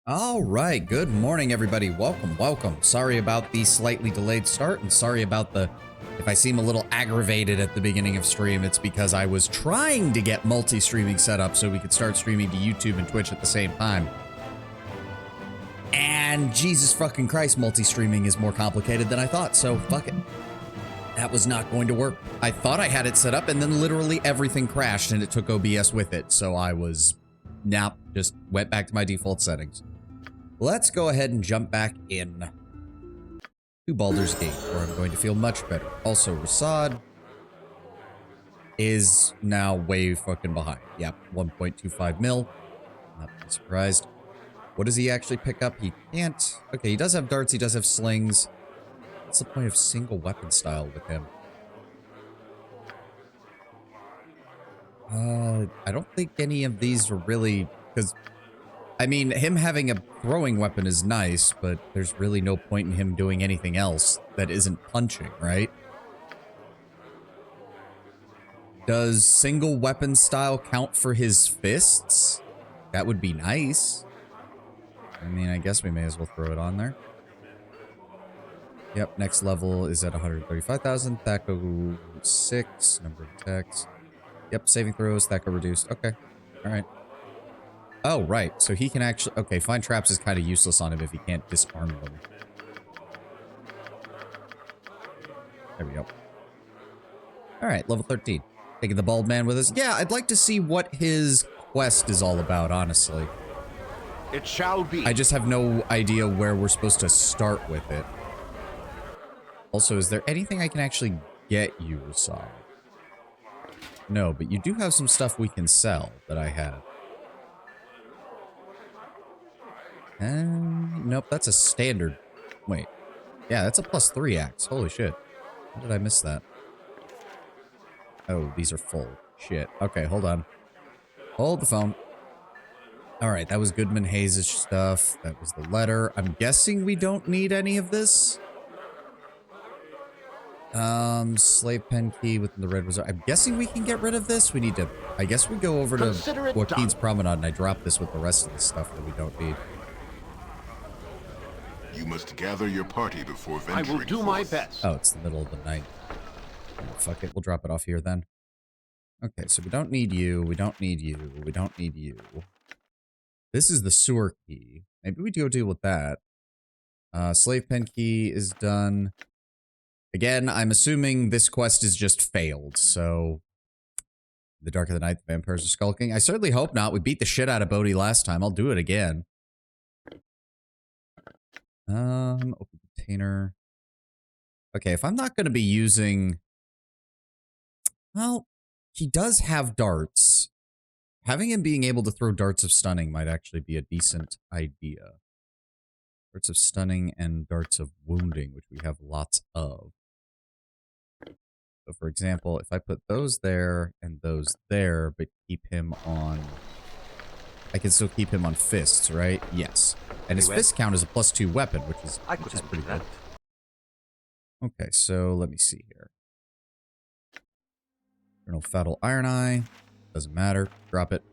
All right, good morning, everybody. Welcome. Sorry about the slightly delayed start, and sorry about if I seem a little aggravated at the beginning of stream, it's because I was trying to get multi-streaming set up so we could start streaming to YouTube and Twitch at the same time. And Jesus fucking Christ, multi-streaming is more complicated than I thought, so fuck it. That was not going to work. I thought I had it set up, and then literally everything crashed, and it took OBS with it, so I was... just went back to my default settings. Let's go ahead and jump back in to Baldur's Gate, where I'm going to feel much better. Also, Rasad is now way fucking behind. Yep, 1.25 mil. Not surprised. What does he actually pick up? He can't. Okay, he does have darts. He does have slings. What's the point of single weapon style with him? I don't think any of these are really... because... I mean, him having a throwing weapon is nice, but there's really no point in him doing anything else that isn't punching, right? Does single weapon style count for his fists? That would be nice. I mean, I guess we may as well throw it on there. Yep, next level is at 135,000. Thaco 6, number of attacks. Yep, saving throws, Thaco reduced. Okay, alright. Oh, right. So he can actually... okay, Find Traps is kind of useless on him if he can't disarm them. There we go. Alright, level 13. Taking the bald man with us. Yeah, I'd like to see what his quest is all about, honestly. It shall be. I just have no idea where we're supposed to start with it. Also, is there anything I can actually get you, Rasad? No, but you do have some stuff we can sell that I have. Nope, that's a standard. Wait. Yeah, that's a +3 axe. Holy shit. How did I miss that? Oh, these are full. Shit. Okay, hold on. Hold the phone. Alright, that was Goodman Hayes' stuff. That was the letter. I'm guessing we don't need any of this. Slave pen key within the red resort. I'm guessing we can get rid of this. We need to... I guess we go over to Joaquin's Promenade and I drop this with the rest of the stuff that we don't need. You must gather your party before venturing. I will do my best. Oh, it's the middle of the night. Oh, fuck it. We'll drop it off here then. Okay, so we don't need you. We don't need you. We don't need you. This is the sewer key. Maybe we go deal with that. Slave pen key is done. Again, I'm assuming this quest is just failed, so... The Dark of the Night, the vampires are skulking. I certainly hope not. We beat the shit out of Bodhi last time. I'll do it again. Open container. Okay, if I'm not going to be using... Well, he does have darts. Having him being able to throw darts of stunning might actually be a decent idea. Darts of stunning and darts of wounding, which we have lots of. So, for example, if I put those there and those there, but keep him on... I can still keep him on fists, right? Yes. And his fist count is a +2 weapon, which is pretty good. Okay, so let me see here. Eternal Fatal Iron Eye. Doesn't matter. Drop it.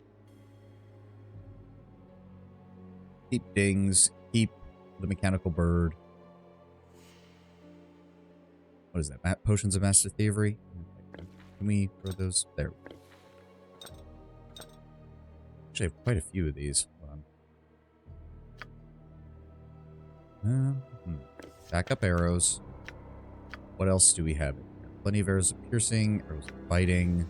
Keep dings. Keep the mechanical bird. What is that? Potions of Master Thievery? Can we throw those? There. Actually, I have quite a few of these. Hold on. Backup arrows. What else do we have? Plenty of arrows of piercing, arrows of fighting.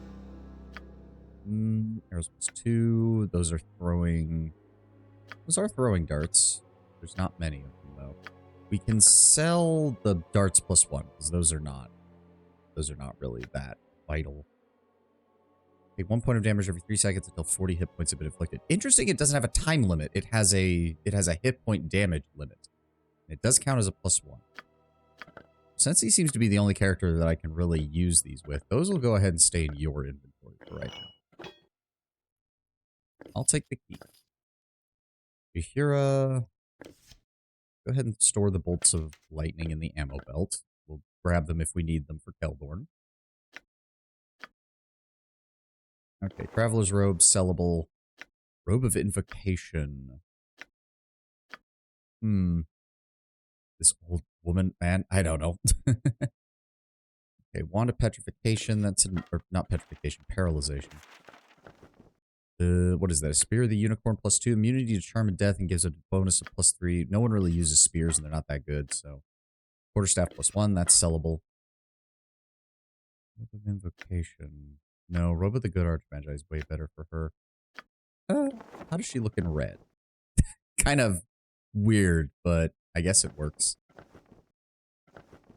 Arrows +2. Those are throwing. Those are throwing darts. There's not many of them though. We can sell the darts +1 because those are not really that vital. Take 1 point of damage every 3 seconds until 40 hit points have been inflicted. Interesting, it doesn't have a time limit. It has a hit point damage limit. It does count as a +1. Since he seems to be the only character that I can really use these with, those will go ahead and stay in your inventory for right now. I'll take the key. Uhura. Go ahead and store the bolts of lightning in the ammo belt. We'll grab them if we need them for Keldorn. Okay, Traveler's Robe, sellable. Robe of Invocation. Hmm. This old woman, man, I don't know. Okay, wand of petrification. That's an, or not petrification, paralyzation. What is that? A spear of the unicorn +2, immunity to charm and death, and gives a bonus of +3. No one really uses spears, and they're not that good. So, quarterstaff +1. That's sellable. Robe of invocation. No, robe of the good archmagi is way better for her. How does she look in red? Kind of weird, but I guess it works.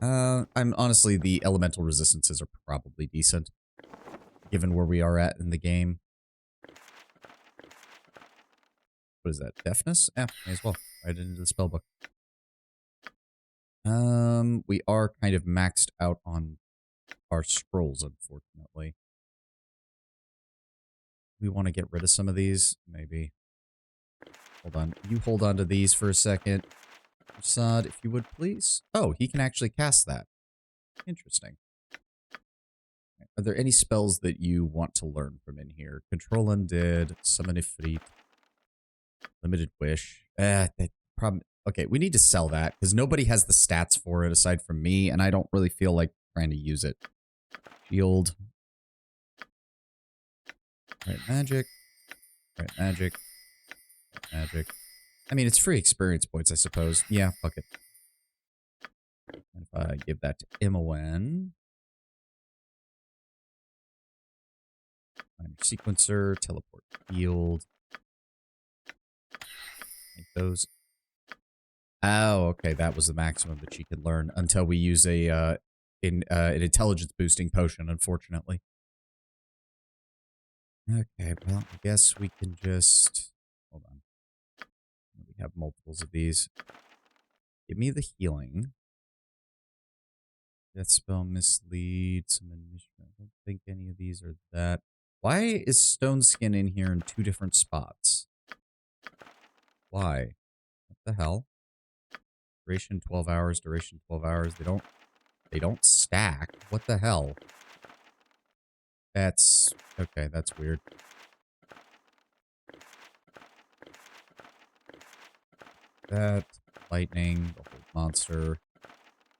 I'm honestly, the elemental resistances are probably decent, given where we are at in the game. What is that? Deafness? Yeah, may as well. Right into the spellbook. We are kind of maxed out on our scrolls, unfortunately. We want to get rid of some of these, maybe. Hold on. You hold on to these for a second. Assad, if you would, please. Oh, he can actually cast that. Interesting. Are there any spells that you want to learn from in here? Control Undead, Summon Ifrit, Limited Wish. That problem. Okay, we need to sell that because nobody has the stats for it aside from me, and I don't really feel like trying to use it. Shield. Right magic. Right magic. Right magic. I mean, it's free experience points, I suppose. Yeah, fuck it. And if I give that to Imowen. Minor sequencer, teleport field. Make those. Oh, okay. That was the maximum that she could learn until we use an intelligence boosting potion, unfortunately. Okay, well, I guess we can just... Hold on. We have multiples of these. Give me the healing. Death spell, mislead, some initiative. I don't think any of these are that. Why is stone skin in here in 2 different spots? Why? What the hell? Duration 12 hours, duration 12 hours. They don't stack. What the hell? That's okay, that's weird. That lightning, the whole monster.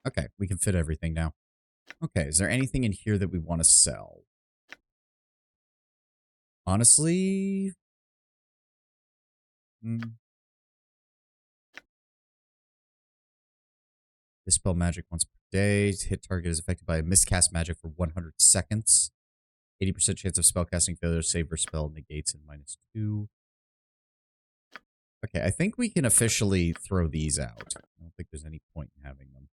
Okay, we can fit everything now. Okay, is there anything in here that we want to sell? Honestly, dispel magic once per day. Hit target is affected by a miscast magic for 100 seconds. 80% chance of spellcasting failure. Save or spell negates in -2. Okay, I think we can officially throw these out. I don't think there's any point in having them.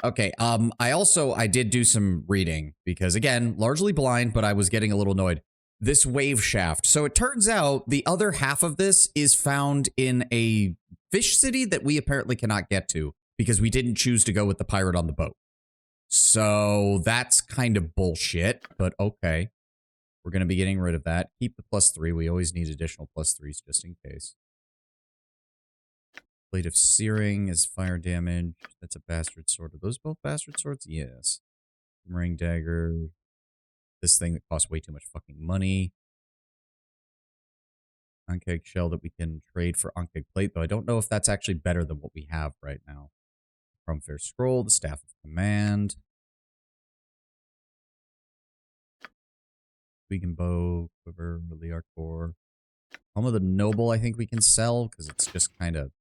Okay, I did do some reading because, again, largely blind, but I was getting a little annoyed. This wave shaft. So it turns out the other half of this is found in a fish city that we apparently cannot get to because we didn't choose to go with the pirate on the boat. So that's kind of bullshit, but okay. We're going to be getting rid of that. Keep the +3. We always need additional +3s just in case. Blade of Searing is fire damage. That's a bastard sword. Are those both bastard swords? Yes. Boomerang dagger. This thing that costs way too much fucking money. Ankeg shell that we can trade for Ankeg plate, though I don't know if that's actually better than what we have right now. Crumfair scroll, the staff of command. Vegan bow, quiver, Liar core. Home of the noble I think we can sell because it's just kind of...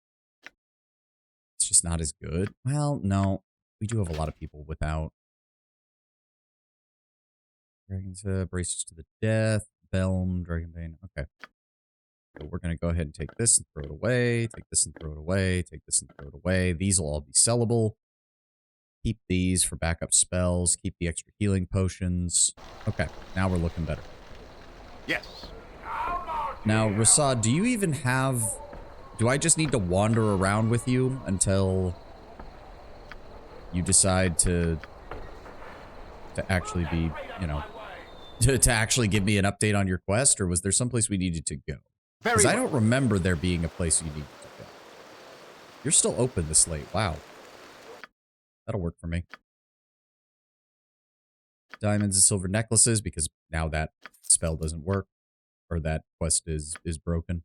It's just not as good. Well, no. We do have a lot of people without. Dragon's braces to the death. Belm, Dragonbane. Okay. So we're going to go ahead and take this and throw it away. Take this and throw it away. Take this and throw it away. These will all be sellable. Keep these for backup spells. Keep the extra healing potions. Okay. Now we're looking better. Yes. Now, Rasad, do you even have... Do I just need to wander around with you until you decide to actually be, you know, to actually give me an update on your quest, or was there someplace we needed to go? Because I don't remember there being a place you needed to go. You're still open this late. Wow. That'll work for me. Diamonds and silver necklaces, because now that spell doesn't work, or that quest is broken.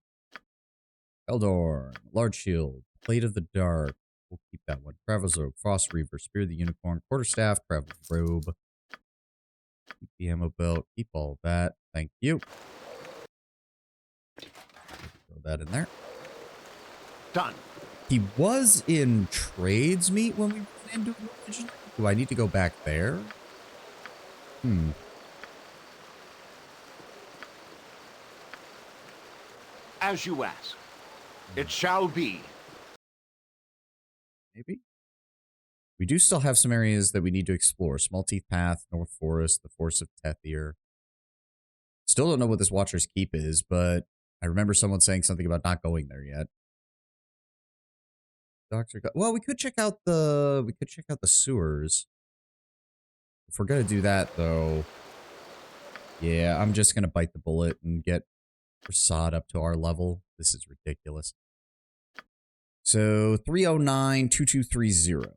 Eldorn, large shield, plate of the dark. We'll keep that one. Travel's Robe, Frost Reaver, Spear of the Unicorn, Quarterstaff, Travel's Robe. Keep the ammo belt. Keep all of that. Thank you. Throw that in there. Done. He was in Trades Meet when we went into it originally. Do I need to go back there? As you ask. It shall be. Maybe. We do still have some areas that we need to explore. Small Teeth Path, North Forest, the Forest of Tethir. Still don't know what this Watcher's Keep is, but I remember someone saying something about not going there yet. Well, we could check out the sewers. If we're gonna do that though, yeah, I'm just gonna bite the bullet and get Prasad up to our level. This is ridiculous. So 309-2230.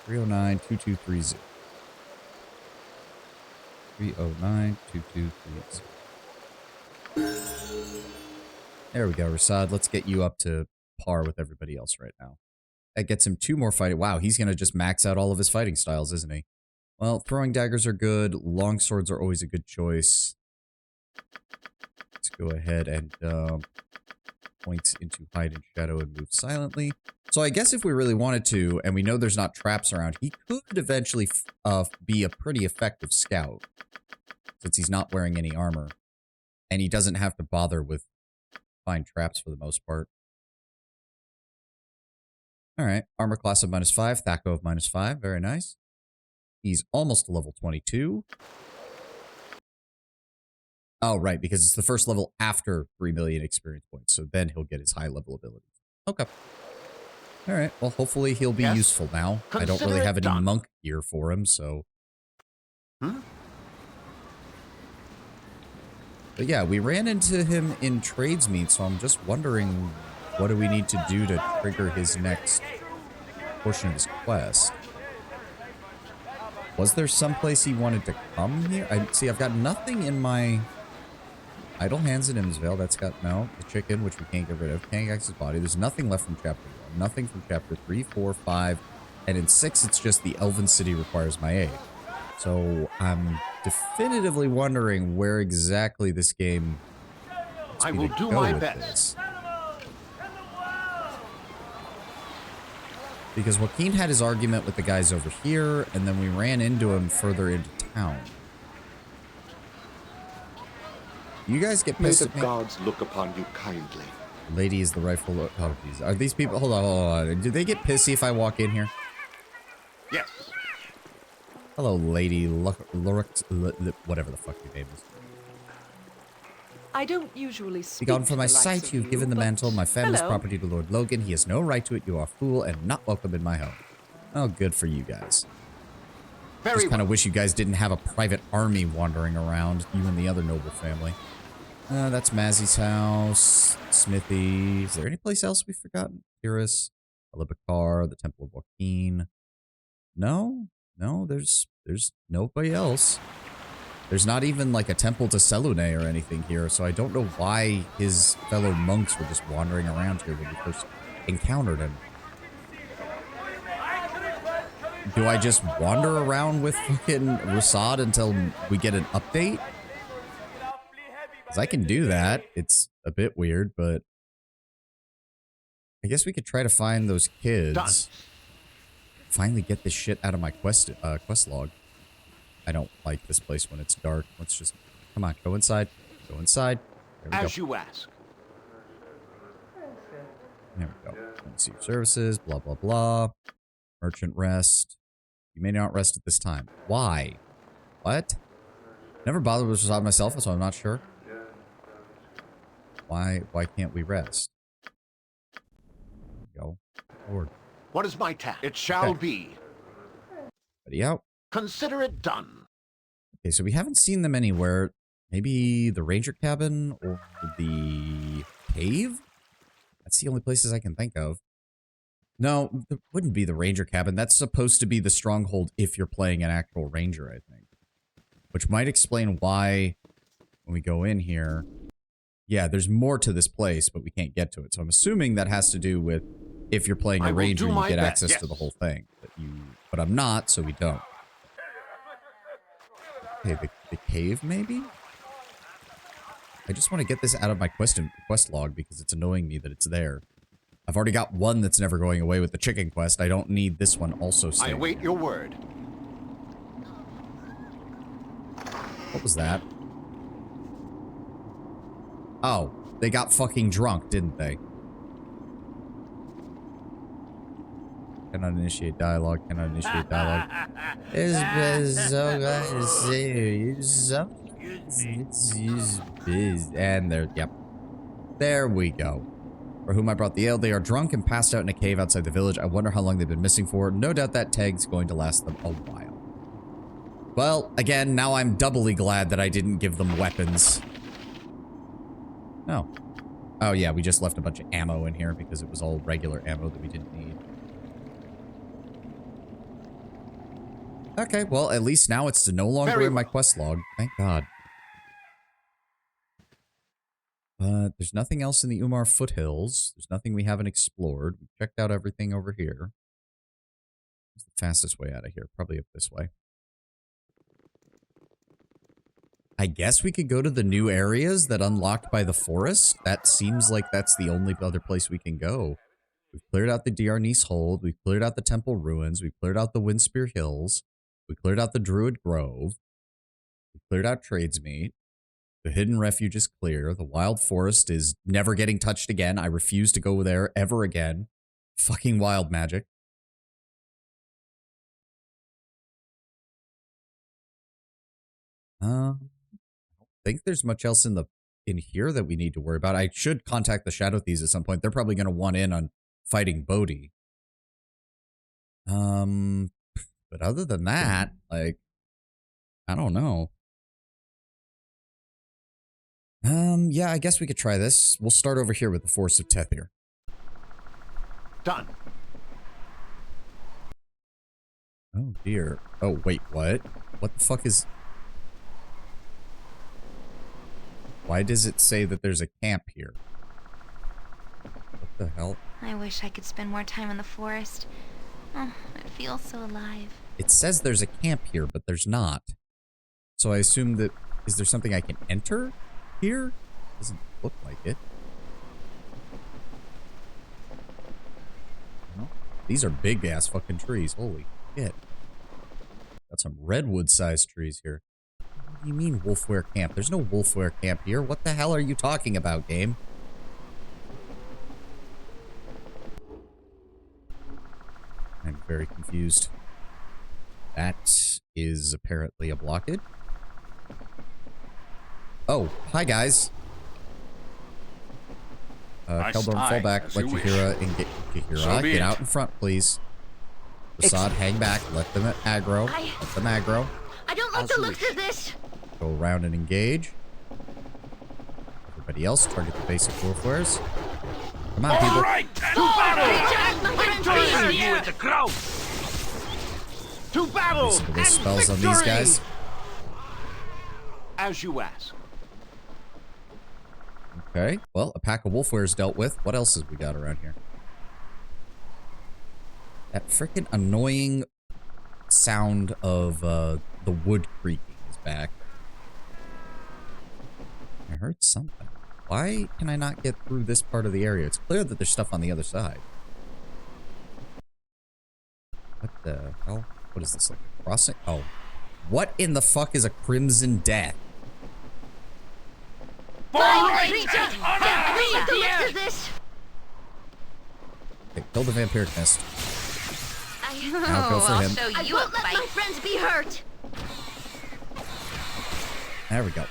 309-2230. 309-2230. There we go, Rasad. Let's get you up to par with everybody else right now. That gets him 2 more fighting. Wow, he's going to just max out all of his fighting styles, isn't he? Well, throwing daggers are good. Long swords are always a good choice. Let's go ahead and point into hide and shadow and move silently. So I guess if we really wanted to, and we know there's not traps around, he could eventually be a pretty effective scout. Since he's not wearing any armor. And he doesn't have to bother with find traps for the most part. Alright, armor class of -5, Thaco of -5, very nice. He's almost to level 22. Oh, right, because it's the first level after 3 million experience points, so then he'll get his high level abilities. Okay. Alright, well, hopefully he'll be useful now. I don't really have any monk gear for him, so... But yeah, we ran into him in Trades Meet, so I'm just wondering what do we need to do to trigger his next portion of his quest. Was there someplace he wanted to come here? See, I've got nothing in my idle hands in Imsvale. That's got no. The chicken, which we can't get rid of. Can't access body. There's nothing left from chapter 1. Nothing from chapter 3, 4, 5. And in 6, it's just the Elven City requires my aid. So I'm definitively wondering where exactly this game I will do my best. This. Because Joaquin had his argument with the guys over here, and then we ran into him further into town. You guys get pissed at me? May the gods look upon you kindly. Lady is the rightful... Oh, geez. Are these people... Hold on. Do they get pissy if I walk in here? Yes. Hello, Lady whatever the fuck your name is. I don't usually speak. Begone from my sight, you've given the mantle, my family's property to Lord Logan. He has no right to it. You are a fool and not welcome in my home. Oh, good for you guys. Just kind of wish you guys didn't have a private army wandering around, you and the other noble family. That's Mazzy's house. Smithy. Is there any place else we've forgotten? Pyrrhus, Alibakar, the Temple of Joaquin. No, there's nobody else. There's not even like a temple to Selune or anything here, so I don't know why his fellow monks were just wandering around here when we first encountered him. Do I just wander around with fucking Rasad until we get an update? Because I can do that. It's a bit weird, but I guess we could try to find those kids. Finally get this shit out of my quest log. I don't like this place when it's dark. Let's just... Come on, go inside. Go inside. There we go. As you ask. There we go. Receive services, blah, blah, blah. Merchant rest. You may not rest at this time. Why? What? Never bothered with Rasad myself, so I'm not sure. Why can't we rest? There we go. Lord. What is my task? It shall be. Buddy out. Consider it done. Okay, so we haven't seen them anywhere. Maybe the ranger cabin or the cave? That's the only places I can think of. No, it wouldn't be the ranger cabin. That's supposed to be the stronghold if you're playing an actual ranger, I think. Which might explain why, when we go in here, Yeah, there's more to this place, but we can't get to it. So I'm assuming that has to do with if you're playing I a will ranger, do you my get best, access yes. to the whole thing. But I'm not, so we don't. Okay, the cave, maybe? I just want to get this out of my quest log because it's annoying me that it's there. I've already got one that's never going away with the chicken quest. I don't need this one also I staying await here. your word. What was that? Oh, they got fucking drunk, didn't they? Cannot initiate dialogue. Cannot initiate dialogue. It's been so glad to see you. And there, yep. There we go. For whom I brought the ale, they are drunk and passed out in a cave outside the village. I wonder how long they've been missing for. No doubt that tag's going to last them a while. Well, again, now I'm doubly glad that I didn't give them weapons. No. Oh yeah, we just left a bunch of ammo in here because it was all regular ammo that we didn't need. Okay, well, at least now it's no longer in my quest log. Thank God. But there's nothing else in the Umar foothills. There's nothing we haven't explored. We've checked out everything over here. What's the fastest way out of here? Probably up this way. I guess we could go to the new areas that unlocked by the forest. That seems like that's the only other place we can go. We've cleared out the Diarnice Hold. We've cleared out the Temple Ruins. We've cleared out the Windspear Hills. We cleared out the Druid Grove. We cleared out Tradesmeet. The Hidden Refuge is clear. The Wild Forest is never getting touched again. I refuse to go there ever again. Fucking wild magic. I don't think there's much else in here that we need to worry about. I should contact the Shadow Thieves at some point. They're probably going to want in on fighting Bodhi. But other than that, like, I don't know. Yeah, I guess we could try this. We'll start over here with the Forest of Tethir. Done. Oh, dear. Oh, wait, what? What the fuck is... Why does it say that there's a camp here? What the hell? I wish I could spend more time in the forest. Oh, it feels so alive. It says there's a camp here, but there's not. So I assume that... Is there something I can enter here? Doesn't look like it. No. These are big-ass fucking trees. Holy shit. Got some redwood-sized trees here. What do you mean Wolfware Camp? There's no Wolfware Camp here. What the hell are you talking about, game? I'm very confused. That is apparently a blockade. Oh, hi guys. Keldorm, fall back. Let Jahira and Jahira get out in front, please. Assad, hang back. Let them aggro. Let them aggro. I don't like the looks of this. Go around and engage. Everybody else, target the basic Wolfwares. Come on, people. All right, to battle! You at the crowd! To battle! Some of those spells on these guys. As you ask. Okay, well, a pack of Wolfwares dealt with. What else have we got around here? That freaking annoying sound of the wood creaking is back. I heard something. Why can I not get through this part of the area? It's clear that there's stuff on the other side. What the hell? What is this, like a crossing? Oh. What in the fuck is a Crimson Death? Okay, Kill the Vampiric Mist. Now go for I'll him. show you I won't let my friends be hurt. There we go.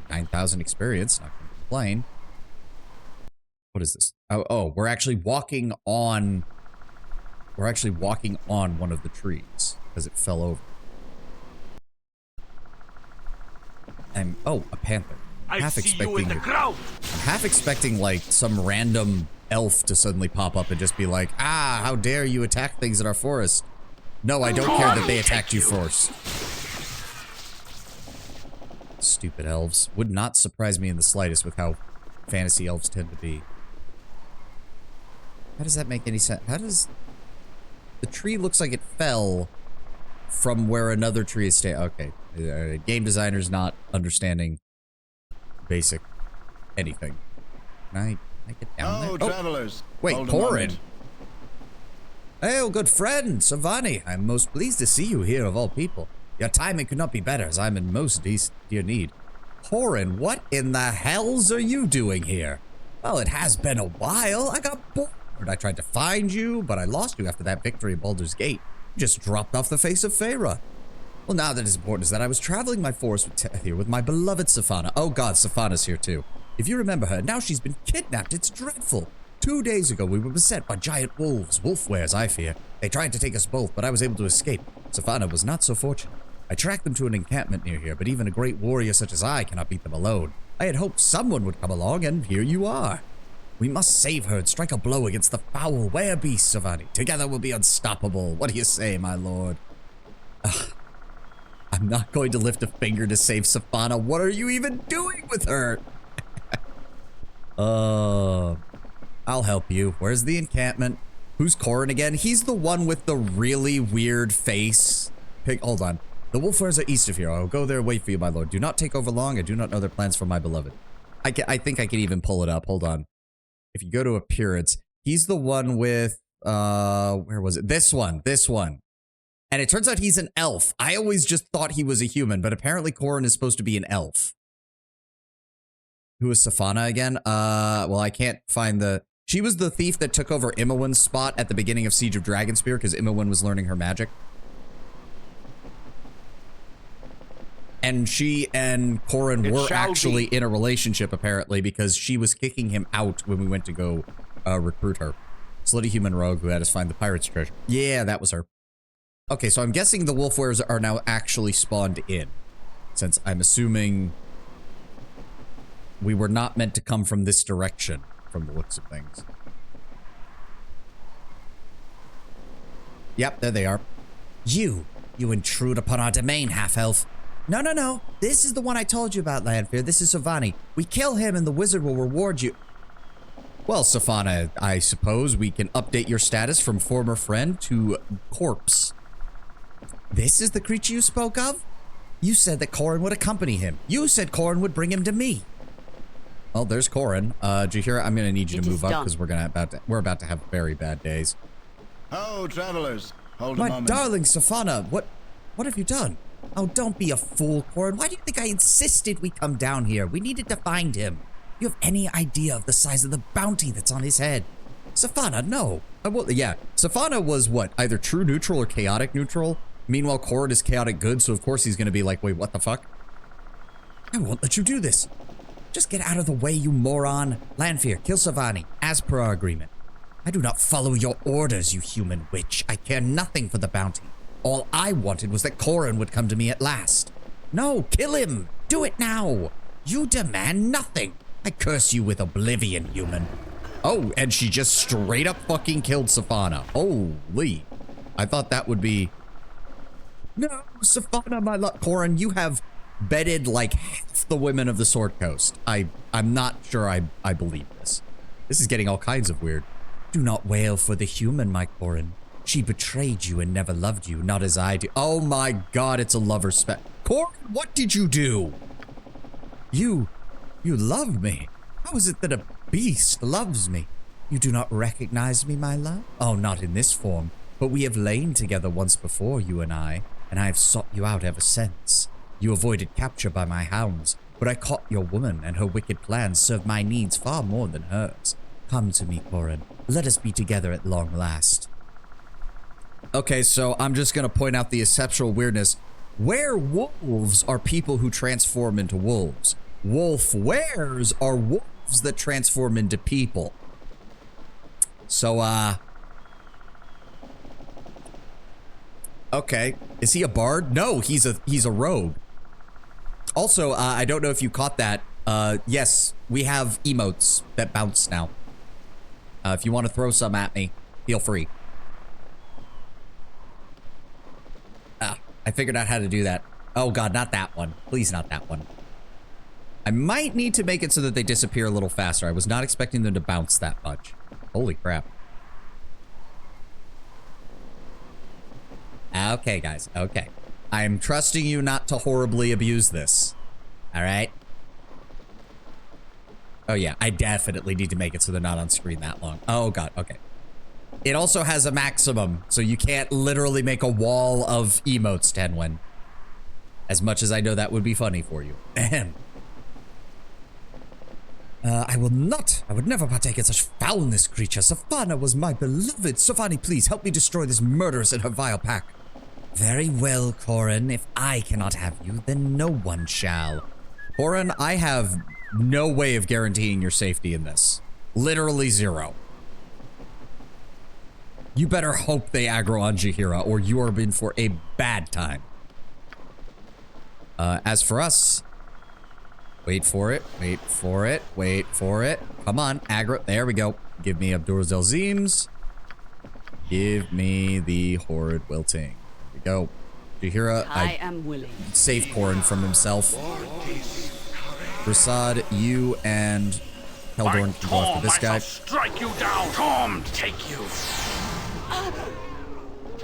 9,000 experience. Not gonna complain. What is this? Oh, we're actually walking on... We're actually walking on one of the trees because it fell over. And oh, a panther. I'm half expecting like some random elf to suddenly pop up and just be like, ah, how dare you attack things in our forest? No, I don't care that they attacked you first. Stupid elves. Would not surprise me in the slightest with how fantasy elves tend to be. How does that make any sense? How does... The tree looks like it fell from where another tree is standing. Okay. Game designers not understanding basic anything. Can I get down there? Travelers. Wait, Hold a Corin. moment. Hail, good friend, Savani. I'm most pleased to see you here of all people. Your timing could not be better, as I'm in most dear need. Corin, what in the hells are you doing here? Well, it has been a while. I got bored. I tried to find you, but I lost you after that victory at Baldur's Gate. You just dropped off the face of Feyre. Well, now that is important is that I was traveling my forest here with my beloved Safana. Oh god, Safana's here too. If you remember her, now she's been kidnapped. It's dreadful. 2 days ago, we were beset by giant wolves. Wolf-wares, I fear. They tried to take us both, but I was able to escape. Safana was not so fortunate. I tracked them to an encampment near here, but even a great warrior such as I cannot beat them alone. I had hoped someone would come along, and here you are. We must save her and strike a blow against the foul were-beast, Savani. Together we'll be unstoppable. What do you say, my lord? I'm not going to lift a finger to save Safana. What are you even doing with her? I'll help you. Where's the encampment? Who's Corin again? He's the one with the really weird face. Hold on. The Wolfwares are east of here. I'll go there and wait for you, my lord. Do not take over long. I do not know their plans for my beloved. I think I can even pull it up. Hold on. If you go to appearance, he's the one with, where was it? This one. And it turns out he's an elf. I always just thought he was a human, but apparently Corin is supposed to be an elf. Who is Safana again? Well, I can't find the... She was the thief that took over Imowin's spot at the beginning of Siege of Dragonspear because Imowin was learning her magic. And she and Corin were actually in a relationship, apparently, because she was kicking him out when we went to go recruit her. Slutty human rogue who had us find the pirate's treasure. Yeah, that was her. Okay, so I'm guessing the Wolfwares are now actually spawned in, since I'm assuming we were not meant to come from this direction, from the looks of things. Yep, there they are. You intrude upon our domain, half-elf. No. This is the one I told you about, Lanfear. This is Savani. We kill him and the wizard will reward you. Well, Safana, I suppose we can update your status from former friend to corpse. This is the creature you spoke of? You said that Corin would accompany him. You said Corin would bring him to me. Well, there's Corin. Jahira, I'm gonna need you to move up because we're about to have very bad days. Oh, travelers. Hold a moment. My darling Safana, what have you done? Oh, don't be a fool, Corin. Why do you think I insisted we come down here? We needed to find him. You have any idea of the size of the bounty that's on his head? Safana, no. Yeah, Safana was what? Either true neutral or chaotic neutral. Meanwhile, Corin is chaotic good, so of course he's gonna be like, wait, what the fuck? I won't let you do this. Just get out of the way, you moron. Lanfear, kill Savani, as per our agreement. I do not follow your orders, you human witch. I care nothing for the bounty. All I wanted was that Corin would come to me at last. No, kill him! Do it now! You demand nothing! I curse you with oblivion, human. Oh, and she just straight up fucking killed Safana. Holy. I thought that would be... No, Safana, my love. Corin, you have bedded like half the women of the Sword Coast. I'm not sure I believe this. This is getting all kinds of weird. Do not wail for the human, my Corin. She betrayed you and never loved you, not as I do. Oh my god, it's a lover spec. Corin, what did you do? You love me. How is it that a beast loves me? You do not recognize me, my love? Oh, not in this form. But we have lain together once before, you and I have sought you out ever since. You avoided capture by my hounds, but I caught your woman, and her wicked plans served my needs far more than hers. Come to me, Corin. Let us be together at long last. Okay, so I'm just gonna point out the exceptional weirdness. Werewolves are people who transform into wolves. Wolf-wares are wolves that transform into people. So, okay. Is he a bard? No, he's a rogue. Also, I don't know if you caught that. Yes, we have emotes that bounce now. If you want to throw some at me, feel free. I figured out how to do that. Oh god, not that one. Please not that one. I might need to make it so that they disappear a little faster. I was not expecting them to bounce that much. Holy crap. Okay, guys. Okay. I'm trusting you not to horribly abuse this. All right? Oh, yeah. I definitely need to make it so they're not on screen that long. Oh, God. Okay. It also has a maximum, so you can't literally make a wall of emotes, Tenwen. As much as I know that would be funny for you. Ahem. I will not. I would never partake in such foulness, creature. Safana was my beloved. Safani, please help me destroy this murderess and her vile pack. Very well, Corin. If I cannot have you, then no one shall. Corin, I have no way of guaranteeing your safety in this. Literally zero. You better hope they aggro on Jaheira, or you are in for a bad time. As for us... Wait for it. Wait for it. Wait for it. Come on. Aggro. There we go. Give me Abdurzel Zeems. Give me the horrid wilting. Here we go. Jaheira, I am willing. Save Corin from himself. Prasad, you and Keldorn can go after this guy. Strike you down. Tom, take you.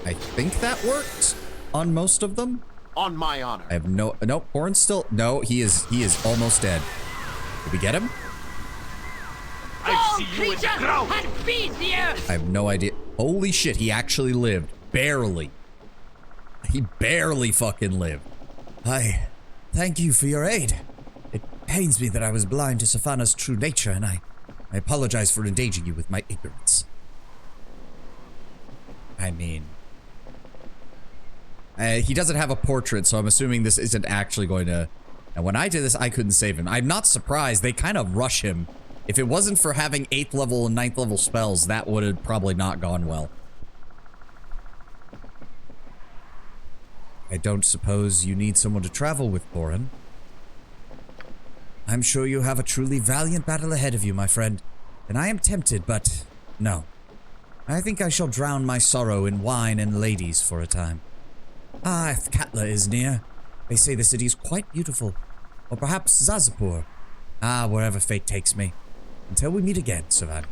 I think that worked on most of them. On my honor. I have no... Nope, Corin's still... No, he is almost dead. Did we get him? I see you in the ground. I have no idea. Holy shit, he actually lived. Barely. He barely fucking lived. I thank you for your aid. It pains me that I was blind to Safana's true nature, and I apologize for endangering you with my ignorance. I mean... he doesn't have a portrait, so I'm assuming this isn't actually going to... And when I did this, I couldn't save him. I'm not surprised. They kind of rush him. If it wasn't for having 8th level and 9th level spells, that would have probably not gone well. I don't suppose you need someone to travel with, Corin. I'm sure you have a truly valiant battle ahead of you, my friend. And I am tempted, but no. I think I shall drown my sorrow in wine and ladies for a time. Ah, if Katla is near. They say the city is quite beautiful. Or perhaps Zazapur. Ah, wherever fate takes me. Until we meet again, Savan.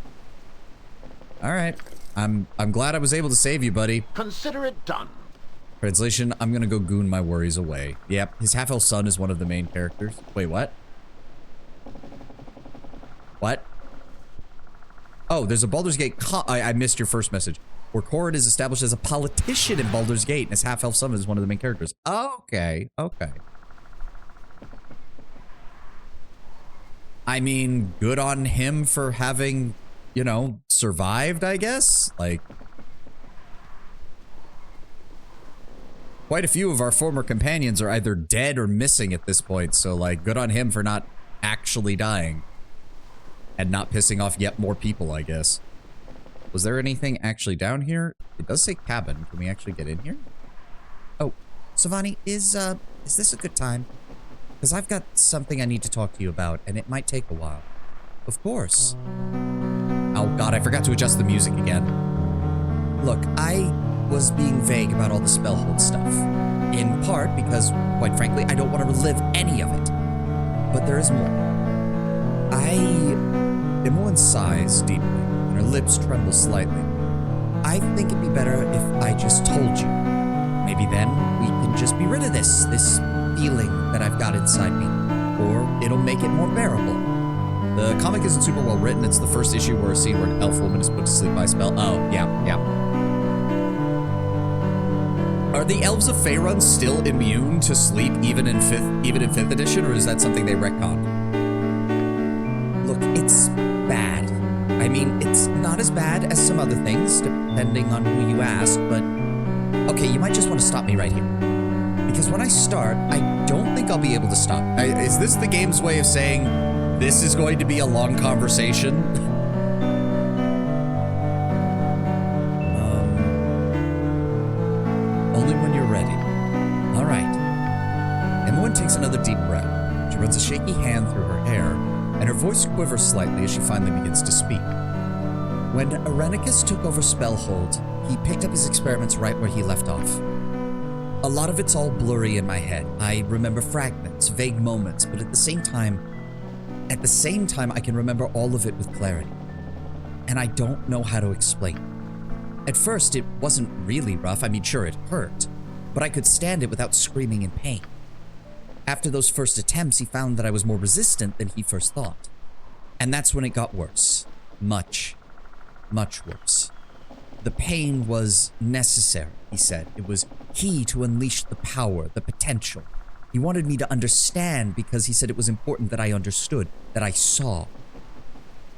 Alright. I'm glad I was able to save you, buddy. Consider it done. Translation, I'm gonna go goon my worries away. Yep, his half-elf son is one of the main characters. Wait, what? What? Oh, there's a Baldur's Gate I missed your first message. Where Corin is established as a politician in Baldur's Gate, and his half-elf son is one of the main characters. Okay, okay. I mean, good on him for having, you know, survived, I guess? Like... Quite a few of our former companions are either dead or missing at this point, so, like, good on him for not actually dying. And not pissing off yet more people, I guess. Was there anything actually down here? It does say cabin. Can we actually get in here? Oh, Savani, is this a good time? Because I've got something I need to talk to you about, and it might take a while. Of course. Oh god, I forgot to adjust the music again. Look, I was being vague about all the spellhold stuff. In part because, quite frankly, I don't want to relive any of it. But there is more. Imoen sighs deeply, and her lips tremble slightly. I think it'd be better if I just told you. Maybe then we can just be rid of this feeling that I've got inside me. Or it'll make it more bearable. The comic isn't super well written. It's the first issue where a scene where an elf woman is put to sleep by a spell. Oh, yeah. Are the elves of Faerun still immune to sleep even in 5th edition, or is that something they retconned? Look, it's bad. I mean, it's not as bad as some other things, depending on who you ask, but... Okay, you might just want to stop me right here. Because when I start, I don't think I'll be able to stop. Is this the game's way of saying, this is going to be a long conversation? Only when you're ready. All right. Imoen takes another deep breath. She runs a shaky hand through her hair, and her voice quivers slightly as she finally begins to speak. When Irenicus took over Spellhold, he picked up his experiments right where he left off. A lot of it's all blurry in my head. I remember fragments, vague moments, but at the same time, At the same time, I can remember all of it with clarity. And I don't know how to explain it. At first, it wasn't really rough. I mean, sure, it hurt, but I could stand it without screaming in pain. After those first attempts, he found that I was more resistant than he first thought. And that's when it got worse. Much, much worse. The pain was necessary, he said. It was key to unleash the power, the potential. He wanted me to understand because he said it was important that I understood, that I saw.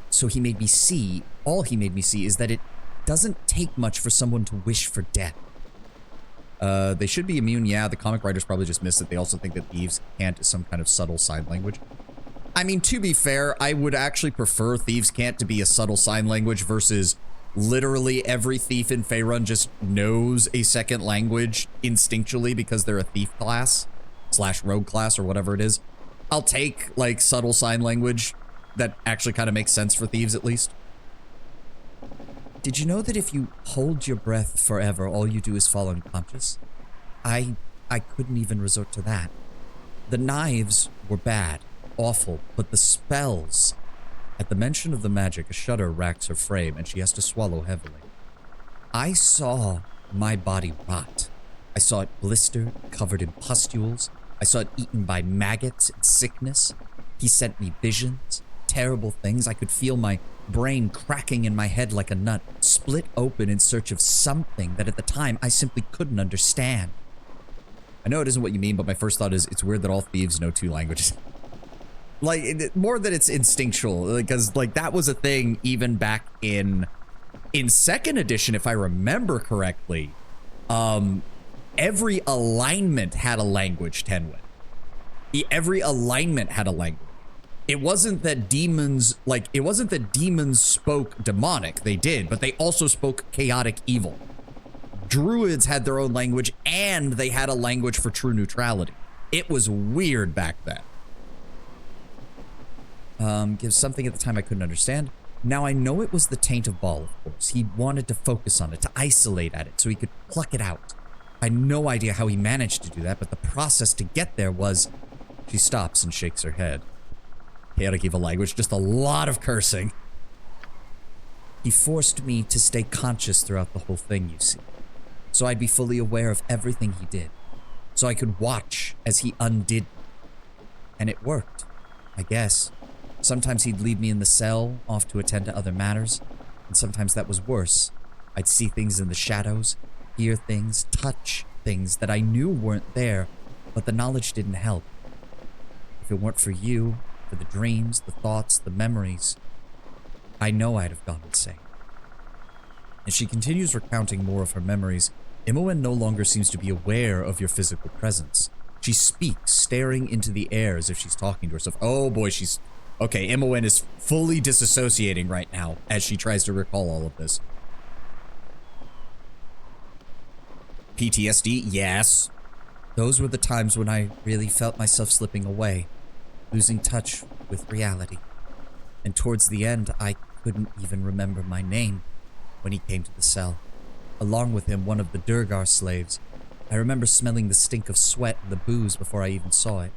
So he made me see, all he made me see is that it doesn't take much for someone to wish for death. They should be immune. Yeah, the comic writers probably just missed it. They also think that thieves can't is some kind of subtle sign language. I mean, to be fair, I would actually prefer thieves can't to be a subtle sign language versus literally every thief in Faerun just knows a second language instinctually because they're a thief class / rogue class or whatever it is. I'll take like subtle sign language that actually kind of makes sense for thieves at least. Did you know that if you hold your breath forever, all you do is fall unconscious? I couldn't even resort to that. The knives were bad, awful, but the spells... At the mention of the magic, a shudder racks her frame and she has to swallow heavily. I saw my body rot. I saw it blistered, covered in pustules. I saw it eaten by maggots and sickness. He sent me visions, terrible things. I could feel my brain cracking in my head like a nut, split open in search of something that at the time I simply couldn't understand. I know it isn't what you mean, but my first thought is it's weird that all thieves know 2 languages. Like, more that it's instinctual, because like that was a thing even back in 2nd edition, if I remember correctly. Every alignment had a language, Tenwin. Every alignment had a language. It wasn't that demons spoke demonic. They did, but they also spoke chaotic evil. Druids had their own language, and they had a language for true neutrality. It was weird back then. Gives something at the time I couldn't understand. Now I know it was the taint of Baal, of course. He wanted to focus on it, to isolate at it, so he could pluck it out. I had no idea how he managed to do that, but the process to get there was... She stops and shakes her head. Chaotic evil language, just a lot of cursing. He forced me to stay conscious throughout the whole thing, you see. So I'd be fully aware of everything he did. So I could watch as he undid me. And it worked, I guess. Sometimes he'd leave me in the cell, off to attend to other matters. And sometimes that was worse. I'd see things in the shadows, hear things, touch things that I knew weren't there, but the knowledge didn't help. If it weren't for you, for the dreams, the thoughts, the memories, I know I'd have gone insane. As she continues recounting more of her memories, Imoen no longer seems to be aware of your physical presence. She speaks, staring into the air as if she's talking to herself. Oh boy, she's... Okay, Imoen is fully disassociating right now as she tries to recall all of this. PTSD? Yes. Those were the times when I really felt myself slipping away, losing touch with reality. And towards the end, I couldn't even remember my name when he came to the cell. Along with him, one of the Durgar slaves. I remember smelling the stink of sweat and the booze before I even saw it.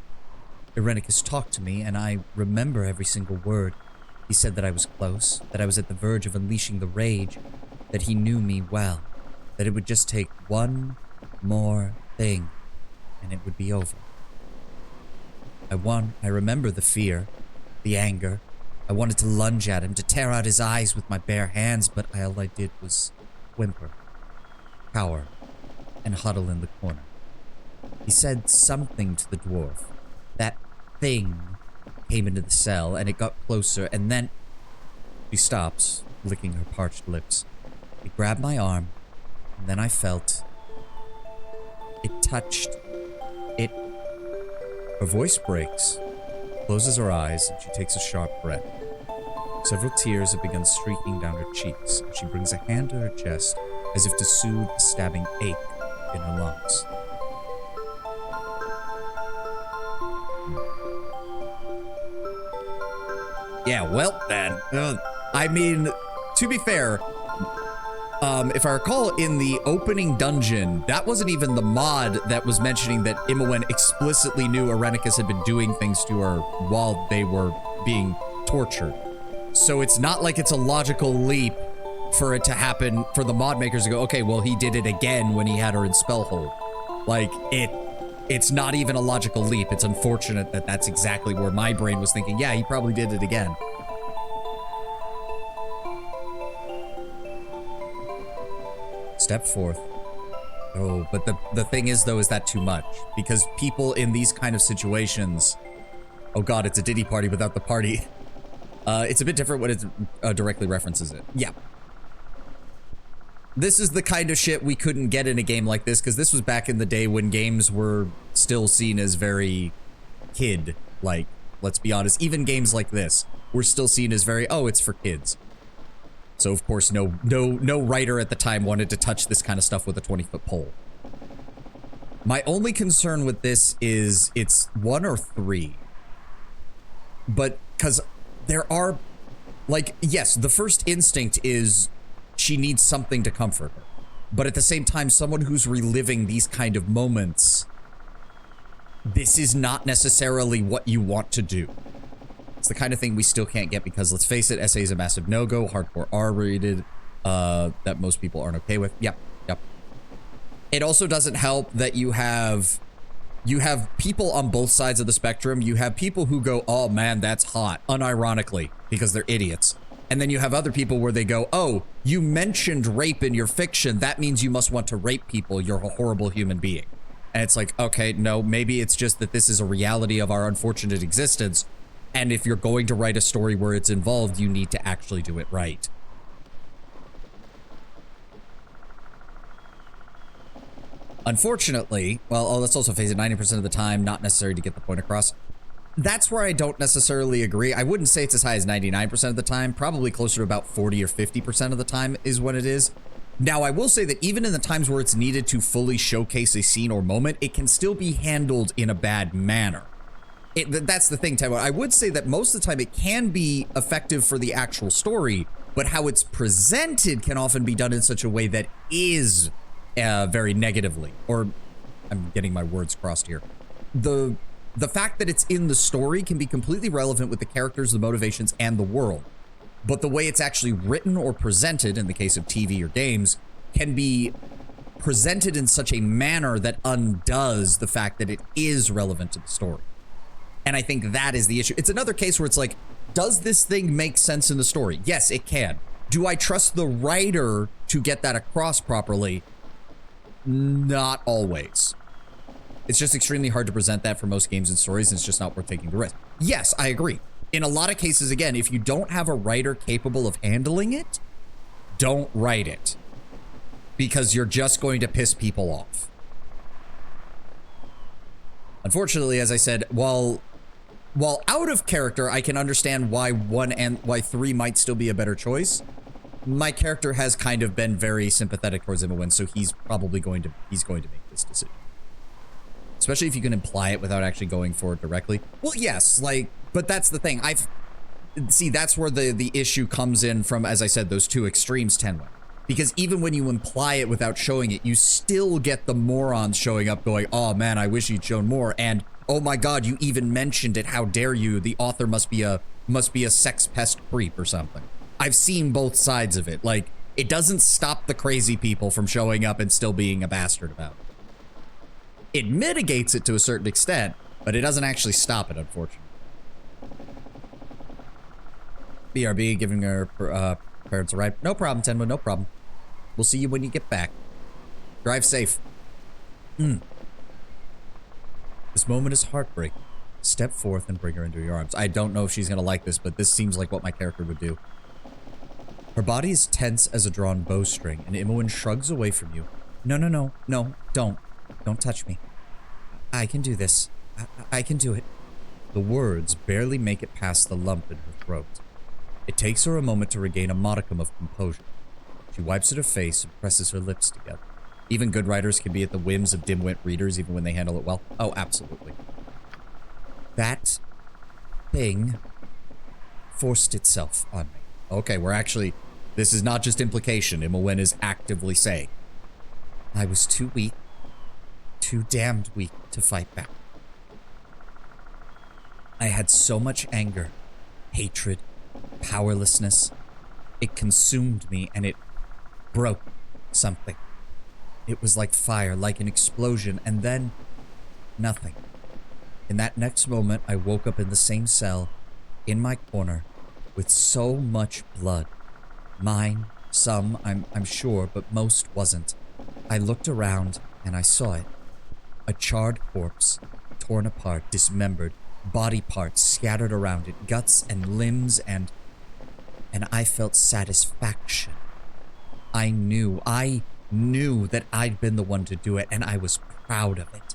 Irenicus talked to me, and I remember every single word. He said that I was close, that I was at the verge of unleashing the rage, that he knew me well, that it would just take one more thing, and it would be over. I remember the fear, the anger. I wanted to lunge at him, to tear out his eyes with my bare hands, but all I did was whimper, cower, and huddle in the corner. He said something to the dwarf. That thing came into the cell, and it got closer, and then... She stops, licking her parched lips. It grabbed my arm, and then I felt... It touched... It... Her voice breaks, closes her eyes, and she takes a sharp breath. Several tears have begun streaking down her cheeks, and she brings a hand to her chest as if to soothe a stabbing ache in her lungs. Yeah, well then, I mean, to be fair, if I recall, in the opening dungeon, that wasn't even the mod that was mentioning that Imoen explicitly knew Irenicus had been doing things to her while they were being tortured. So it's not like it's a logical leap for it to happen, for the mod makers to go, okay, well, he did it again when he had her in Spellhold. Like, it's not even a logical leap. It's unfortunate that that's exactly where my brain was thinking, yeah, he probably did it again. Step forth. Oh, but the thing is, though, is that too much? Because people in these kind of situations... Oh god, it's a Diddy party without the party. It's a bit different when it directly references it. Yeah. This is the kind of shit we couldn't get in a game like this, because this was back in the day when games were still seen as very kid-like. Let's be honest. Even games like this were still seen as very, oh, it's for kids. So, of course, no writer at the time wanted to touch this kind of stuff with a 20-foot pole. My only concern with this is it's 1 or 3. But, because there are, like, yes, the first instinct is she needs something to comfort her. But at the same time, someone who's reliving these kind of moments, this is not necessarily what you want to do. It's the kind of thing we still can't get because, let's face it, SA is a massive no-go, hardcore R-rated, that most people aren't okay with. Yep. It also doesn't help that you have people on both sides of the spectrum. You have people who go, oh man, that's hot, unironically, because they're idiots. And then you have other people where they go, oh, you mentioned rape in your fiction, that means you must want to rape people, you're a horrible human being. And it's like, okay, no, maybe it's just that this is a reality of our unfortunate existence. And if you're going to write a story where it's involved, you need to actually do it right. Unfortunately, well, let's also face it, 90% of the time, not necessary to get the point across. That's where I don't necessarily agree. I wouldn't say it's as high as 99% of the time, probably closer to about 40 or 50% of the time is what it is. Now, I will say that even in the times where it's needed to fully showcase a scene or moment, it can still be handled in a bad manner. That's the thing, Taiwan. I would say that most of the time it can be effective for the actual story, but how it's presented can often be done in such a way that is very negatively, or I'm getting my words crossed here. The fact that it's in the story can be completely relevant with the characters, the motivations, and the world. But the way it's actually written or presented, in the case of TV or games, can be presented in such a manner that undoes the fact that it is relevant to the story. And I think that is the issue. It's another case where it's like, does this thing make sense in the story? Yes, it can. Do I trust the writer to get that across properly? Not always. It's just extremely hard to present that for most games and stories, and it's just not worth taking the risk. Yes, I agree. In a lot of cases, again, if you don't have a writer capable of handling it, don't write it. Because you're just going to piss people off. Unfortunately, as I said, while out of character, I can understand why 1 and why 3 might still be a better choice. My character has kind of been very sympathetic towards Imowen, so he's probably going to make this decision. Especially if you can imply it without actually going for it directly. Well, yes, like, but that's the thing. See, that's where the issue comes in from, as I said, those two extremes, Tenwa. Because even when you imply it without showing it, you still get the morons showing up going, oh man, I wish you'd shown more, and oh my god, you even mentioned it, how dare you, the author must be a sex pest creep or something. I've seen both sides of it. Like, it doesn't stop the crazy people from showing up and still being a bastard about it. It mitigates it to a certain extent, but it doesn't actually stop it, unfortunately. BRB giving her parents a ride. No problem, Tenma, no problem. We'll see you when you get back. Drive safe. This moment is heartbreaking. Step forth and bring her into your arms. I don't know if she's gonna like this, but this seems like what my character would do. Her body is tense as a drawn bowstring, and Imowen shrugs away from you. No, don't. Don't touch me. I can do this. I can do it. The words barely make it past the lump in her throat. It takes her a moment to regain a modicum of composure. She wipes at her face and presses her lips together. Even good writers can be at the whims of dim-wit readers even when they handle it well. Oh, absolutely. That thing forced itself on me. Okay, we're actually... This is not just implication. Imowen is actively saying, I was too weak, too damned weak to fight back. I had so much anger, hatred, powerlessness. It consumed me and it broke something. It was like fire, like an explosion, and then nothing. In that next moment, I woke up in the same cell, in my corner, with so much blood. Mine, some, I'm sure, but most wasn't. I looked around and I saw it. A charred corpse, torn apart, dismembered, body parts scattered around it, guts and limbs, and I felt satisfaction. I knew that I'd been the one to do it, and I was proud of it.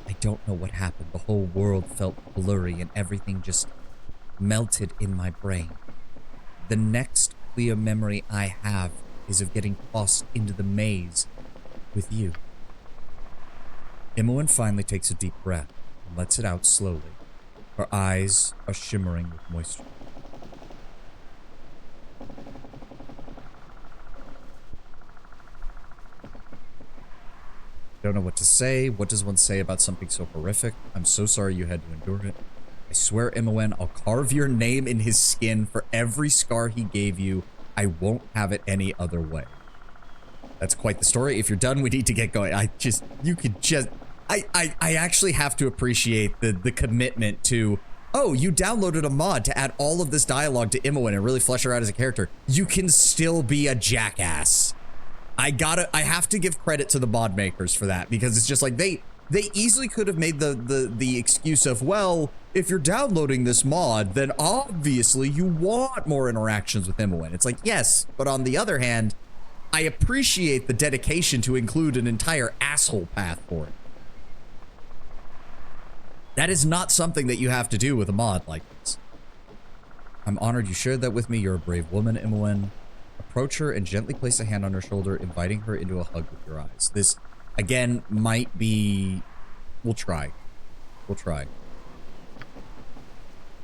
I don't know what happened. The whole world felt blurry and everything just melted in my brain. The next clear memory I have is of getting tossed into the maze with you. Imoen finally takes a deep breath and lets it out slowly. Her eyes are shimmering with moisture. Don't know what to say. What does one say about something so horrific? I'm so sorry you had to endure it. I swear, Imoen, I'll carve your name in his skin for every scar he gave you. I won't have it any other way. That's quite the story. If you're done, we need to get going. I actually have to appreciate the commitment to, oh, you downloaded a mod to add all of this dialogue to Imoen and really flesh her out as a character. You can still be a jackass. I have to give credit to the mod makers for that, because it's just like they easily could have made the excuse of, well, if you're downloading this mod, then obviously you want more interactions with Imoen. It's like, yes, but on the other hand, I appreciate the dedication to include an entire asshole path for it. That is not something that you have to do with a mod like this. I'm honored you shared that with me. You're a brave woman, Imoen. Approach her and gently place a hand on her shoulder, inviting her into a hug with your eyes. This, again, might be... We'll try. We'll try.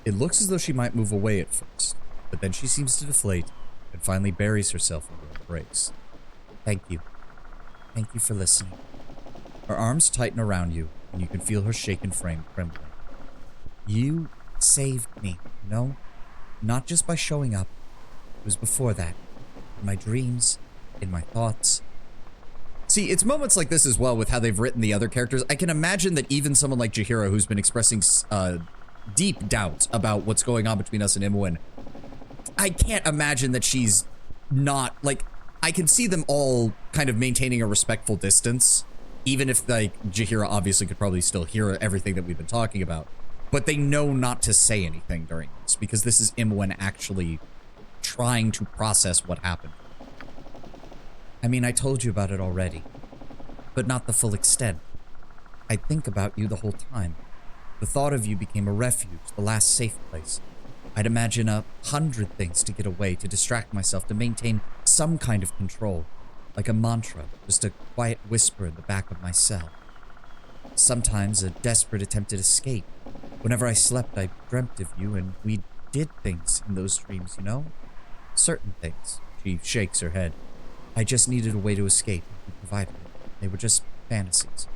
It looks as though she might move away at first, but then she seems to deflate and finally buries herself in your embrace. Thank you. Thank you for listening. Her arms tighten around you, and you can feel her shaken frame trembling. You saved me, you know? Not just by showing up. It was before that. In my dreams, in my thoughts. See, it's moments like this as well with how they've written the other characters. I can imagine that even someone like Jaheira, who's been expressing deep doubts about what's going on between us and Imoen, I can't imagine that she's not, like, I can see them all kind of maintaining a respectful distance, even if, like, Jaheira obviously could probably still hear everything that we've been talking about. But they know not to say anything during this, because this is Imoen actually trying to process what happened. I mean, I told you about it already, but not the full extent. I think about you the whole time. The thought of you became a refuge, the last safe place. I'd imagine 100 things to get away, to distract myself, to maintain some kind of control, like a mantra, just a quiet whisper in the back of my cell. Sometimes a desperate attempt at escape. Whenever I slept, I dreamt of you, and we did things in those dreams, you know? Certain things. She shakes her head. I just needed a way to escape, and you provided it. They were just fantasies.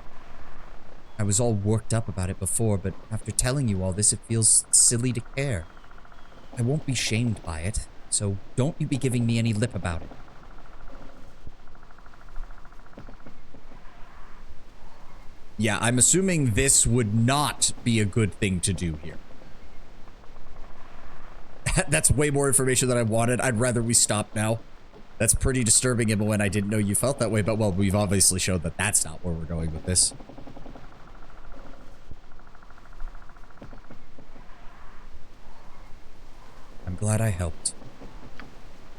I was all worked up about it before, but after telling you all this, it feels silly to care. I won't be shamed by it, so don't you be giving me any lip about it. Yeah, I'm assuming this would not be a good thing to do here. That's way more information than I wanted. I'd rather we stop now. That's pretty disturbing, Imoen. I didn't know you felt that way, but well, we've obviously showed that that's not where we're going with this. I'm glad I helped.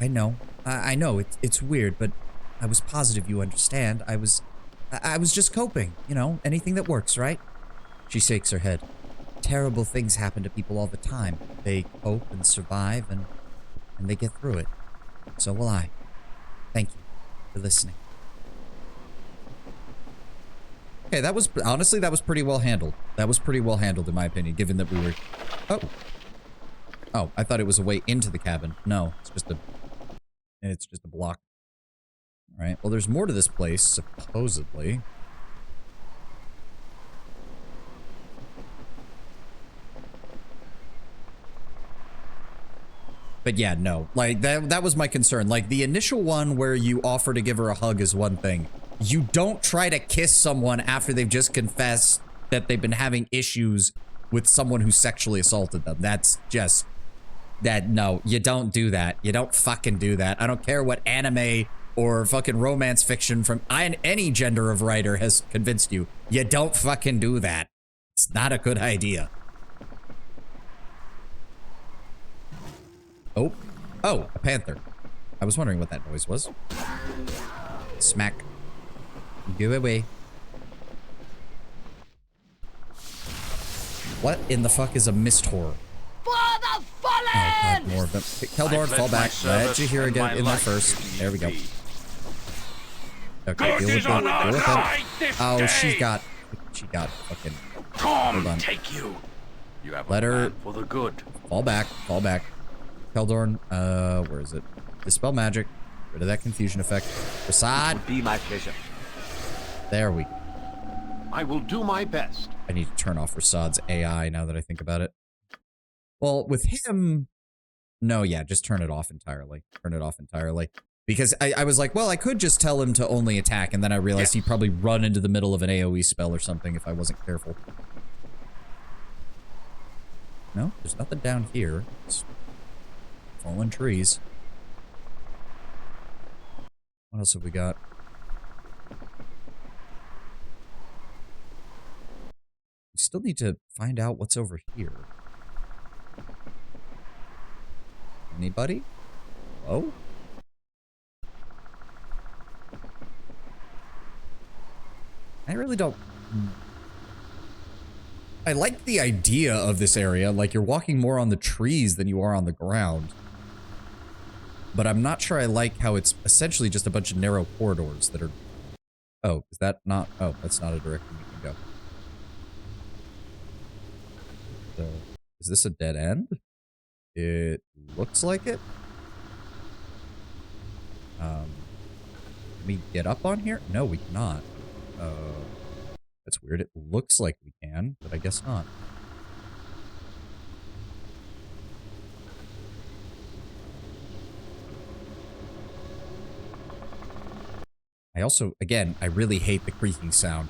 I know. I know, it's weird, but I was positive you understand. I was just coping, you know, anything that works, right? She shakes her head. Terrible things happen to people all the time. They cope and survive, and they get through it. So will I. Thank you for listening. Okay, that was, honestly, that was pretty well handled. That was pretty well handled, in my opinion, given that we were... Oh, I thought it was a way into the cabin. No, it's just a block. All right, well, there's more to this place, supposedly. But yeah, no. Like, that was my concern. Like, the initial one where you offer to give her a hug is one thing. You don't try to kiss someone after they've just confessed that they've been having issues with someone who sexually assaulted them. That's just... no, you don't do that. You don't fucking do that. I don't care what anime or fucking romance fiction from any gender of writer has convinced you. You don't fucking do that. It's not a good idea. Oh. Oh, a panther. I was wondering what that noise was. Smack. Go away. What in the fuck is a mist horror? For the fallen! Oh god, more of them. Keldor, fall back. Let you hear again in there first. There we go. Okay, deal with it. Oh, she got fucking... Hold on. Take you. You have Let her... for the good. Fall back. Fall back. Keldorn, where is it? Dispel magic. Rid of that confusion effect. Prasad. Be my pleasure. There we go. I will do my best. I need to turn off Rasad's AI now that I think about it. Well, with him... No, yeah, just turn it off entirely. Turn it off entirely. Because I was like, well, I could just tell him to only attack, and then I realized he'd probably run into the middle of an AoE spell or something if I wasn't careful. No, there's nothing down here. It's fallen trees. What else have we got? We still need to find out what's over here. Anybody? Oh? I really don't... I like the idea of this area, like you're walking more on the trees than you are on the ground. But I'm not sure I like how it's essentially just a bunch of narrow corridors that are... Oh, is that not... Oh, that's not a direction we can go. So, is this a dead end? It looks like it. Can we get up on here? No, we cannot. That's weird. It looks like we can, but I guess not. I also, again, I really hate the creaking sound.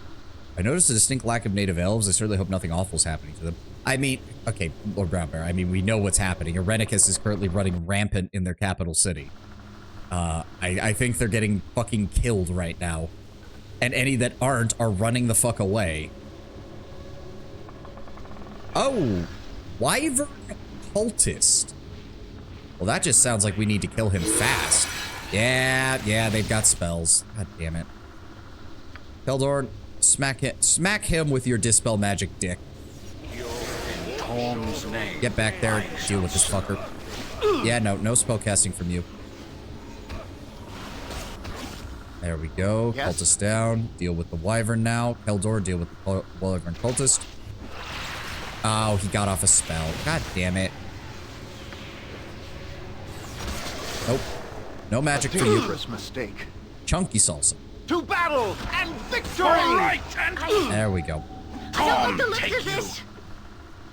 I noticed a distinct lack of native elves. I certainly hope nothing awful is happening to them. I mean, okay, Lord Brown Bear, I mean, we know what's happening. Irenicus is currently running rampant in their capital city. I think they're getting fucking killed right now. And any that aren't are running the fuck away. Oh, Wyvern Cultist. Well, that just sounds like we need to kill him fast. Yeah, they've got spells. God damn it. Keldor, smack him with your Dispel Magic dick. Get back there and deal with this fucker. Yeah, no spellcasting from you. There we go. Yes. Cultist down. Deal with the Wyvern now. Keldor, deal with the Wyvern Cultist. Oh, he got off a spell. God damn it. Nope. No magic for you. Mistake. Chunky salsa. To battle and victory! All right, and There we go. I don't like the looks of this.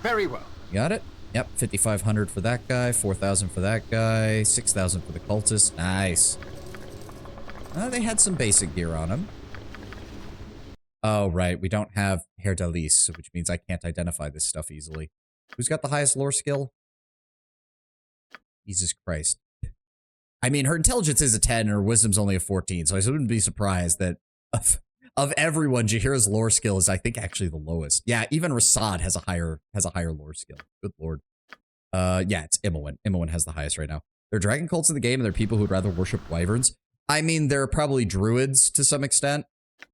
Very well. Got it? Yep, 5,500 for that guy, 4,000 for that guy, 6,000 for the cultist. Nice. They had some basic gear on him. Oh, right. We don't have Hair d'Alice, which means I can't identify this stuff easily. Who's got the highest lore skill? Jesus Christ. I mean, her intelligence is a 10 and her wisdom's only a 14, so I wouldn't be surprised that of everyone, Jaheira's lore skill is, I think, actually the lowest. Yeah, even Rasad has a higher lore skill. Good lord. Yeah, it's Imoen. Imoen has the highest right now. There are dragon cults in the game, and there are people who'd rather worship wyverns. I mean, there are probably druids to some extent.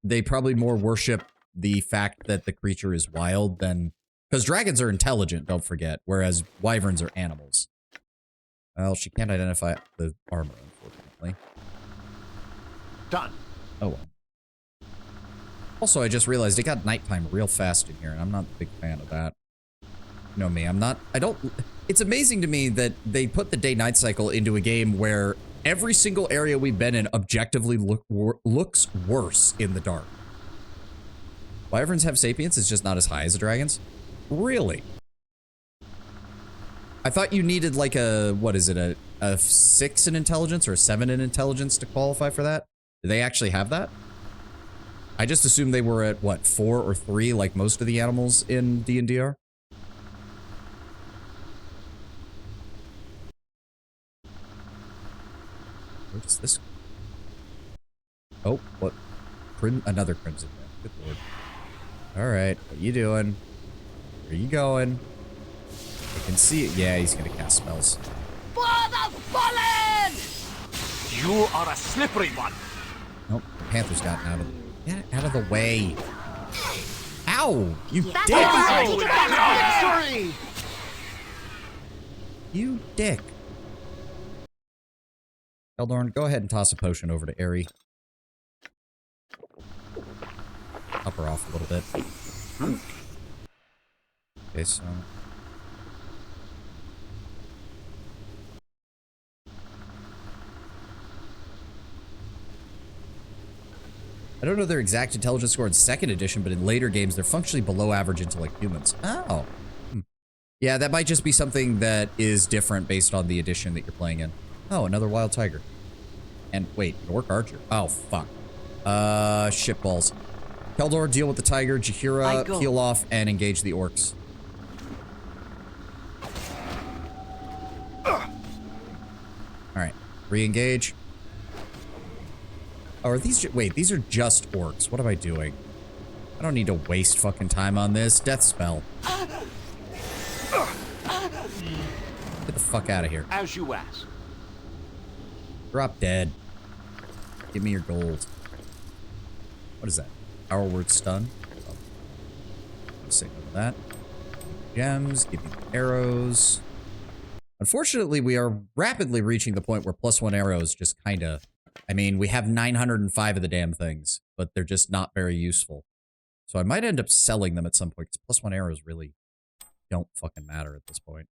They probably more worship the fact that the creature is wild than... Because dragons are intelligent, don't forget, whereas wyverns are animals. Well, she can't identify the armor, unfortunately. Done. Oh well. Also, I just realized it got nighttime real fast in here, and I'm not a big fan of that. You know me, it's amazing to me that they put the day-night cycle into a game where every single area we've been in objectively looks worse in the dark. Wyverns have sapience, it's just not as high as the dragons? Really? I thought you needed like a, what is it, a 6 in intelligence or a 7 in intelligence to qualify for that? Do they actually have that? I just assumed they were at, what, 4 or 3 like most of the animals in D&D are? Where does this go? Oh, what? Another crimson. Good lord. Alright, what you doing? Where are you going? I can see it. Yeah, he's gonna cast spells. For the fallen! You are a slippery one. Nope, the Panther's gotten out of the... Get out of the way. Ow! You dick! Victory! You dick. Eldorn, go ahead and toss a potion over to Aerie. Up her off a little bit. Okay, so... I don't know their exact intelligence score in 2nd edition, but in later games, they're functionally below average intellect humans. Oh. Yeah, that might just be something that is different based on the edition that you're playing in. Oh, another wild tiger. And wait, an orc archer. Oh, fuck. Shitballs. Keldor, deal with the tiger. Jahira, peel off and engage the orcs. Alright, re-engage. Oh, are these wait, these are just orcs. What am I doing? I don't need to waste fucking time on this. Death spell. Get the fuck out of here. As you ask. Drop dead. Give me your gold. What is that? Our word stun. Oh. Say no to that. Gems. Give me the arrows. Unfortunately, we are rapidly reaching the point where +1 arrows just kind of... I mean, we have 905 of the damn things, but they're just not very useful. So I might end up selling them at some point, because +1 arrows really don't fucking matter at this point.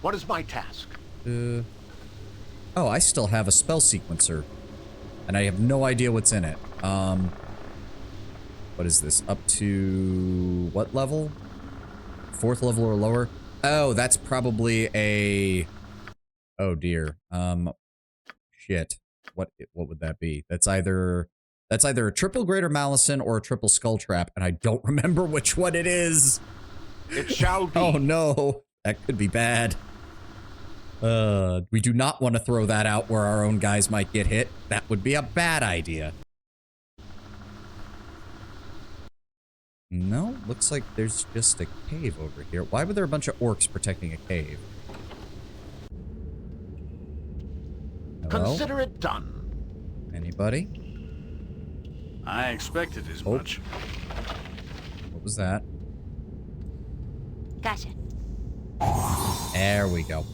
What is my task? Oh, I still have a spell sequencer. And I have no idea what's in it. What is this? Up to what level? 4th level or lower? Oh, that's probably a... Oh dear. Shit. What would that be? That's either a triple greater malison or a triple skull trap, and I don't remember which one it is. It shall be. Oh no, that could be bad. We do not want to throw that out where our own guys might get hit. That would be a bad idea. No, looks like there's just a cave over here. Why were there a bunch of orcs protecting a cave? Hello? Consider it done. Anybody? I expected as much. What was that? Gotcha. There we go.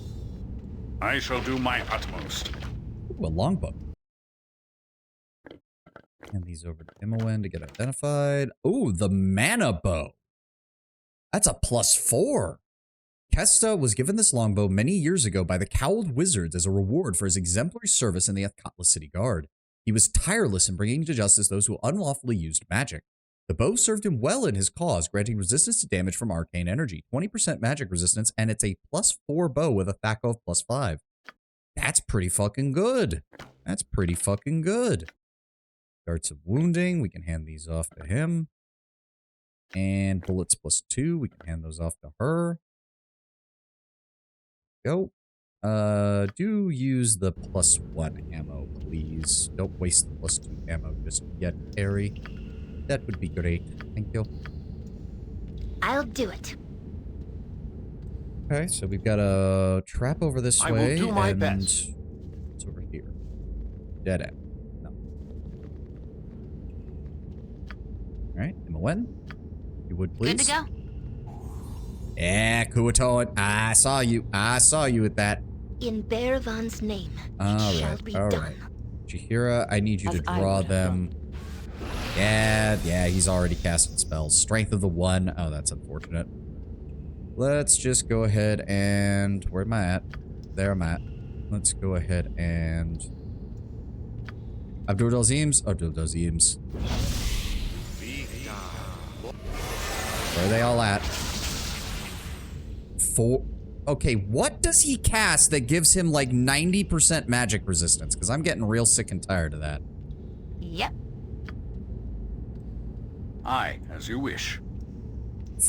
I shall do my utmost. Ooh, a longbow. Hand these over to Imowen to get identified. Ooh, the mana bow. That's a +4. Kesta was given this longbow many years ago by the Cowled Wizards as a reward for his exemplary service in the Athkatla City Guard. He was tireless in bringing to justice those who unlawfully used magic. The bow served him well in his cause, granting resistance to damage from arcane energy, 20% magic resistance, and it's a +4 bow with a THAC of +5. That's pretty fucking good. That's pretty fucking good. Darts of wounding, we can hand these off to him. And bullets +2, we can hand those off to her. Go. Do use the +1 ammo, please. Don't waste the +2 ammo just yet, Aerie. That would be great. Thank you. I'll do it. Okay, so we've got a trap over this I way. will do my and best. It's over here. Dead end. No. Alright, Imowen. You would please. Good to go. Yeah, Kuaton. I saw you. I saw you at that. In Bearvan's name, it All shall right, be all done. right. Jahira, I need you to As I draw would have them. Yeah, he's already casting spells. Strength of the 1. Oh, that's unfortunate. Let's just go ahead and... Where am I at? There I'm at. Let's go ahead and... Abdul Dazims. Where are they all at? Okay, what does he cast that gives him like 90% magic resistance? Because I'm getting real sick and tired of that. Yep. Aye, as you wish.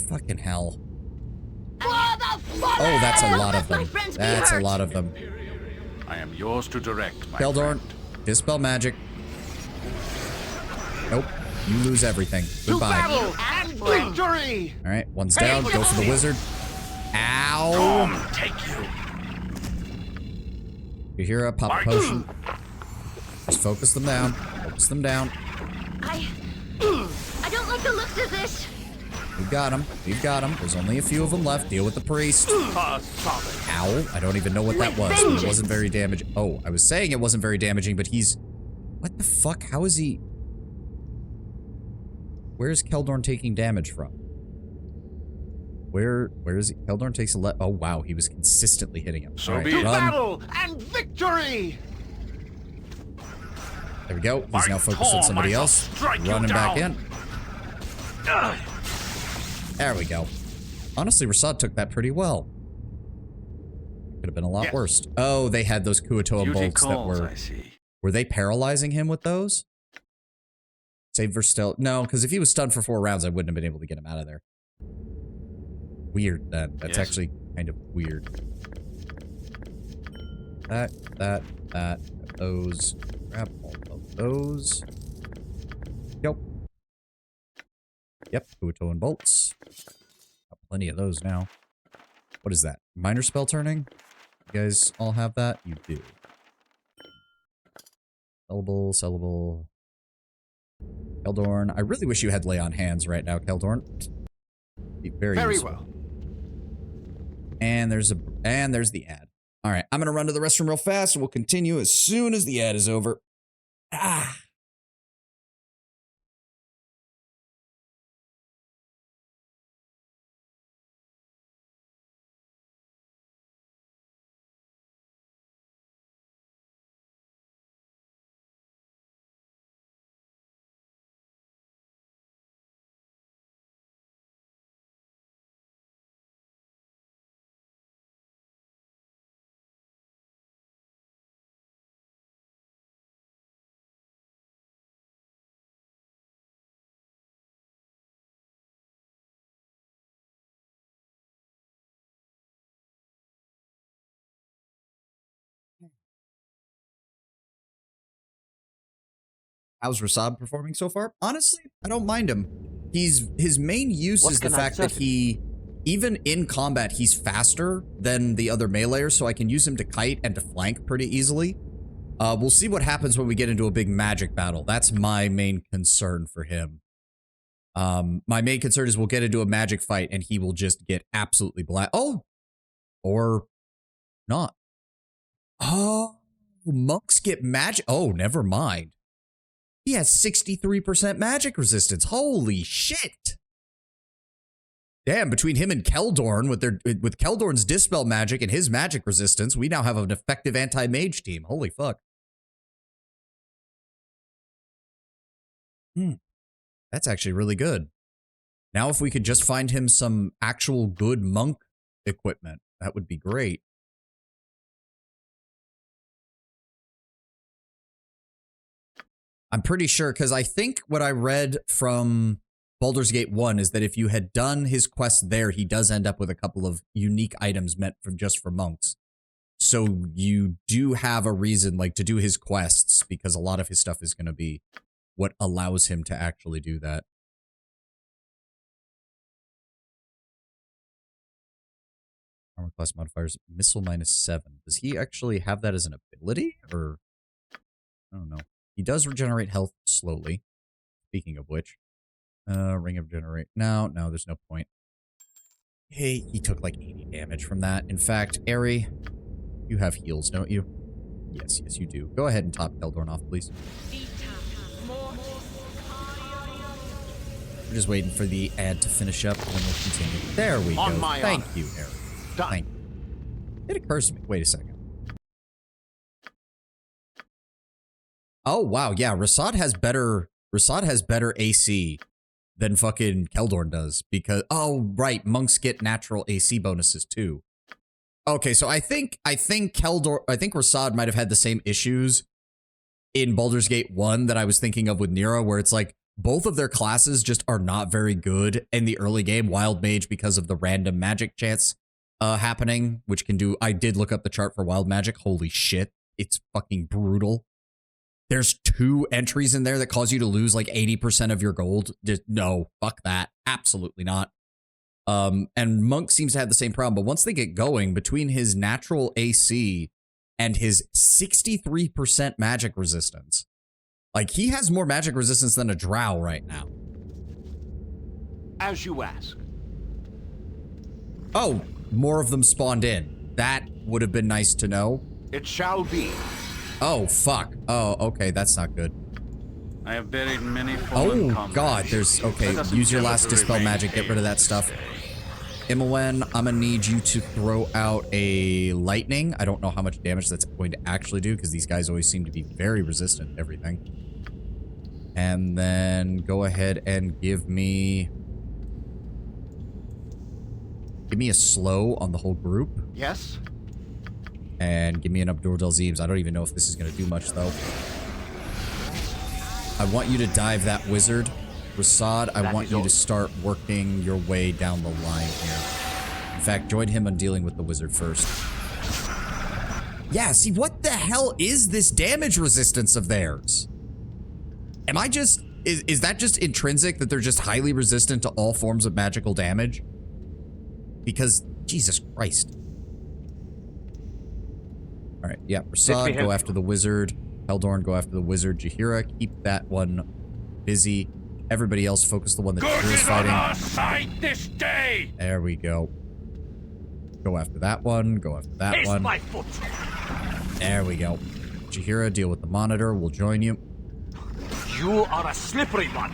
Fucking hell. Oh, that's a lot of them. That's a lot of them. I am yours to direct, my Keldorn, friend. dispel magic. Nope. You lose everything. To Goodbye. battle and victory! Alright, one's down. Go for the wizard. Ow! Take you. You hear a pop a potion. Just focus them down. Focus them down. I don't like the looks of this. We've got him. We've got him. There's only a few of them left. Deal with the priest. Ow. I don't even know what that was. But it wasn't very damaging. Oh, I was saying it wasn't very damaging, but he's... What the fuck? How is he... Where's Keldorn taking damage from? Where is he? Keldorn takes a oh, wow. He was consistently hitting him. So All right, be it. run. Battle and victory! There we go. He's now focused on somebody else. Run him back in. There we go. Honestly, Rasad took that pretty well. Could have been a lot worse. Oh, they had those Kuatoa Duty bolts that calls, were... I see. Were they paralyzing him with those? Save for still... No, because if he was stunned for 4 rounds, I wouldn't have been able to get him out of there. Weird, then. That's actually kind of weird. That, those. Grab all of those. Yep. Yep, Kuatoan bolts. Got plenty of those now. What is that? Minor spell turning? You guys all have that? You do. Sellable. Keldorn. I really wish you had lay on hands right now, Keldorn. Be very useful. Well. And there's the ad. All right, I'm gonna run to the restroom real fast, and we'll continue as soon as the ad is over. Ah. How's Rasad performing so far? Honestly, I don't mind him. His main use is the fact that even in combat, he's faster than the other meleeers, so I can use him to kite and to flank pretty easily. We'll see what happens when we get into a big magic battle. That's my main concern for him. My main concern is we'll get into a magic fight and he will just get absolutely Oh! Or not. Oh, monks get magic. Oh, never mind. He has 63% magic resistance. Holy shit. Damn, between him and Keldorn, with Keldorn's dispel magic and his magic resistance, we now have an effective anti-mage team. Holy fuck. That's actually really good. Now if we could just find him some actual good monk equipment, that would be great. I'm pretty sure, because I think what I read from Baldur's Gate 1 is that if you had done his quest there, he does end up with a couple of unique items meant from just for monks. So you do have a reason, like, to do his quests, because a lot of his stuff is going to be what allows him to actually do that. Armor class modifiers, missile -7. Does he actually have that as an ability, or I don't know. He does regenerate health slowly. Speaking of which, ring of generate. No, there's no point. Hey, he took like 80 damage from that. In fact, Aerie, you have heals, don't you? Yes, you do. Go ahead and top Keldorn off, please. We're just waiting for the ad to finish up, and then we'll continue. There we go. Thank you, Aerie. Thank you. It occurs to me. Wait a second. Oh, wow. Yeah, Rasad has better AC than fucking Keldorn does because right, monks get natural AC bonuses too. Okay, so I think Rasad might have had the same issues in Baldur's Gate 1 that I was thinking of with Nero, where it's like both of their classes just are not very good in the early game. Wild Mage because of the random magic chance happening, which can do. I did look up the chart for Wild Magic. Holy shit, it's fucking brutal. There's 2 entries in there that cause you to lose like 80% of your gold. Just, no, fuck that. Absolutely not. And Monk seems to have the same problem, but once they get going, between his natural AC and his 63% magic resistance, like he has more magic resistance than a drow right now. As you ask. Oh, more of them spawned in. That would have been nice to know. It shall be. Oh, fuck. Oh, okay, that's not good. I have buried many fallen comrades. God, there's... Okay, use your last Dispel Magic, get rid of that stuff. Imowen, I'm gonna need you to throw out a lightning. I don't know how much damage that's going to actually do, because these guys always seem to be very resistant to everything. And then go ahead and give me... Give me a slow on the whole group. Yes? And give me an Abdur Delzibs. I don't even know if this is going to do much, though. I want you to dive that wizard. Rasad, I want you to start working your way down the line here. In fact, join him on dealing with the wizard first. Yeah, see, what the hell is this damage resistance of theirs? Am I just... Is that just intrinsic that they're just highly resistant to all forms of magical damage? Because, Jesus Christ. Alright, yeah, Rasad, go after the wizard. Heldorn, go after the wizard. Jaheira, keep that one busy. Everybody else, focus the one that is fighting. On our side this day. There we go. Go after that one. Go after that Taste one. my foot. There we go. Jaheira, deal with the monitor. We'll join you. You are a slippery one.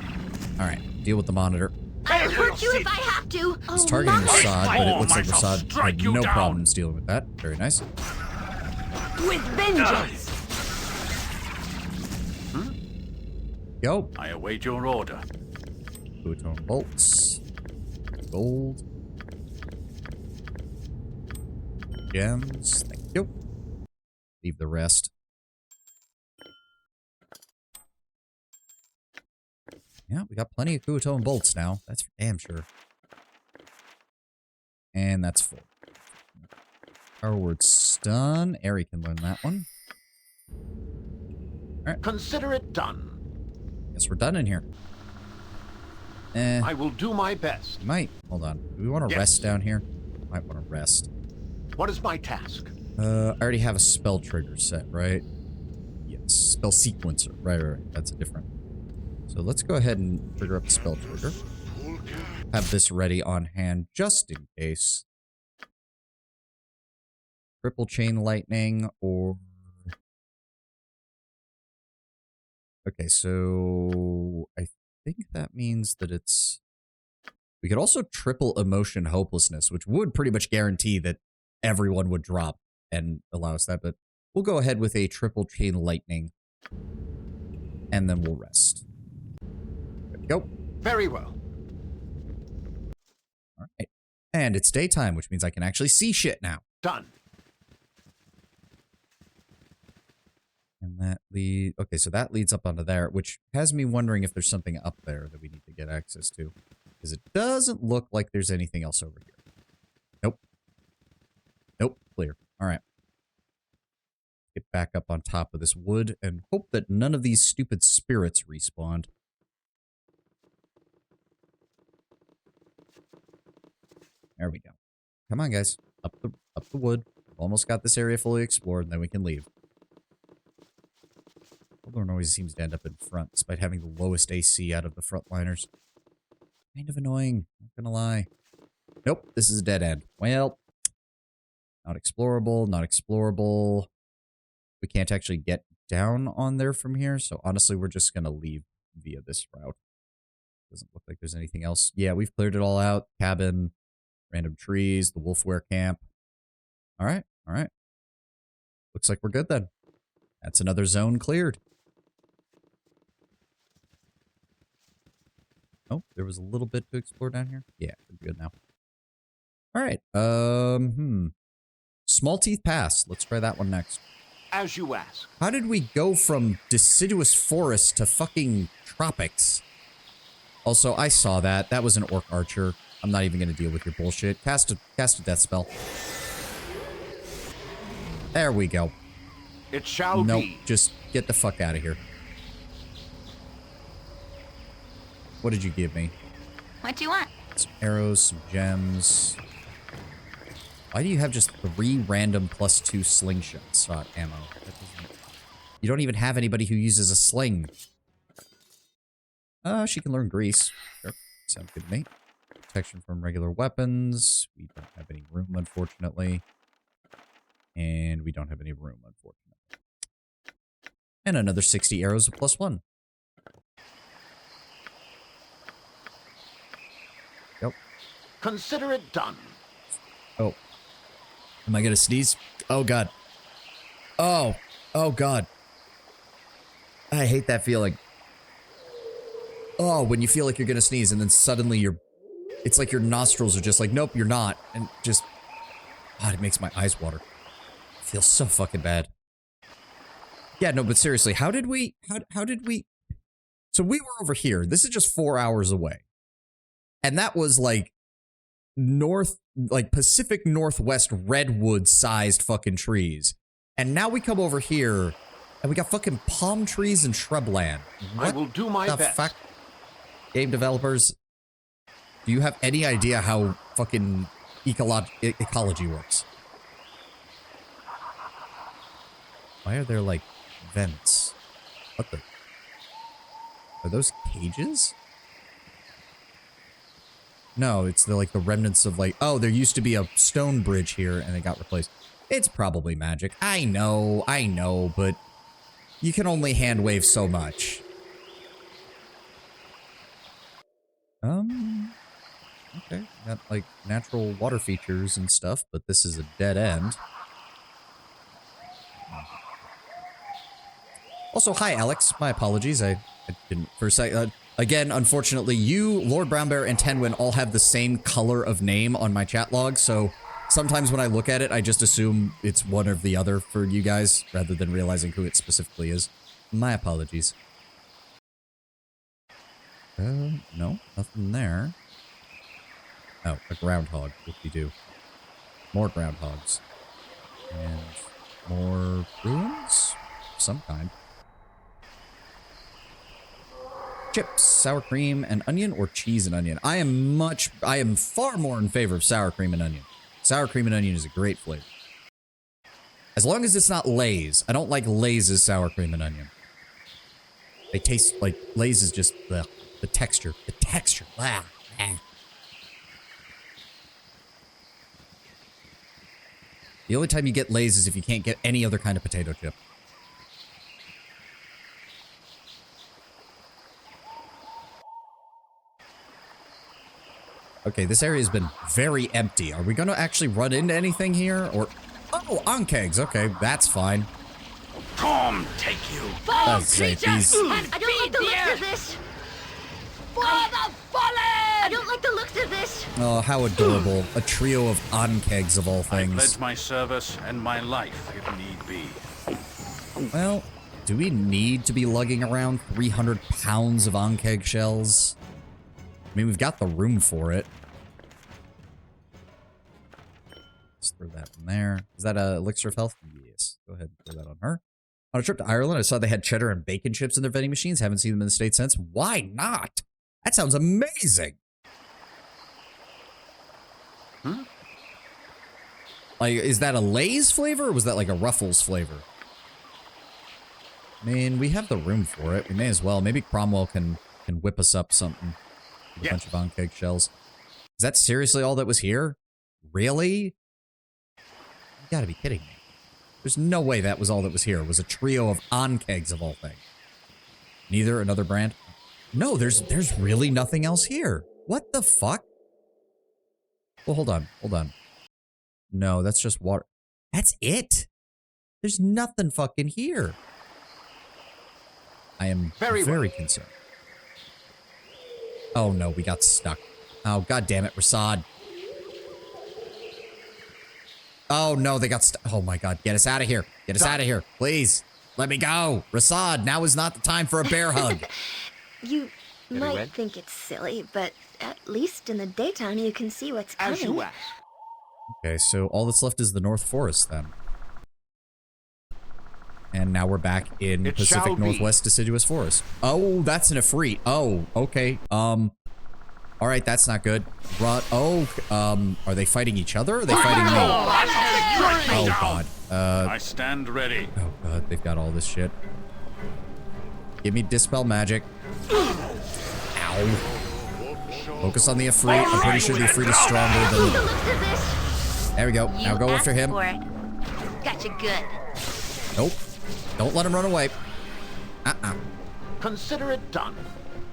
Alright, deal with the monitor. I'll hurt you if I have to. It's targeting Rasad, but it looks like I shall Rasad strike had you no down. problems dealing with that. Very nice. With vengeance. Go. I await your order. Bluetone bolts. Gold. Gems. Thank you. Leave the rest. Yeah, we got plenty of Kuatone bolts now. That's for damn sure. And that's full. Our word stun. Ari can learn that one. Alright. Consider it done. Guess we're done in here. Eh. I will do my best. Might. Hold on. Do we want to rest down here? Might want to rest. What is my task? I already have a spell trigger set, right? Yes. Spell sequencer. Right. That's a different. So let's go ahead and trigger up the spell trigger. Have this ready on hand just in case. Triple chain lightning or... Okay, so I think that means that it's... We could also triple emotion hopelessness, which would pretty much guarantee that everyone would drop and allow us that, but we'll go ahead with a triple chain lightning and then we'll rest. There we go. Very well. All right. And it's daytime, which means I can actually see shit now. Done. And that leads... Okay, so that leads up onto there, which has me wondering if there's something up there that we need to get access to. Because it doesn't look like there's anything else over here. Nope. Nope. Clear. All right. Get back up on top of this wood and hope that none of these stupid spirits respawned. There we go. Come on, guys. Up the wood. Almost got this area fully explored, and then we can leave. Heldorn always seems to end up in front, despite having the lowest AC out of the frontliners. Kind of annoying, not gonna lie. Nope, this is a dead end. Well, not explorable, not explorable. We can't actually get down on there from here, so honestly, we're just gonna leave via this route. Doesn't look like there's anything else. Yeah, we've cleared it all out. Cabin, random trees, the Wolfware camp. Alright, alright. Looks like we're good then. That's another zone cleared. Oh, there was a little bit to explore down here. Yeah, we're good now. All right. Small Teeth Pass. Let's try that one next. As you ask. How did we go from deciduous forest to fucking tropics? Also, I saw that. That was an orc archer. I'm not even going to deal with your bullshit. Cast a death spell. There we go. It shall nope, be. Just get the fuck out of here. What did you give me? What do you want? Some arrows, some gems. Why do you have just 3 random +2 slingshot ammo? You don't even have anybody who uses a sling. She can learn grease. Sure. Sounds good to me. Protection from regular weapons. We don't have any room, unfortunately. And we don't have any room, unfortunately. And another 60 arrows of +1. Yep. Consider it done. Oh. Am I gonna sneeze? Oh, God. Oh. Oh, God. I hate that feeling. Oh, when you feel like you're gonna sneeze and then suddenly it's like your nostrils are just like, nope, you're not. And just, God, it makes my eyes water. It feels so fucking bad. Yeah, no, but seriously, how did we, so we were over here. This is just 4 hours away. And that was like Pacific Northwest redwood-sized fucking trees. And now we come over here, and we got fucking palm trees and shrubland. I will do my best. Fuck? Game developers, do you have any idea how fucking ecology works? Why are there, like, vents? What the? Are those cages? No, it's the remnants of oh, there used to be a stone bridge here and it got replaced. It's probably magic. I know, but you can only hand wave so much. Okay, got natural water features and stuff, but this is a dead end. Also, hi Alex, my apologies, I didn't for a second. Again, unfortunately, you, Lord Brownbear, and Tenwin all have the same color of name on my chat log, so sometimes when I look at it, I just assume it's one or the other for you guys, rather than realizing who it specifically is. My apologies. No, nothing there. Oh, a groundhog, whoop-de-doo. More groundhogs. And more ruins? Some kind. Chips, sour cream, and onion, or cheese and onion? I am far more in favor of sour cream and onion. Sour cream and onion is a great flavor. As long as it's not Lay's. I don't like Lay's sour cream and onion. They taste like Lay's is just the texture. The texture. Blah, blah. The only time you get Lay's is if you can't get any other kind of potato chip. Okay, this area has been very empty. Are we going to actually run into anything here? Or... Oh, onkegs. Okay, that's fine. Tom, take you. That's right, these... I don't like the looks of this. For the fallen! I don't like the looks of this. Oh, how adorable. A trio of onkegs of all I things. pledge my service and my life if need be. Well, do we need to be lugging around 300 pounds of onkeg shells? I mean, we've got the room for it. Let's throw that in there. Is that a elixir of health? Yes. Go ahead and throw that on her. On a trip to Ireland, I saw they had cheddar and bacon chips in their vending machines. Haven't seen them in the States since. Why not? That sounds amazing. Like, is that a Lay's flavor or was that like a Ruffles flavor? I mean, we have the room for it. We may as well. Maybe Cromwell can whip us up something. A bunch of onkeg shells. Is that seriously all that was here? Really? You gotta be kidding me. There's no way that was all that was here. It was a trio of onkegs of all things. Neither another brand? No, there's really nothing else here. What the fuck? Well, hold on. No, that's just water. That's it? There's nothing fucking here. I am very concerned. Oh no, we got stuck. Oh, god damn it, Rasad. Oh no, they got stuck. Oh my god, get us out of here. Get us out of here, please. Let me go. Rasad, now is not the time for a bear hug. You might think it's silly, but at least in the daytime you can see what's coming. As you ask. Okay, so all that's left is the North Forest then. And now we're back in It Pacific shall be. Northwest Deciduous Forest. Oh, that's an Ifrit. Oh, okay. All right, that's not good. Are they fighting each other or are they fighting me? Oh, God. I stand ready. Oh, God, they've got all this shit. Give me Dispel Magic. Ow. Focus on the Ifrit. I'm pretty sure the Ifrit is stronger than... There we go. Now go after him. Gotcha good. Nope. Don't let him run away. Consider it done.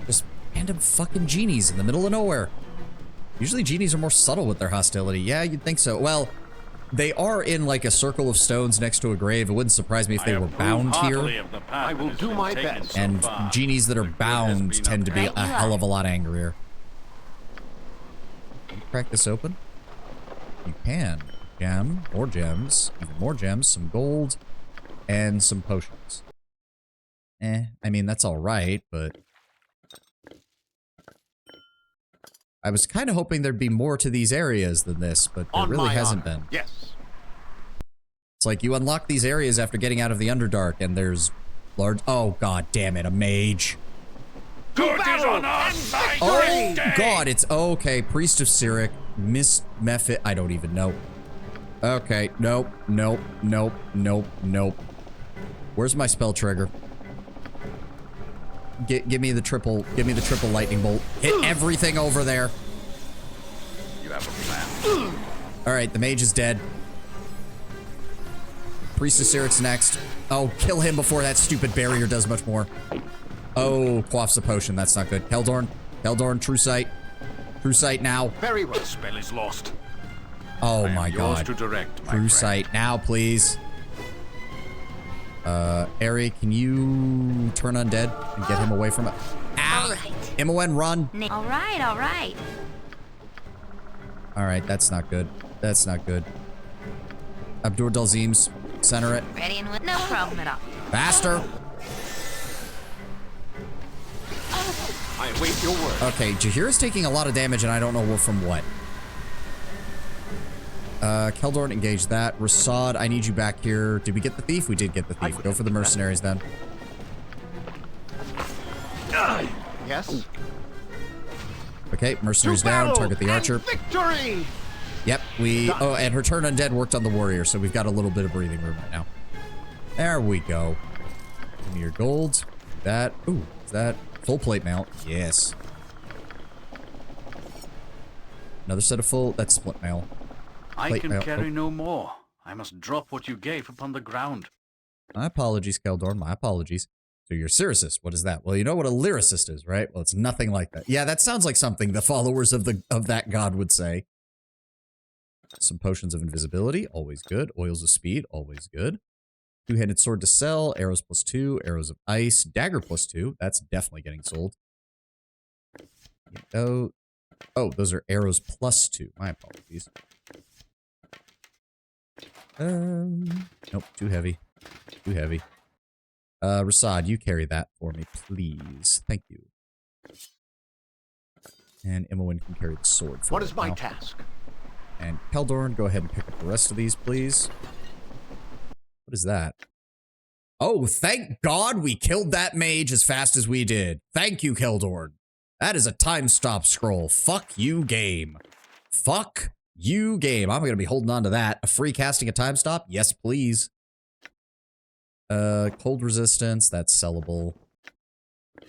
Just random fucking genies in the middle of nowhere. Usually genies are more subtle with their hostility. Yeah, you'd think so. Well, they are in like a circle of stones next to a grave. It wouldn't surprise me if they were bound here. I will do my best. And genies that are bound tend to be a hell of a lot angrier. Can you crack this open? You can. Gem, more gems, even more gems, some gold, and some potions. I mean, that's alright, but... I was kind of hoping there'd be more to these areas than this, but there really hasn't been. Yes. It's like you unlock these areas after getting out of the Underdark, and there's large... Oh, god damn it, a mage. Good is on our side. Oh, god, it's... Okay, Priest of Cyric, Miss Mephit... I don't even know. Okay, nope, nope, nope, nope, nope. Where's my spell trigger? Give me the triple lightning bolt. Hit everything over there. You have a plan. Alright, the mage is dead. Priest of Cyric's next. Oh, kill him before that stupid barrier does much more. Oh, quaffs the potion. That's not good. Keldorn. Keldorn, True Sight. True Sight now. Very well. The spell is lost. Oh I am my yours god. to direct, my True friend. Sight now, please. Ari, can you turn undead and get him away from it? Ow! Alright. Imoen, run! Alright, alright. Alright, that's not good. That's not good. Abdur Dalzims, center it. Ready and with no problem at all. Faster! I await your word. Okay, Jahira's taking a lot of damage and I don't know from what. Keldorn, engage that. Rasad, I need you back here. Did we get the thief? We did get the thief. Go for the mercenaries then. Yes. Okay, mercenaries down. Target the archer. Victory! Yep, we... Oh, and her turn undead worked on the warrior, so we've got a little bit of breathing room right now. There we go. Give me your gold. That... Ooh, is that full plate mount? Yes. Another set of full... That's split mail. I Plate can mail. carry no more. I must drop what you gave upon the ground. My apologies, Keldorn. My apologies. So you're a lyricist. What is that? Well, you know what a lyricist is, right? Well, it's nothing like that. Yeah, that sounds like something the followers of that god would say. Some potions of invisibility, always good. Oils of speed, always good. Two-handed sword to sell. Arrows +2. Arrows of ice. Dagger +2. That's definitely getting sold. Oh, those are arrows +2. My apologies. Nope, too heavy. Too heavy. Rasad, you carry that for me, please. Thank you. And Imoen can carry the sword for What me is my now. task? And Keldorn, go ahead and pick up the rest of these, please. What is that? Oh, thank God we killed that mage as fast as we did. Thank you, Keldorn. That is a time stop scroll. Fuck you, game. Fuck you, game. I'm going to be holding on to that. A free casting a time stop? Yes, please. Cold resistance. That's sellable.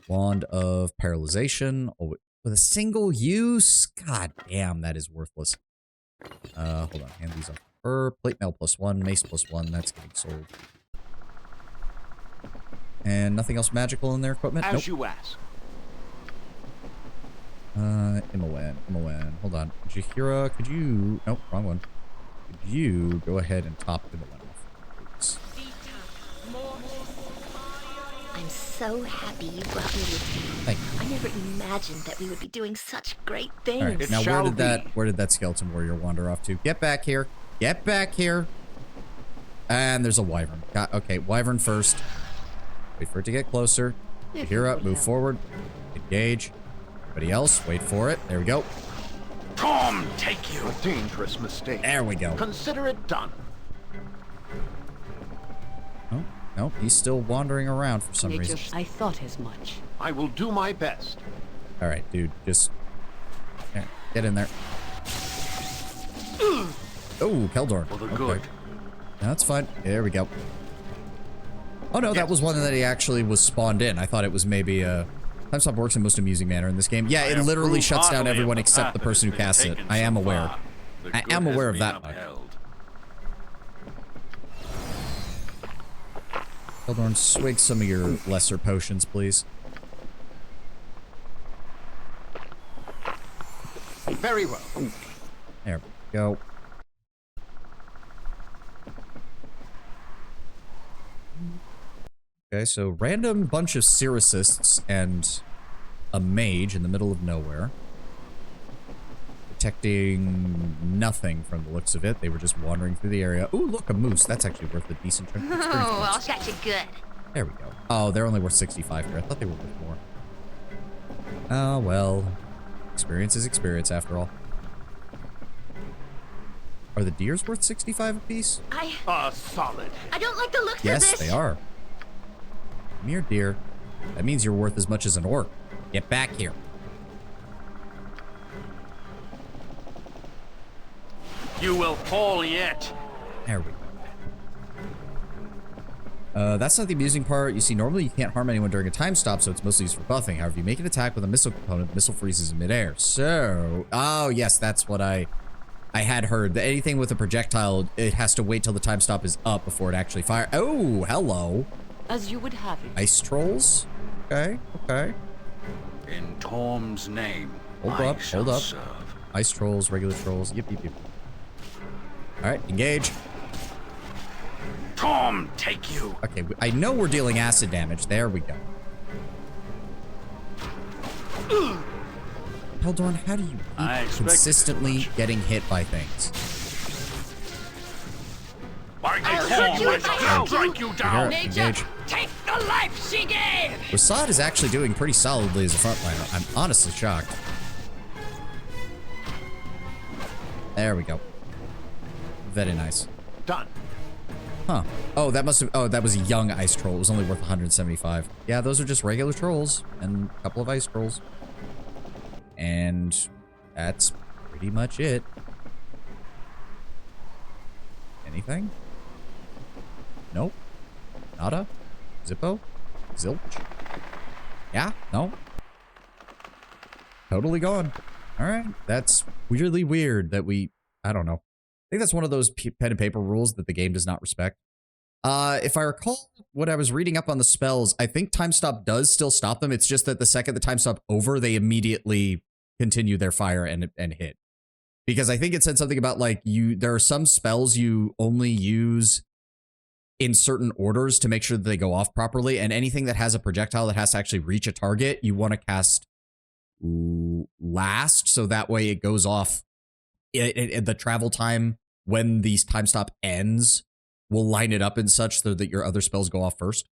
Wand of paralyzation. Oh, with a single use? God damn, that is worthless. Hold on. Hand these off. Plate mail +1. Mace +1. That's getting sold. And nothing else magical in their equipment? As Nope. you ask. Imoen. Hold on. Jahira, could you... Nope, wrong one. Could you go ahead and top Imoen off, please? I'm so happy you brought me with you. Thank I never imagined that we would be doing such great All things. right, It now shall be. where did that skeleton warrior wander off to? Get back here. Get back here. And there's a wyvern. Okay, wyvern first. Wait for it to get closer. If Gear you up, would move help. forward. Engage. Everybody else, wait for it. There we go. Tom, take you. A dangerous mistake. There we go. Consider it done. Oh, no, he's still wandering around for some reason. I thought as much. I will do my best. All right, dude, just there, get in there. Oh, Keldor. For the Okay. good. No, that's fine. There we go. Oh no, that was one that he actually was spawned in. I thought it was maybe a... Time stop works in most amusing manner in this game. Yeah, it literally shuts down everyone except the person who casts it. I am aware. I am aware of that much. Keldorn, swig some of your lesser potions, please. Very well. There we go. Okay, so random bunch of Cyricists and a mage in the middle of nowhere. Detecting nothing from the looks of it. They were just wandering through the area. Ooh, look, a moose. That's actually worth a decent chunk of experience Oh, I'll points. catch you good. There we go. Oh, they're only worth 65 here. I thought they were worth more. Oh, well. Experience is experience, after all. Are the deers worth 65 apiece? Solid. I don't like the looks of Yes, this. they are. Come here, deer. That means you're worth as much as an orc. Get back here. You will fall yet. There we go. That's not the amusing part. You see, normally you can't harm anyone during a time stop, so it's mostly used for buffing. However, you make an attack with a missile component, the missile freezes in midair. So, oh yes, that's what I had heard. That anything with a projectile, it has to wait till the time stop is up before it actually fires. Oh, hello. As you would have it. Ice trolls. Okay, okay. In Tom's name, Hold I up, shall hold up. serve. Ice trolls, regular trolls. Yep, yep, yep. All right, engage. Tom, take you. Okay, I know we're dealing acid damage. There we go. Heldorn, how do you I keep expected consistently as much. getting hit by things? By the I'll hurt Tom, you I if I shall have to. strike you Here, down. engage. Take the life she gave! Rasad is actually doing pretty solidly as a frontliner. I'm honestly shocked. There we go. Very nice. Done. Huh. Oh, that must have... Oh, that was a young ice troll. It was only worth 175. Yeah, those are just regular trolls. And a couple of ice trolls. And that's pretty much it. Anything? Nope. Nada? Zippo? Zilch? Yeah? No? Totally gone. Alright. That's weirdly weird that we... I don't know. I think that's one of those pen and paper rules that the game does not respect. If I recall what I was reading up on the spells, I think time stop does still stop them. It's just that the second the time stop over, they immediately continue their fire and hit. Because I think it said something about like there are some spells you only use in certain orders to make sure that they go off properly, and anything that has a projectile that has to actually reach a target, you want to cast last, so that way it goes off. The travel time when the time stop ends will line it up in such so that your other spells go off first.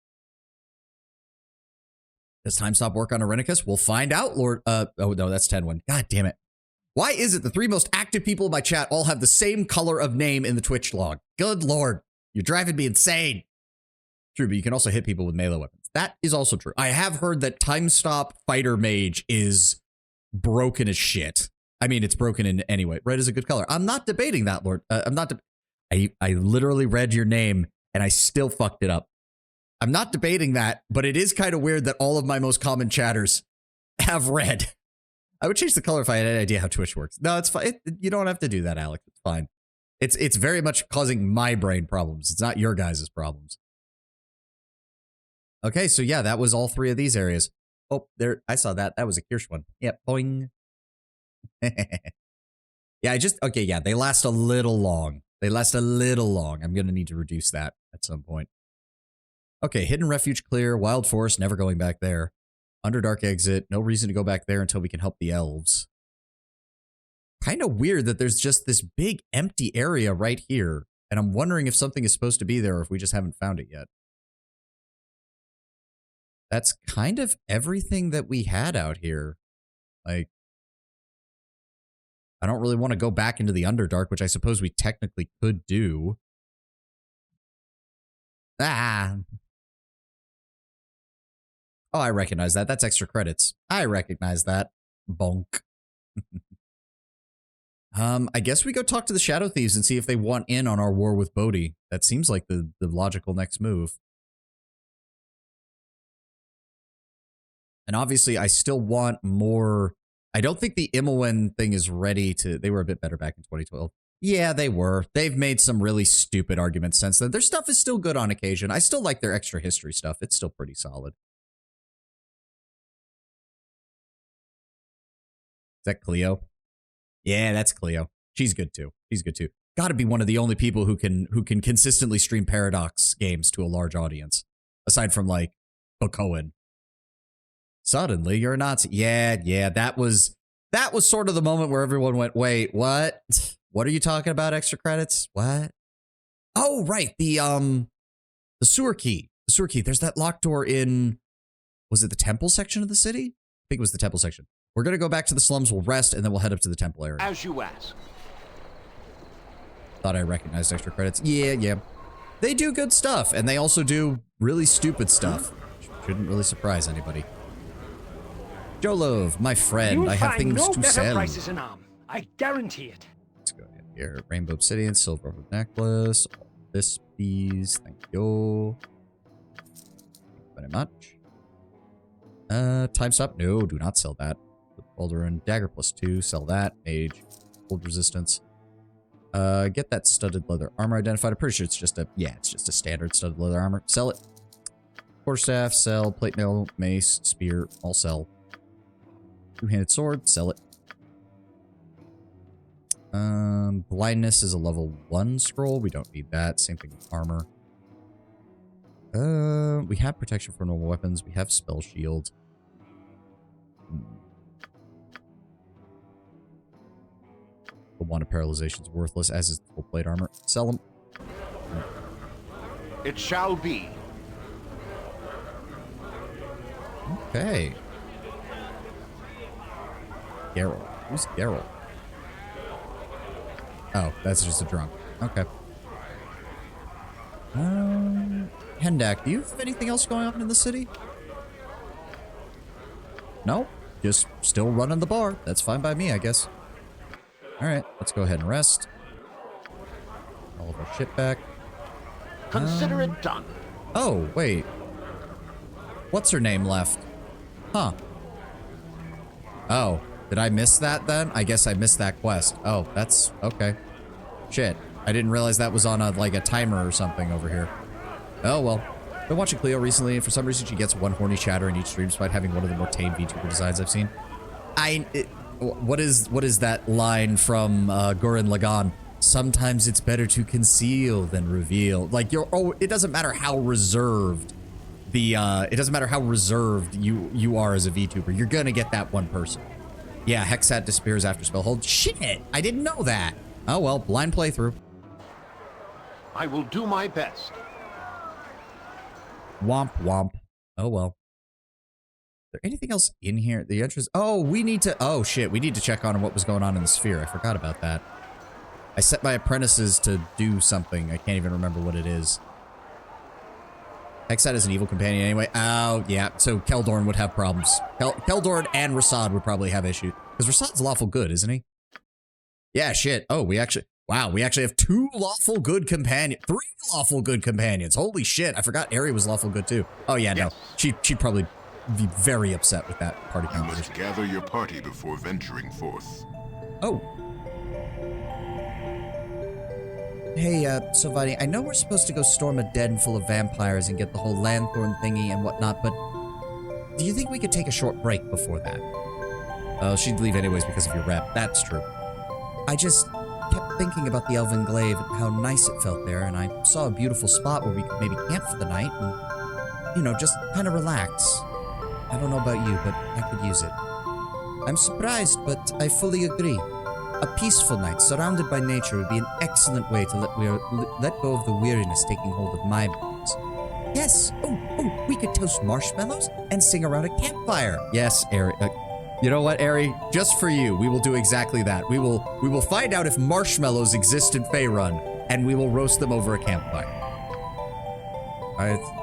Does time stop work on Irenicus? We'll find out, Lord. Oh no, that's 10-1. God damn it. Why is it the three most active people in my chat all have the same color of name in the Twitch log? Good Lord. You're driving me insane. True, but you can also hit people with melee weapons. That is also true. I have heard that time stop fighter mage is broken as shit. I mean, it's broken in any way. Red is a good color. I'm not debating that, Lord. I'm not. I literally read your name and I still fucked it up. I'm not debating that, but it is kind of weird that all of my most common chatters have red. I would change the color if I had any idea how Twitch works. No, it's fine. You don't have to do that, Alex. It's fine. It's very much causing my brain problems. It's not your guys' problems. Okay, so yeah, that was all three of these areas. Oh, there. I saw that. That was a Kirsch one. Yep. Boing. Yeah, okay, yeah, they last a little long. They last a little long. I'm going to need to reduce that at some point. Okay, hidden refuge clear. Wild forest, never going back there. Underdark exit. No reason to go back there until we can help the elves. Kind of weird that there's just this big empty area right here. And I'm wondering if something is supposed to be there or if we just haven't found it yet. That's kind of everything that we had out here. Like, I don't really want to go back into the Underdark, which I suppose we technically could do. Ah. Oh, I recognize that. That's extra credits. I recognize that. Bonk. I guess we go talk to the Shadow Thieves and see if they want in on our war with Bodhi. That seems like the logical next move. And obviously, I still want more. I don't think the Imoen thing is ready to. They were a bit better back in 2012. Yeah, they were. They've made some really stupid arguments since then. Their stuff is still good on occasion. I still like their extra history stuff. It's still pretty solid. Is that Cleo? Yeah, that's Cleo. She's good too. She's good too. Got to be one of the only people who can consistently stream Paradox games to a large audience, aside from like Bokoen. Suddenly you're a Nazi. Yeah. That was sort of the moment where everyone went, "Wait, what? What are you talking about? Extra credits? What?" Oh, right. The sewer key. The sewer key. There's that locked door in. Was it the temple section of the city? I think it was the temple section. We're going to go back to the slums, we'll rest, and then we'll head up to the temple area. As you ask. Thought I recognized extra credits. Yeah. They do good stuff, and they also do really stupid stuff. Shouldn't really surprise anybody. Jolove, my friend, I have things to sell. Prices in I guarantee it. Let's go ahead here. Rainbow Obsidian, silver necklace, all this piece. Thank you. Thank you very much. Time stop. No, do not sell that. Boulder and dagger +2, sell that. Mage, cold resistance. Get that studded leather armor identified. I'm pretty sure it's just a standard studded leather armor. Sell it. Quarterstaff, sell. Plate mail, mace, spear, all sell. Two-handed sword, sell it. Blindness is a level 1 scroll. We don't need that. Same thing with armor. We have protection for normal weapons. We have spell shield. The wand of paralyzation is worthless, as is full plate armor. Sell them. It shall be. Okay. Geralt. Who's Geralt? Oh, that's just a drunk. Okay. Hendak, do you have anything else going on in the city? No? Just still running the bar. That's fine by me, I guess. Alright, let's go ahead and rest. All of our shit back. Consider it done. Oh, wait. What's her name left? Huh. Oh, did I miss that then? I guess I missed that quest. Oh, that's okay. Shit. I didn't realize that was on like a timer or something over here. Oh, well. Been watching Cleo recently, and for some reason she gets one horny chatter in each stream despite having one of the more tame VTuber designs I've seen. What is that line from Gurren Lagann? Sometimes it's better to conceal than reveal. Like it doesn't matter how reserved you are as a VTuber. You're gonna get that one person. Yeah, Hexat despairs after spell hold. Shit, I didn't know that. Oh well, blind playthrough. I will do my best. Womp womp. Oh well. Is there anything else in here? The entrance. Oh, we need to. Oh shit, we need to check on what was going on in the sphere. I forgot about that. I set my apprentices to do something. I can't even remember what it is. Hexat is an evil companion anyway. Oh yeah, so Keldorn would have problems. Keldorn and Rasad would probably have issues because Rasad's lawful good, isn't he? Yeah, shit. Oh, we actually have 2 lawful good companions. 3 lawful good companions. Holy shit. I forgot Ari was lawful good too. Oh yeah, no. She'd probably be very upset with that party You composition. must gather your party before venturing forth. Oh. Hey, Sovani, I know we're supposed to go storm a den full of vampires and get the whole Lanthorn thingy and whatnot, but do you think we could take a short break before that? Oh, she'd leave anyways because of your rep. That's true. I just kept thinking about the Elven Glaive and how nice it felt there, and I saw a beautiful spot where we could maybe camp for the night, and you know, just kind of relax. I don't know about you, but I could use it. I'm surprised, but I fully agree. A peaceful night surrounded by nature would be an excellent way to let go of the weariness taking hold of my bones. Yes. Oh, we could toast marshmallows and sing around a campfire. Yes, Ari. You know what, Ari? Just for you, we will do exactly that. We will find out if marshmallows exist in Faerun, and we will roast them over a campfire.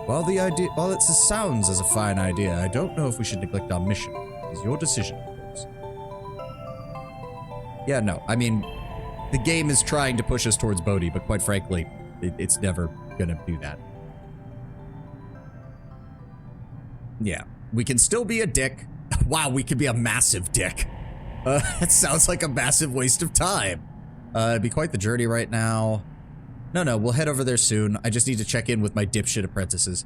While it sounds as a fine idea, I don't know if we should neglect our mission. It's your decision, of course. Yeah, no. I mean, the game is trying to push us towards Bodhi, but quite frankly, it's never gonna do that. Yeah, we can still be a dick. Wow, we could be a massive dick. That sounds like a massive waste of time. It'd be quite the journey right now. No, we'll head over there soon. I just need to check in with my dipshit apprentices.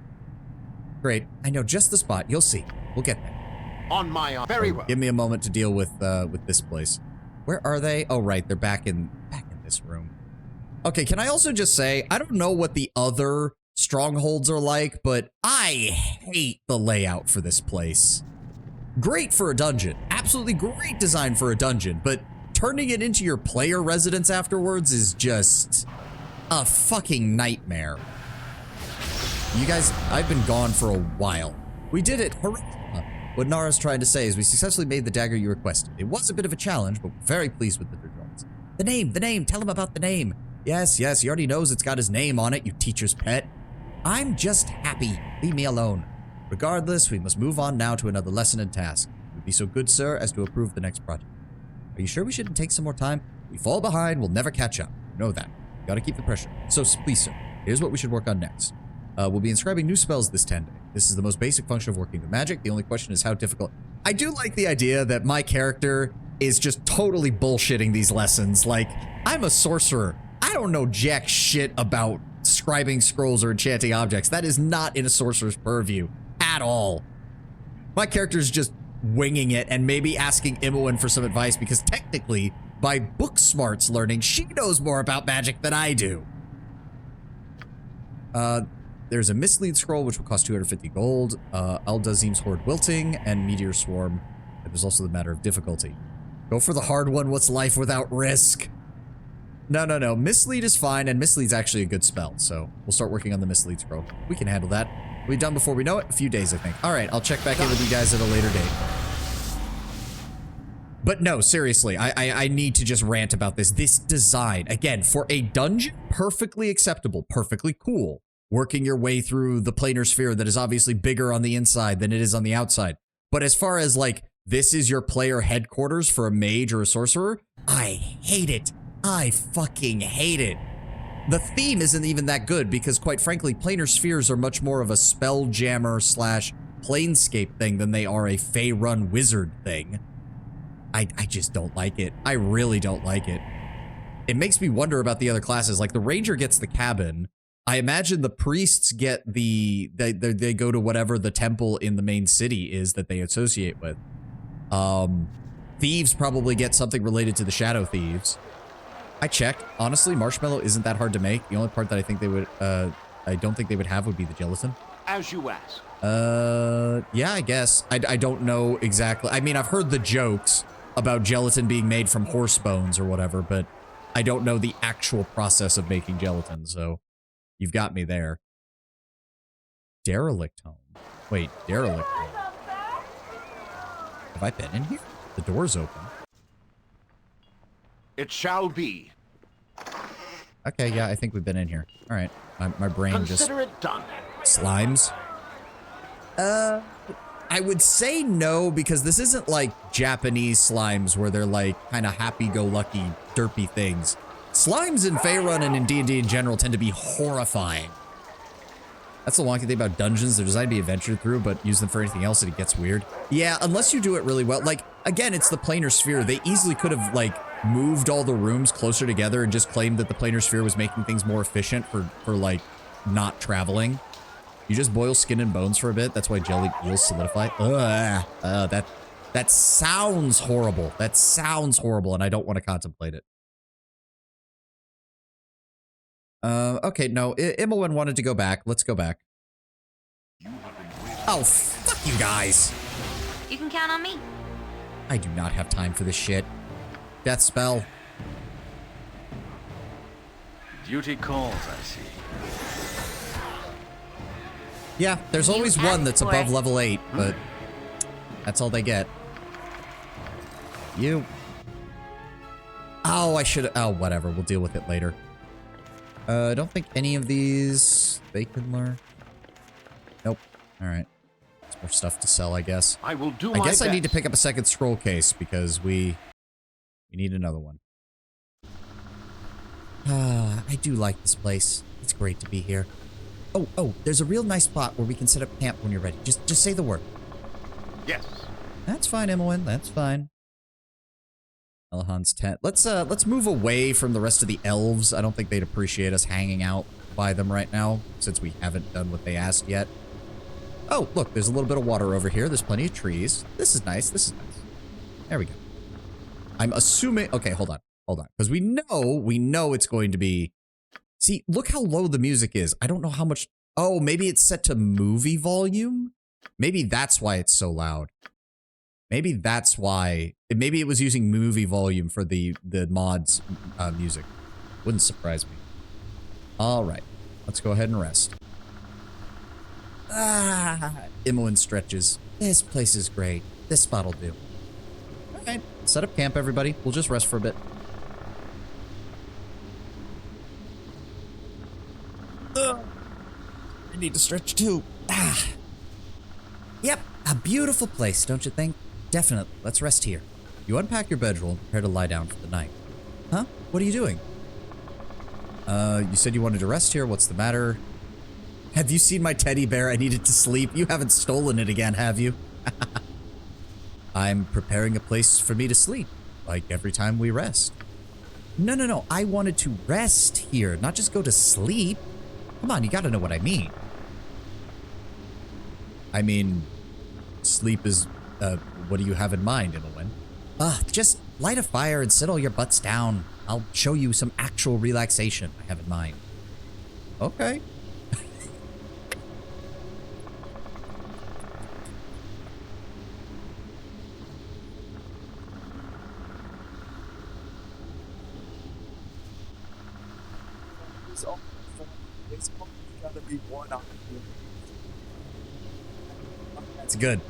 Great, I know just the spot. You'll see. We'll get there. On my arm. Very well. Give me a moment to deal with this place. Where are they? Oh, right, they're back in this room. Okay, can I also just say, I don't know what the other strongholds are like, but I hate the layout for this place. Great for a dungeon. Absolutely great design for a dungeon, but turning it into your player residence afterwards is just a fucking nightmare. You guys, I've been gone for a while. We did it. Hooray. What Nara's trying to say is we successfully made the dagger you requested. It was a bit of a challenge, but we're very pleased with the results. The name. Tell him about the name. Yes, he already knows it's got his name on it, you teacher's pet. I'm just happy. Leave me alone. Regardless, we must move on now to another lesson and task. Would be so good, sir, as to approve the next project. Are you sure we shouldn't take some more time? If we fall behind, we'll never catch up. You know that. You gotta keep the pressure. So, please, sir, here's what we should work on next. We'll be inscribing new spells this 10 day. This is the most basic function of working with magic. The only question is how difficult. I do like the idea that my character is just totally bullshitting these lessons. Like, I'm a sorcerer. I don't know jack shit about scribing scrolls or enchanting objects. That is not in a sorcerer's purview at all. My character is just winging it and maybe asking Imoen for some advice because technically, by book smarts learning, she knows more about magic than I do. There's a mislead scroll, which will cost 250 gold, Aldazim's Horde Wilting, and Meteor Swarm. And there's also the matter of difficulty. Go for the hard one. What's life without risk? No. Mislead is fine, and Mislead's actually a good spell, so we'll start working on the Mislead scroll. We can handle that. We'll be done before we know it. A few days, I think. All right, I'll check back in with you guys at a later date. But no, seriously, I need to just rant about this. This design, again, for a dungeon, perfectly acceptable, perfectly cool. Working your way through the planar sphere that is obviously bigger on the inside than it is on the outside. But as far as, like, this is your player headquarters for a mage or a sorcerer, I hate it. I fucking hate it. The theme isn't even that good because, quite frankly, planar spheres are much more of a spelljammer / planescape thing than they are a Faerun wizard thing. I just don't like it. I really don't like it. It makes me wonder about the other classes. Like, the ranger gets the cabin. I imagine the priests get the... They go to whatever the temple in the main city is that they associate with. Thieves probably get something related to the Shadow Thieves. I checked. Honestly, marshmallow isn't that hard to make. The only part that I think they would... I don't think they would have would be the gelatin. As you ask. Yeah, I guess. I don't know exactly. I mean, I've heard the jokes about gelatin being made from horse bones or whatever, but I don't know the actual process of making gelatin, so you've got me there. Derelict home. Wait, derelict home. Have I been in here? The door's open. It shall be. Okay, yeah, I think we've been in here. All right, my brain Consider it done. Slimes? I would say no, because this isn't like Japanese slimes where they're like kind of happy-go-lucky, derpy things. Slimes in Faerun and in D&D in general tend to be horrifying. That's the wonky thing about dungeons. They're designed to be adventured through, but use them for anything else and it gets weird. Yeah, unless you do it really well. Like, again, it's the planar sphere. They easily could have, like, moved all the rooms closer together and just claimed that the planar sphere was making things more efficient for like, not traveling. You just boil skin and bones for a bit. That's why jelly eels solidify. That sounds horrible. That sounds horrible, and I don't want to contemplate it. Okay, no. Imoen wanted to go back. Let's go back. You have Oh, fuck you guys. You can count on me. I do not have time for this shit. Death spell. Duty calls, I see. Yeah, there's You always asked one that's for above it. level 8, but that's all they get. You. Oh, I should. Oh, whatever. We'll deal with it later. I don't think any of these they can learn. Nope. All right. There's more stuff to sell, I guess. I will do I my guess I need to best. pick up a second scroll case because we need another one. I do like this place. It's great to be here. Oh, there's a real nice spot where we can set up camp when you're ready. Just say the word. Yes. That's fine, Emmeline. That's fine. Elahan's tent. Let's move away from the rest of the elves. I don't think they'd appreciate us hanging out by them right now, since we haven't done what they asked yet. Oh, look, there's a little bit of water over here. There's plenty of trees. This is nice. This is nice. There we go. I'm assuming... Okay, hold on. Because we know it's going to be... See, look how low the music is. I don't know how much... Oh, maybe it's set to movie volume? Maybe that's why it's so loud. Maybe that's why... Maybe it was using movie volume for the mod's music. Wouldn't surprise me. All right. Let's go ahead and rest. Imoen stretches. This place is great. This spot'll do. All right. Set up camp, everybody. We'll just rest for a bit. I need to stretch too. Yep, a beautiful place, don't you think? Definitely. Let's rest here. You unpack your bedroll and prepare to lie down for the night. Huh? What are you doing? You said you wanted to rest here. What's the matter? Have you seen my teddy bear? I needed to sleep. You haven't stolen it again, have you? I'm preparing a place for me to sleep, like every time we rest. No. I wanted to rest here, not just go to sleep. Come on, you gotta know what I mean. I mean, sleep is, what do you have in mind, Imoen? Just light a fire and sit all your butts down. I'll show you some actual relaxation I have in mind. Okay. That's good.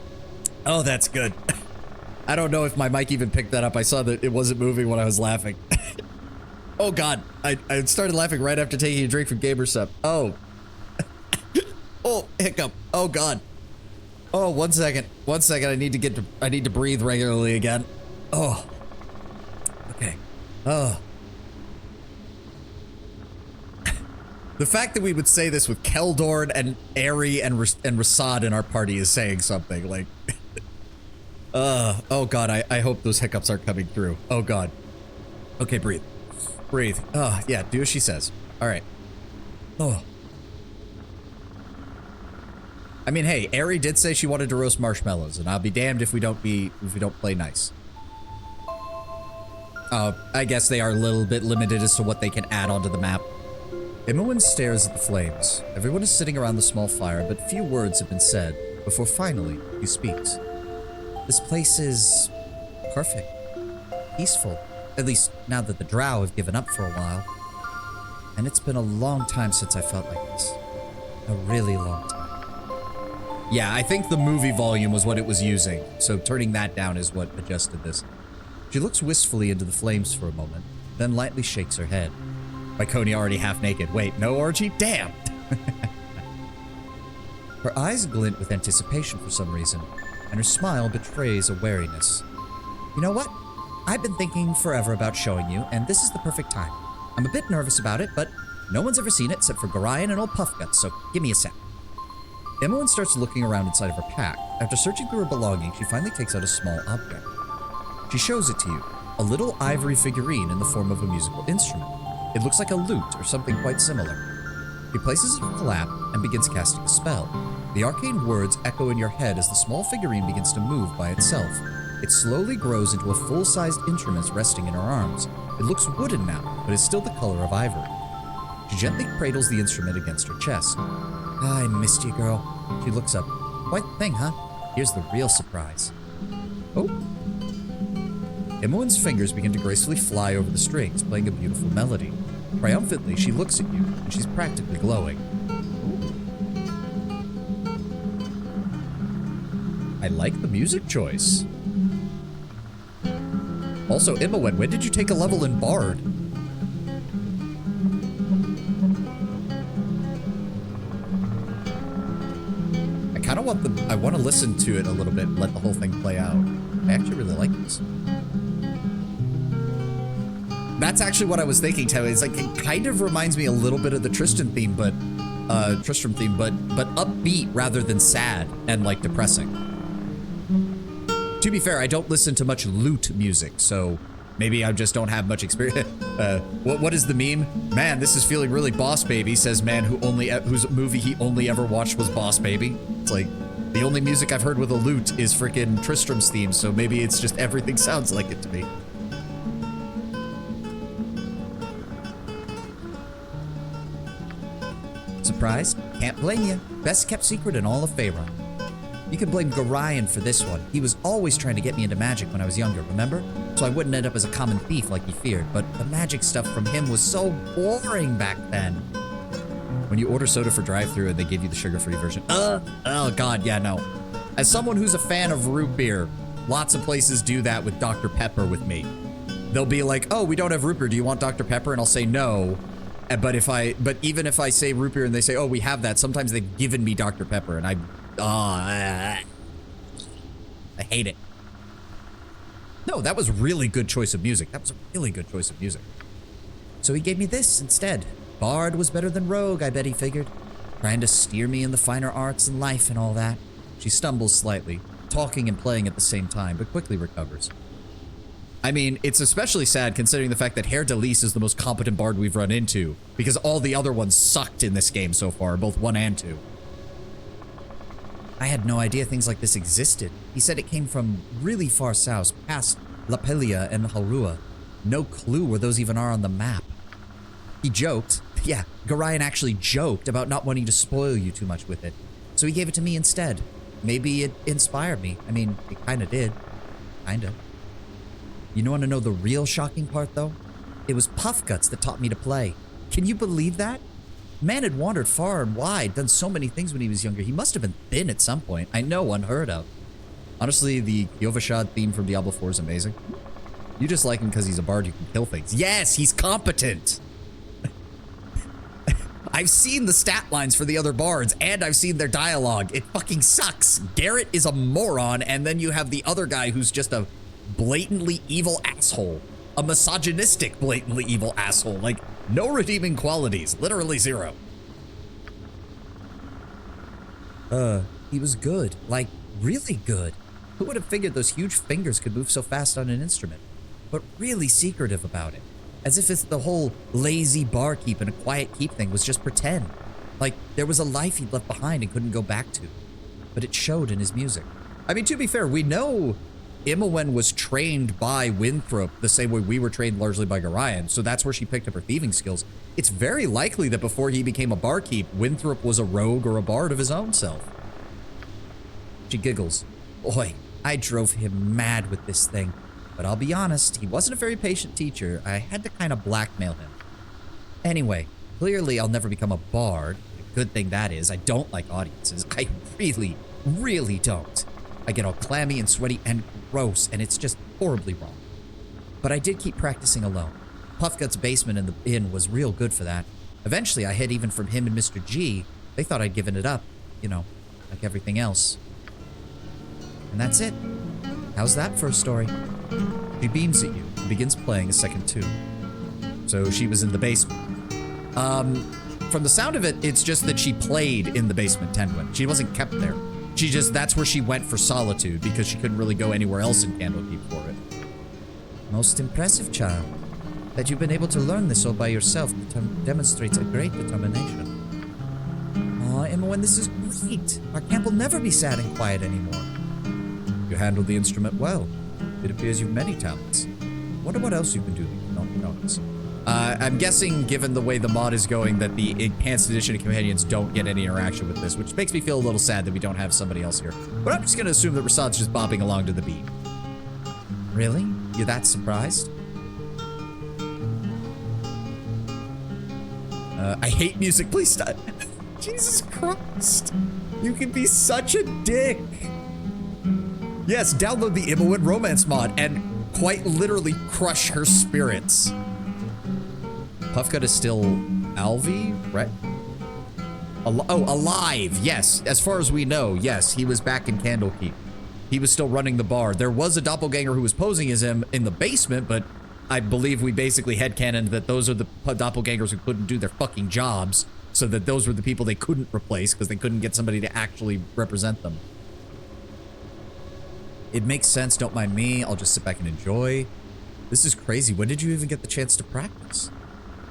Oh, that's good. I don't know if my mic even picked that up. I saw that it wasn't moving when I was laughing. Oh god, I started laughing right after taking a drink from Gamersup. Oh. Oh, hiccup. Oh god. Oh, 1 second. 1 second. I need to breathe regularly again. Oh. Okay. Oh. The fact that we would say this with Keldorn and Aerie and Rasad in our party is saying something, like... oh god, I hope those hiccups aren't coming through. Oh god. Okay, breathe. Breathe. Oh, yeah, do as she says. Alright. Oh. I mean, hey, Aerie did say she wanted to roast marshmallows, and I'll be damned if we don't play nice. I guess they are a little bit limited as to what they can add onto the map. Imoen stares at the flames. Everyone is sitting around the small fire, but few words have been said before finally he speaks. This place is perfect. Peaceful. At least now that the drow have given up for a while. And it's been a long time since I felt like this. A really long time. Yeah, I think the movie volume was what it was using, so turning that down is what adjusted this. She looks wistfully into the flames for a moment, then lightly shakes her head. Myconia already half naked. Wait, no orgy? Damn! Her eyes glint with anticipation for some reason, and her smile betrays a wariness. You know what? I've been thinking forever about showing you, and this is the perfect time. I'm a bit nervous about it, but no one's ever seen it except for Gorion and old Puffguts, so give me a sec. Imoen starts looking around inside of her pack. After searching through her belongings, she finally takes out a small object. She shows it to you, a little ivory figurine in the form of a musical instrument. It looks like a lute or something quite similar. He places it on her lap and begins casting a spell. The arcane words echo in your head as the small figurine begins to move by itself. It slowly grows into a full-sized instrument resting in her arms. It looks wooden now, but is still the color of ivory. She gently cradles the instrument against her chest. I missed you, girl. She looks up. Quite the thing, huh? Here's the real surprise. Oh. Imoen's fingers begin to gracefully fly over the strings, playing a beautiful melody. Triumphantly, she looks at you, and she's practically glowing. I like the music choice. Also, Imoen, when did you take a level in Bard? I want to listen to it a little bit and let the whole thing play out. I actually really like this. That's actually what I was thinking, Taylor. It's like, it kind of reminds me a little bit of the Tristram theme, but upbeat rather than sad and like depressing. To be fair, I don't listen to much lute music, so maybe I just don't have much experience. What is the meme? Man, this is feeling really Boss Baby, says man whose movie he only ever watched was Boss Baby. It's like, the only music I've heard with a lute is frickin' Tristram's theme, so maybe it's just everything sounds like it to me. Surprised? Can't blame you. Best kept secret in all of Faerun. You can blame Gorion for this one. He was always trying to get me into magic when I was younger, remember? So I wouldn't end up as a common thief like he feared, but the magic stuff from him was so boring back then. When you order soda for drive-thru and they give you the sugar-free version. Oh god, yeah, no. As someone who's a fan of root beer, lots of places do that with Dr. Pepper with me. They'll be like, oh, we don't have root beer, do you want Dr. Pepper? And I'll say no. But even if I say root beer and they say, oh, we have that, sometimes they've given me Dr. Pepper and I hate it. No, that was really good choice of music. That was a really good choice of music. So he gave me this instead. Bard was better than rogue, I bet he figured. Trying to steer me in the finer arts and life and all that. She stumbles slightly, talking and playing at the same time, but quickly recovers. I mean, it's especially sad considering the fact that Herr Delis is the most competent bard we've run into, because all the other ones sucked in this game so far, both 1 and 2. I had no idea things like this existed. He said it came from really far south, past Lapelia and Harua. No clue where those even are on the map. He joked, yeah, Gorion actually joked about not wanting to spoil you too much with it. So he gave it to me instead. Maybe it inspired me. I mean, it kinda did. Kinda. You want to know the real shocking part, though? It was Puff Guts that taught me to play. Can you believe that? Man had wandered far and wide, done so many things when he was younger. He must have been thin at some point. I know, unheard of. Honestly, the Yovashad theme from Diablo 4 is amazing. You just like him because he's a bard who can kill things. Yes, he's competent! I've seen the stat lines for the other bards, and I've seen their dialogue. It fucking sucks. Garrett is a moron, and then you have the other guy who's just a blatantly evil asshole. A misogynistic, blatantly evil asshole. Like, no redeeming qualities. Literally 0. He was good. Like, really good. Who would have figured those huge fingers could move so fast on an instrument? But really secretive about it. As if it's the whole lazy barkeep and a quiet keep thing was just pretend. Like, there was a life he'd left behind and couldn't go back to. But it showed in his music. I mean, to be fair, we know Imoen was trained by Winthrop the same way we were trained largely by Gorion, so that's where she picked up her thieving skills. It's very likely that before he became a barkeep, Winthrop was a rogue or a bard of his own self. She giggles. Boy, I drove him mad with this thing. But I'll be honest, he wasn't a very patient teacher. I had to kind of blackmail him. Anyway, clearly I'll never become a bard. A good thing that is. I don't like audiences. I really, really don't. I get all clammy and sweaty and gross, and it's just horribly wrong. But I did keep practicing alone. Puffgut's basement in the inn was real good for that. Eventually, I hid even from him and Mr. G. They thought I'd given it up, you know, like everything else. And that's it. How's that for a story? She beams at you and begins playing a second tune. So she was in the basement. From the sound of it, it's just that she played in the basement, Tenwin. She wasn't kept there. She just, that's where she went for solitude because she couldn't really go anywhere else in Candlekeep for it. Most impressive, child. That you've been able to learn this all by yourself demonstrates a great determination. Aw, Imoen, this is great. Our camp will never be sad and quiet anymore. You handled the instrument well. It appears you've many talents. Wonder what else you can do that you don't notice. I'm guessing, given the way the mod is going, that the Enhanced Edition companions don't get any interaction with this, which makes me feel a little sad that we don't have somebody else here. But I'm just gonna assume that Rasad's just bopping along to the beat. Really? You're that surprised? I hate music, please stop. Jesus Christ. You can be such a dick. Yes, download the Imoen romance mod and quite literally crush her spirits. Puffcut is still Alvi, right? Alive, yes. As far as we know, yes, he was back in Candlekeep. He was still running the bar. There was a doppelganger who was posing as him in the basement, but I believe we basically headcanoned that those are the doppelgangers who couldn't do their fucking jobs, so that those were the people they couldn't replace because they couldn't get somebody to actually represent them. It makes sense, don't mind me. I'll just sit back and enjoy. This is crazy. When did you even get the chance to practice?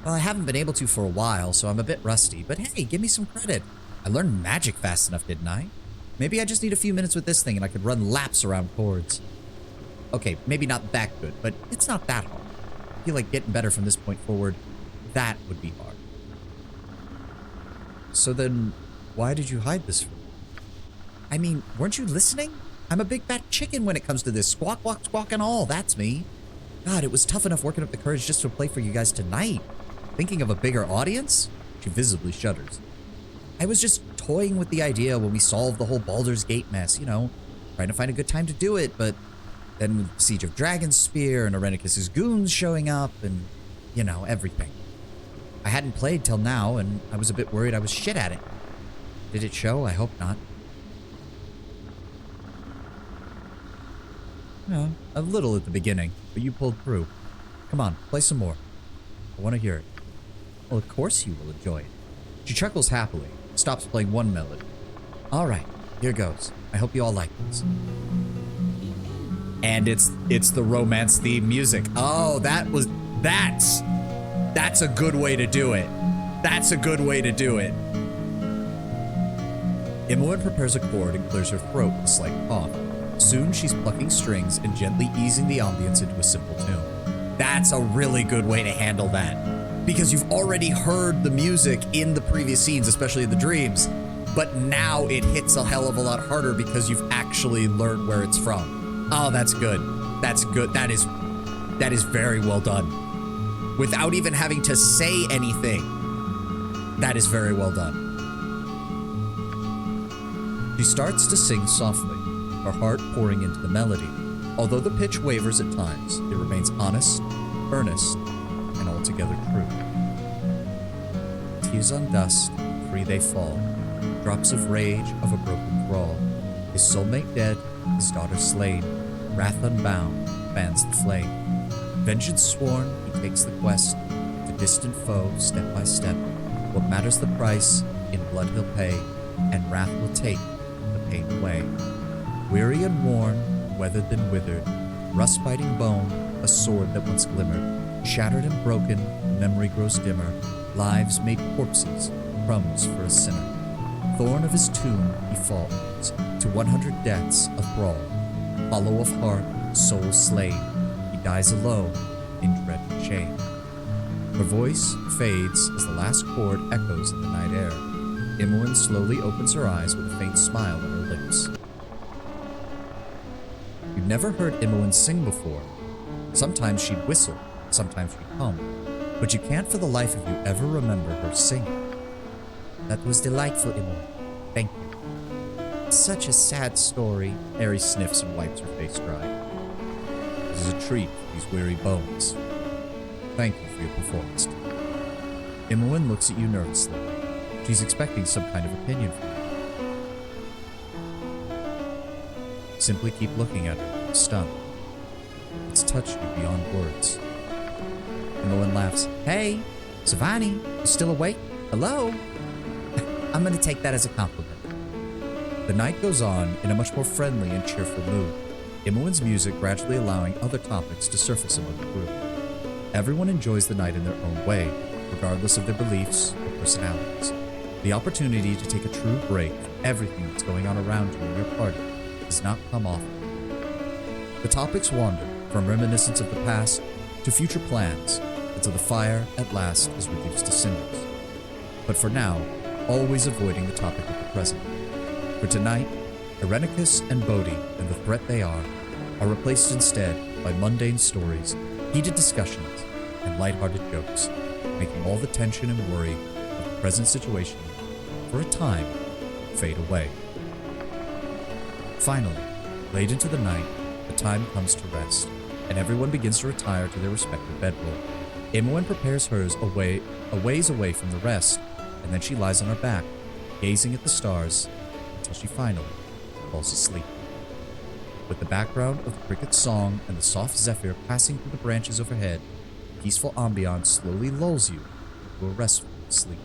Well, I haven't been able to for a while, so I'm a bit rusty, but hey, give me some credit. I learned magic fast enough, didn't I? Maybe I just need a few minutes with this thing and I could run laps around chords. Okay, maybe not that good, but it's not that hard. I feel like getting better from this point forward, that would be hard. So then, why did you hide this from me? I mean, weren't you listening? I'm a big fat chicken when it comes to this. Squawk, squawk, squawk and all, that's me. God, it was tough enough working up the courage just to play for you guys tonight. Thinking of a bigger audience? She visibly shudders. I was just toying with the idea when we solved the whole Baldur's Gate mess, you know, trying to find a good time to do it, but then with Siege of Dragonspear and Arenicus's goons showing up and, you know, everything. I hadn't played till now, and I was a bit worried I was shit at it. Did it show? I hope not. No, a little at the beginning, but you pulled through. Come on, play some more. I want to hear it. Well, of course you will enjoy it. She chuckles happily, stops playing one melody. All right, here goes. I hope you all like this. And it's the romance theme music. Oh, that's a good way to do it. That's a good way to do it. Imoen prepares a chord and clears her throat with a slight cough. Soon she's plucking strings and gently easing the ambience into a simple tune. That's a really good way to handle that. Because you've already heard the music in the previous scenes, especially in the dreams, but now it hits a hell of a lot harder because you've actually learned where it's from. Oh, that's good. That's good. That is very well done. Without even having to say anything, that is very well done. She starts to sing softly, her heart pouring into the melody. Although the pitch wavers at times, it remains honest, earnest, and altogether true. Tears on dust, free they fall, drops of rage of a broken thrall. His soulmate dead, his daughter slain, wrath unbound, fans the flame. Vengeance sworn, he takes the quest, to distant foe, step by step. What matters the price, in blood he'll pay, and wrath will take the pain away. Weary and worn, weathered and withered, rust-biting bone, a sword that once glimmered. Shattered and broken, memory grows dimmer, lives made corpses, crumbs for a sinner. Thorn of his tomb he falls, to 100 deaths a thrall. Hollow of heart, soul slain, he dies alone, in dread and shame. Her voice fades as the last chord echoes in the night air. Imoen slowly opens her eyes with a faint smile on her lips. You've never heard Imoen sing before. Sometimes she'd whistle, sometimes she'd hum, but you can't for the life of you ever remember her singing. That was delightful, Imoen. Thank you. Such a sad story. Aerie sniffs and wipes her face dry. This is a treat for these weary bones. Thank you for your performance. Imoen looks at you nervously. She's expecting some kind of opinion from you. Simply keep looking at her, stunned. It's touched you beyond words. Imoen laughs. Hey, Savani, you still awake? Hello? I'm gonna take that as a compliment. The night goes on in a much more friendly and cheerful mood. Imoen's music gradually allowing other topics to surface among the group. Everyone enjoys the night in their own way, regardless of their beliefs or personalities. The opportunity to take a true break from everything that's going on around you in your party does not come often. The topics wander from reminiscence of the past to future plans that until the fire, at last, is reduced to cinders. But for now, always avoiding the topic of the present. For tonight, Irenicus and Bodhi and the threat they are replaced instead by mundane stories, heated discussions, and lighthearted jokes, making all the tension and worry of the present situation, for a time, fade away. Finally, late into the night, the time comes to rest, and everyone begins to retire to their respective bedroom. Imoen prepares hers a ways away from the rest, and then she lies on her back, gazing at the stars, until she finally falls asleep. With the background of the cricket's song and the soft zephyr passing through the branches overhead, the peaceful ambiance slowly lulls you into a restful sleep.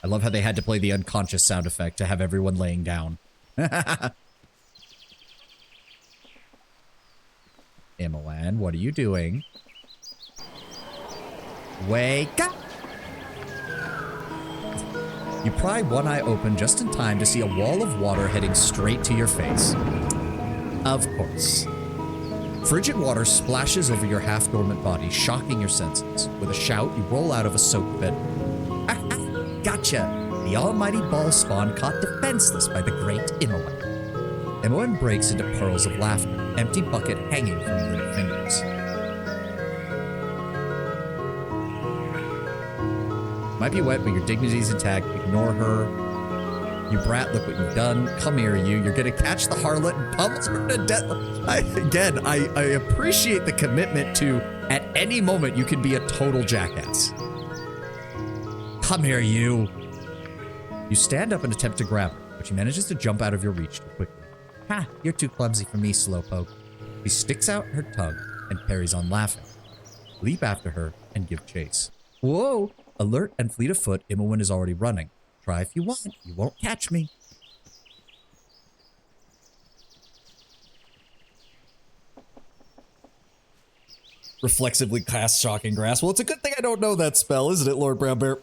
I love how they had to play the unconscious sound effect to have everyone laying down. Imoen, what are you doing? Wake up! You pry one eye open just in time to see a wall of water heading straight to your face. Of course. Frigid water splashes over your half-dormant body, shocking your senses. With a shout, you roll out of a soaked bed. Gotcha! The almighty ball spawn caught defenseless by the great Imoen. Imoen breaks into pearls of laughter, empty bucket hanging from little fingers. Might be wet, but your dignity's intact. Ignore her. You brat, look what you've done. Come here, you. You're gonna catch the harlot and pummel her to death. I appreciate the commitment to, at any moment, you can be a total jackass. Come here, you. You stand up and attempt to grab her, but she manages to jump out of your reach too quickly. Ha! You're too clumsy for me, slowpoke. She sticks out her tongue and carries on laughing. Leap after her and give chase. Whoa! Alert and fleet of foot, Imoen is already running. Try if you want. You won't catch me. Reflexively cast Shocking Grasp. Well, it's a good thing I don't know that spell, isn't it, Lord Brown Bear?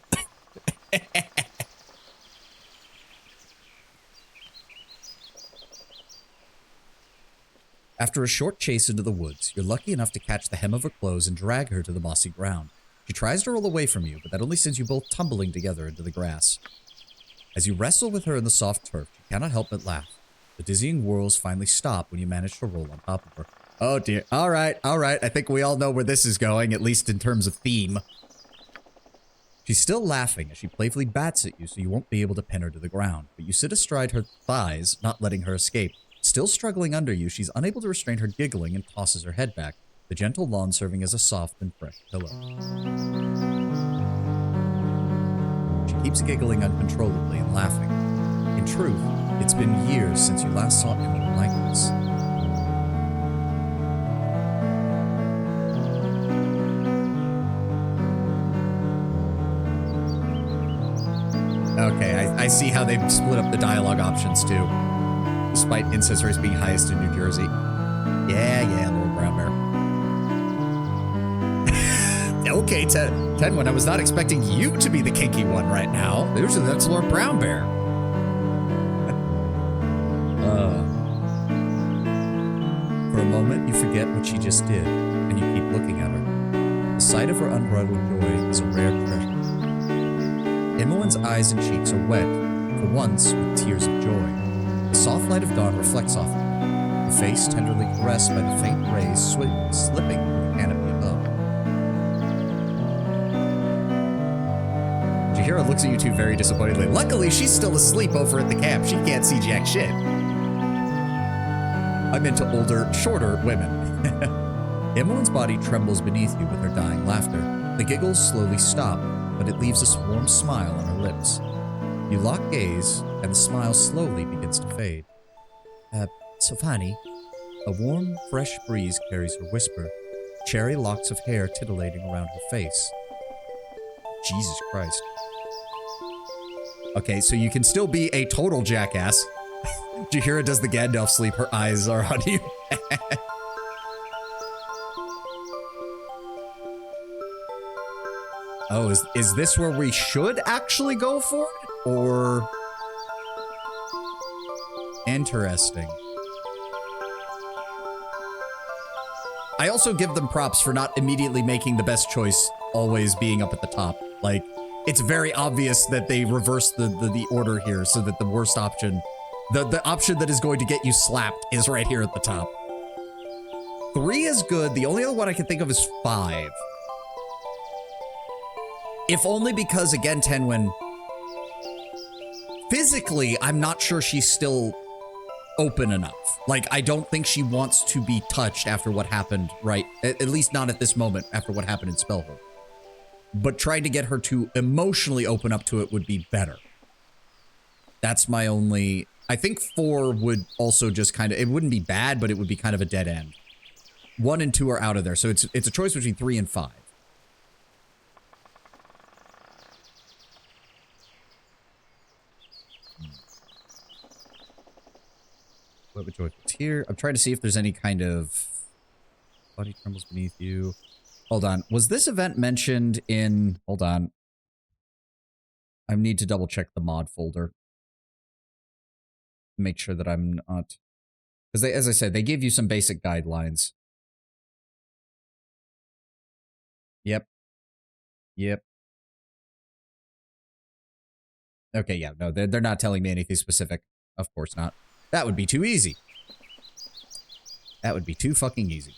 After a short chase into the woods, you're lucky enough to catch the hem of her clothes and drag her to the mossy ground. She tries to roll away from you, but that only sends you both tumbling together into the grass. As you wrestle with her in the soft turf, you cannot help but laugh. The dizzying whirls finally stop when you manage to roll on top of her. Oh dear. All right. I think we all know where this is going, at least in terms of theme. She's still laughing as she playfully bats at you so you won't be able to pin her to the ground, but you sit astride her thighs, not letting her escape. Still struggling under you, she's unable to restrain her giggling and tosses her head back, the gentle lawn serving as a soft and fresh pillow. She keeps giggling uncontrollably and laughing. In truth, it's been years since you last saw anyone like this. Okay, I see how they've split up the dialogue options too. Despite incest rates being highest in New Jersey. Yeah, Lord Brown Bear. Okay, Tenwin, I was not expecting you to be the kinky one right now. Usually that's Lord Brown Bear. For a moment, you forget what she just did, and you keep looking at her. The sight of her unbridled joy is a rare treasure. Imoen's eyes and cheeks are wet, for once with tears of joy. The soft light of dawn reflects off her, her face tenderly caressed by the faint rays slipping from the canopy above. Jahira looks at you two very disappointedly. Luckily, she's still asleep over at the camp. She can't see jack shit. I'm into older, shorter women. Imoen's body trembles beneath you with her dying laughter. The giggles slowly stop, but it leaves a warm smile on her lips. You lock gaze, and the smile slowly begins to fade. Sofani. A warm, fresh breeze carries her whisper, cherry locks of hair titillating around her face. Jesus Christ. Okay, so you can still be a total jackass. Jahira does the Gandalf sleep, her eyes are on you. Oh, is this where we should actually go for it? Or... Interesting. I also give them props for not immediately making the best choice always being up at the top. Like, it's very obvious that they reverse the order here so that the worst option, the option that is going to get you slapped is right here at the top. 3 is good. The only other one I can think of is 5. If only because, again, Tenwin, physically, I'm not sure she's still open enough. Like, I don't think she wants to be touched after what happened, right? At least not at this moment after what happened in Spellhold. But trying to get her to emotionally open up to it would be better. That's my only... I think 4 would also just kind of... It wouldn't be bad, but it would be kind of a dead end. 1 and 2 are out of there, so it's a choice between 3 and 5. What choice was here? I'm trying to see if there's any kind of... Body trembles beneath you. Hold on. Was this event mentioned in... Hold on. I need to double check the mod folder. Make sure that I'm not... Because they, as I said, they gave you some basic guidelines. Yep. Yep. Okay, yeah. No, they're not telling me anything specific. Of course not. That would be too easy. That would be too fucking easy.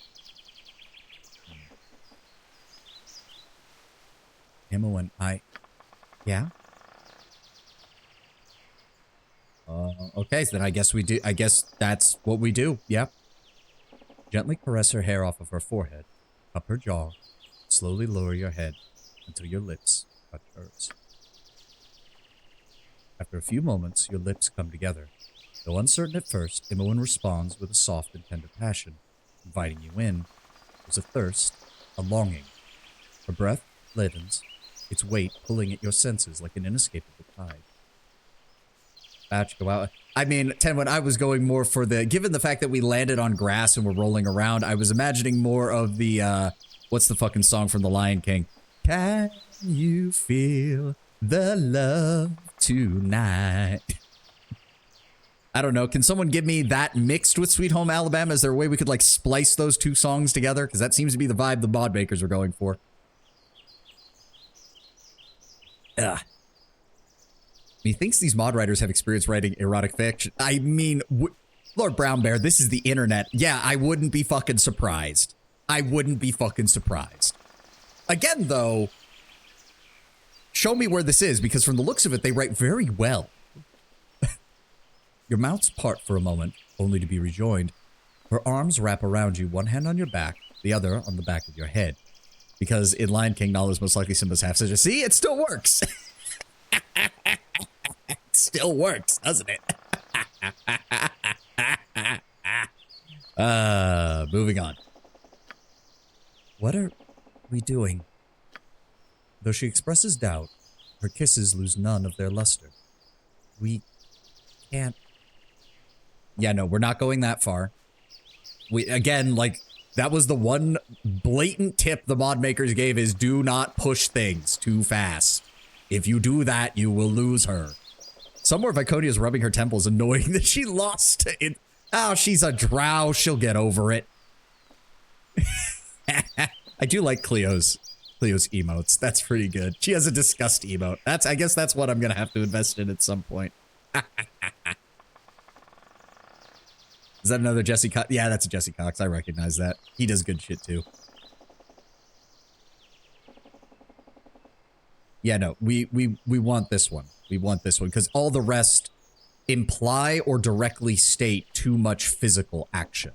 Emma and I... Yeah? Okay, so then I guess we do... I guess that's what we do. Yep. Gently caress her hair off of her forehead. Up her jaw. Slowly lower your head until your lips touch hers. After a few moments, your lips come together. Though uncertain at first, Imoen responds with a soft and tender passion, inviting you in. There's a thirst, a longing. Her breath leavens, its weight pulling at your senses like an inescapable tide. Batch, go out. I mean, Tenwin, I was going more for the... Given the fact that we landed on grass and we're rolling around, I was imagining more of the, what's the fucking song from The Lion King? Can you feel the love tonight? I don't know. Can someone give me that mixed with Sweet Home Alabama? Is there a way we could, like, splice those two songs together? Because that seems to be the vibe the mod makers are going for. Ugh. Methinks these mod writers have experience writing erotic fiction. I mean, Lord Brown Bear, this is the internet. Yeah, I wouldn't be fucking surprised. I wouldn't be fucking surprised. Again, though, show me where this is, because from the looks of it, they write very well. Your mouths part for a moment, only to be rejoined. Her arms wrap around you, one hand on your back, the other on the back of your head. Because in Lion King, knowledge most likely Simba's half-sister. See, it still works. It still works, doesn't it? Moving on. What are we doing? Though she expresses doubt, her kisses lose none of their luster. We can't... Yeah, no, we're not going that far. We, again, like, that was the one blatant tip the mod makers gave is do not push things too fast. If you do that, you will lose her. Somewhere Viconia's rubbing her temples, annoying that she lost it. Oh, she's a drow. She'll get over it. I do like Cleo's emotes. That's pretty good. She has a disgust emote. I guess that's what I'm gonna have to invest in at some point. Is that another Jesse Cox? Yeah, that's a Jesse Cox. I recognize that. He does good shit too. Yeah, no, we want this one. We want this one because all the rest imply or directly state too much physical action.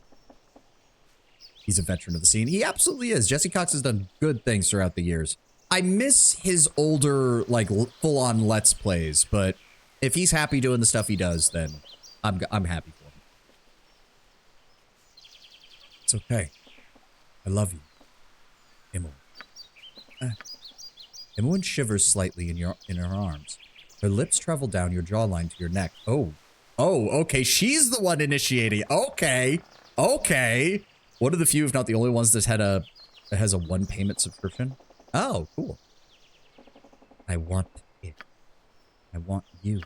He's a veteran of the scene. He absolutely is. Jesse Cox has done good things throughout the years. I miss his older, like, full-on Let's Plays, but if he's happy doing the stuff he does, then I'm happy for him. It's okay. I love you. Imoen. Imoen shivers slightly in her arms. Her lips travel down your jawline to your neck. Oh, okay. She's the one initiating. Okay. One of the few, if not the only ones that has a one payment subscription. Oh, cool. I want it. I want you.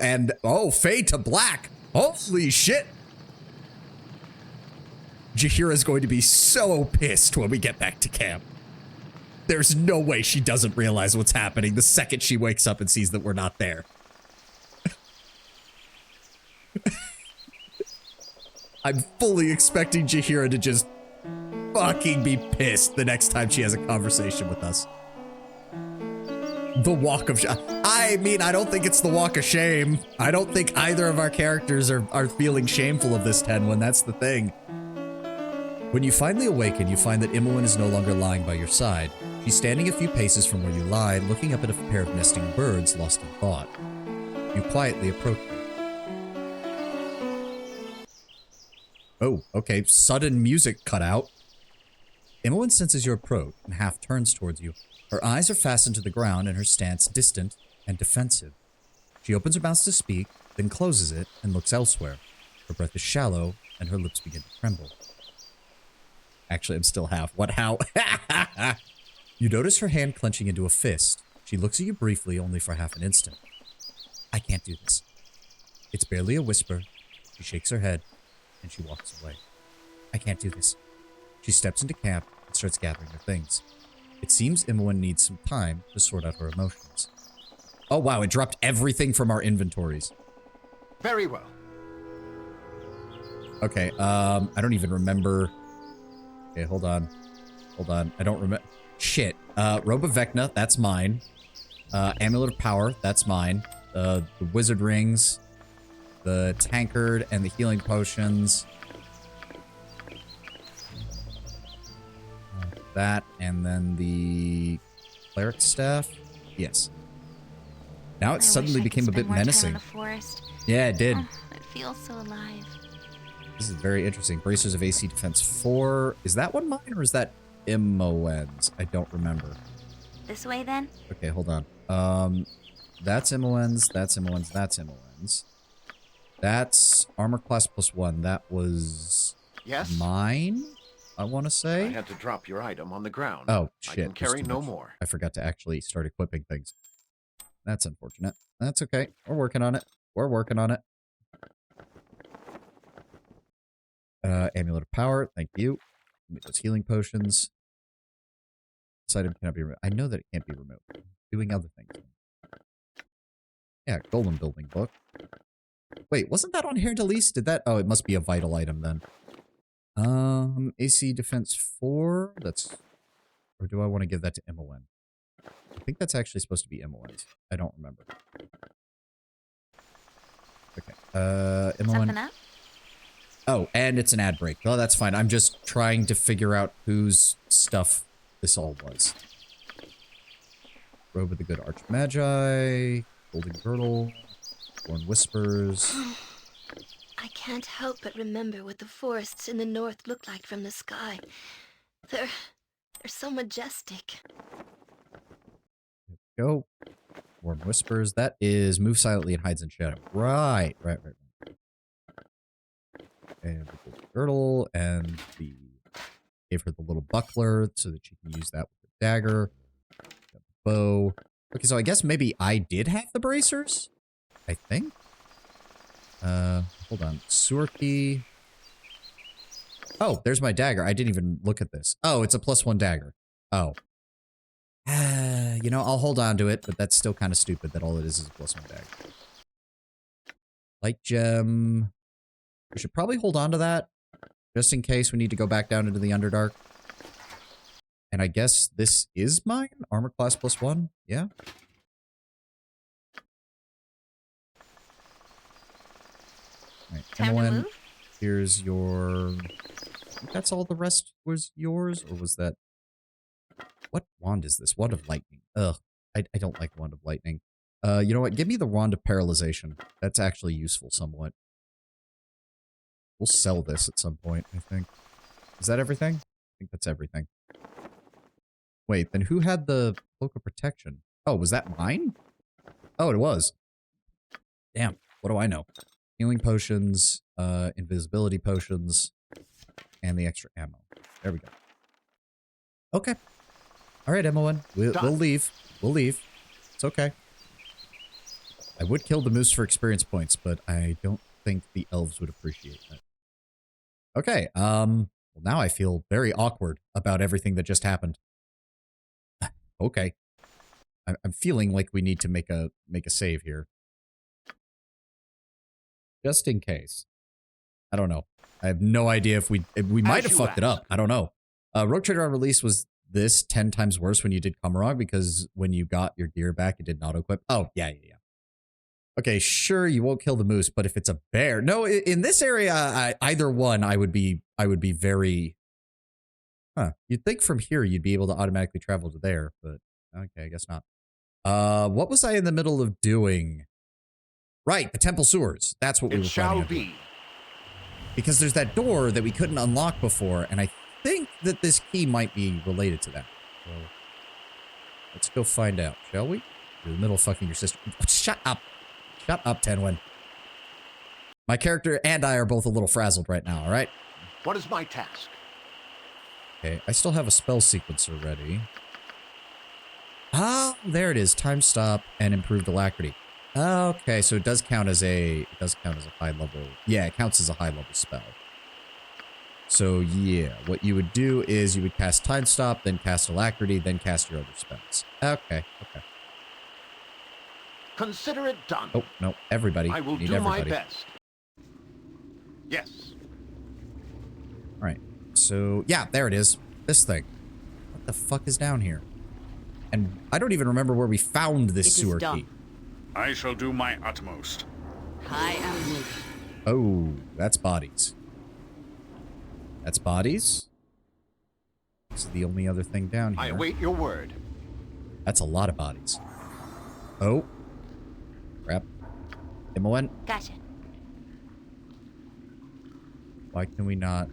And fade to black. Holy shit. Jahira's going to be so pissed when we get back to camp. There's no way she doesn't realize what's happening the second she wakes up and sees that we're not there. I'm fully expecting Jahira to just fucking be pissed the next time she has a conversation with us. The walk of shame. I mean, I don't think it's the walk of shame. I don't think either of our characters are feeling shameful of this, Tenwin. That's the thing. When you finally awaken, you find that Imoen is no longer lying by your side. She's standing a few paces from where you lie, looking up at a pair of nesting birds lost in thought. You quietly approach them. Oh, okay. Sudden music cut out. Imoen senses your approach and half turns towards you. Her eyes are fastened to the ground and her stance distant and defensive. She opens her mouth to speak, then closes it and looks elsewhere. Her breath is shallow and her lips begin to tremble. Actually, I'm still half. What? How? You notice her hand clenching into a fist. She looks at you briefly, only for half an instant. I can't do this. It's barely a whisper. She shakes her head and she walks away. I can't do this. She steps into camp and starts gathering her things. It seems Imoen needs some time to sort out her emotions. Oh wow, it dropped everything from our inventories. Very well. Okay, I don't even remember. Okay, hold on. Hold on. I don't remember. Shit. Robe of Vecna, that's mine. Amulet of Power, that's mine. The wizard rings, the tankard, and the healing potions. That, and then the cleric staff. Yes. Now it suddenly became a bit menacing. Yeah, it did. Oh, it feels so alive. This is very interesting. Bracers of AC Defense 4. Is that one mine or is that Imoen's? I don't remember. This way then? Okay, hold on. That's Imoen's, that's Imoen's, that's Imoen's. That's armor class +1. That was mine, I want to say. I had to drop your item on the ground. Oh, shit. I can carry no more. I forgot to actually start equipping things. That's unfortunate. That's okay. We're working on it. We're working on it. Amulet of Power. Thank you. Those healing potions. This item cannot be removed. I know that it can't be removed. Doing other things. Yeah, Golem Building Book. Wait, wasn't that on here to lease? Did that? Oh, it must be a vital item then. AC Defense 4. That's... Or do I want to give that to Imoen? I think that's actually supposed to be Imoen's. I don't remember. Okay. Imoen. Something up? Oh, and it's an ad break. Oh, that's fine. I'm just trying to figure out whose stuff this all was. Robe of the Good Archmagi, Golden Girdle, Born Whispers. I can't help but remember what the forests in the north look like from the sky. They're so majestic. There we go. Born Whispers. That is Move Silently and Hides in Shadow. Right. And the Golden Girdle, and gave her the little buckler so that she can use that with the dagger. The bow. Okay, so I guess maybe I did have the bracers? I think. Hold on. Sewer key. Oh, there's my dagger. I didn't even look at this. Oh, it's a +1 dagger. Oh. You know, I'll hold on to it, but that's still kind of stupid that all it is a +1 dagger. Light gem. We should probably hold on to that, just in case we need to go back down into the Underdark. And I guess this is mine? Armor class +1? Yeah? Alright, Time to move? Here's your... I think that's all the rest was yours, or was that... What wand is this? Wand of Lightning. Ugh, I don't like Wand of Lightning. You know what? Give me the Wand of Paralyzation. That's actually useful somewhat. We'll sell this at some point, I think. Is that everything? I think that's everything. Wait, then who had the Cloak of Protection? Oh, was that mine? Oh, it was. Damn, what do I know? Healing potions, invisibility potions, and the extra ammo. There we go. Okay. All right, Imoen. We'll leave. We'll leave. It's okay. I would kill the moose for experience points, but I don't think the elves would appreciate that. Okay, Well, now I feel very awkward about everything that just happened. Okay. I'm feeling like we need to make a save here. Just in case. I don't know. I have no idea if we might have fucked it up. I don't know. Rogue Trader on release was this 10 times worse when you did Kamarog because when you got your gear back, it did not auto-equip. Oh, yeah. Okay, sure, you won't kill the moose, but if it's a bear... No, in this area, either one, I would be very... Huh. You'd think from here you'd be able to automatically travel to there, but okay, I guess not. What was I in the middle of doing? Right, the temple sewers. That's what we were planning on doing. Because there's that door that we couldn't unlock before, and I think that this key might be related to that. So let's go find out, shall we? You're in the middle of fucking your sister. Shut up. Shut up, Tenwin. My character and I are both a little frazzled right now, all right? What is my task? Okay, I still have a spell sequencer ready. Oh, there it is. Time stop and improved alacrity. Okay, so it does count as a high level. Yeah, it counts as a high level spell. So yeah, what you would do is you would cast time stop, then cast alacrity, then cast your other spells. Okay. Consider it done. Oh, no, everybody. I will do my best. Yes. All right. So, yeah, there it is. This thing. What the fuck is down here? And I don't even remember where we found this sewer key. I shall do my utmost. I am moving. Oh, that's bodies. That's bodies? This is the only other thing down here. I await your word. That's a lot of bodies. Oh. Crap. Imoen? Gotcha. Why can we not...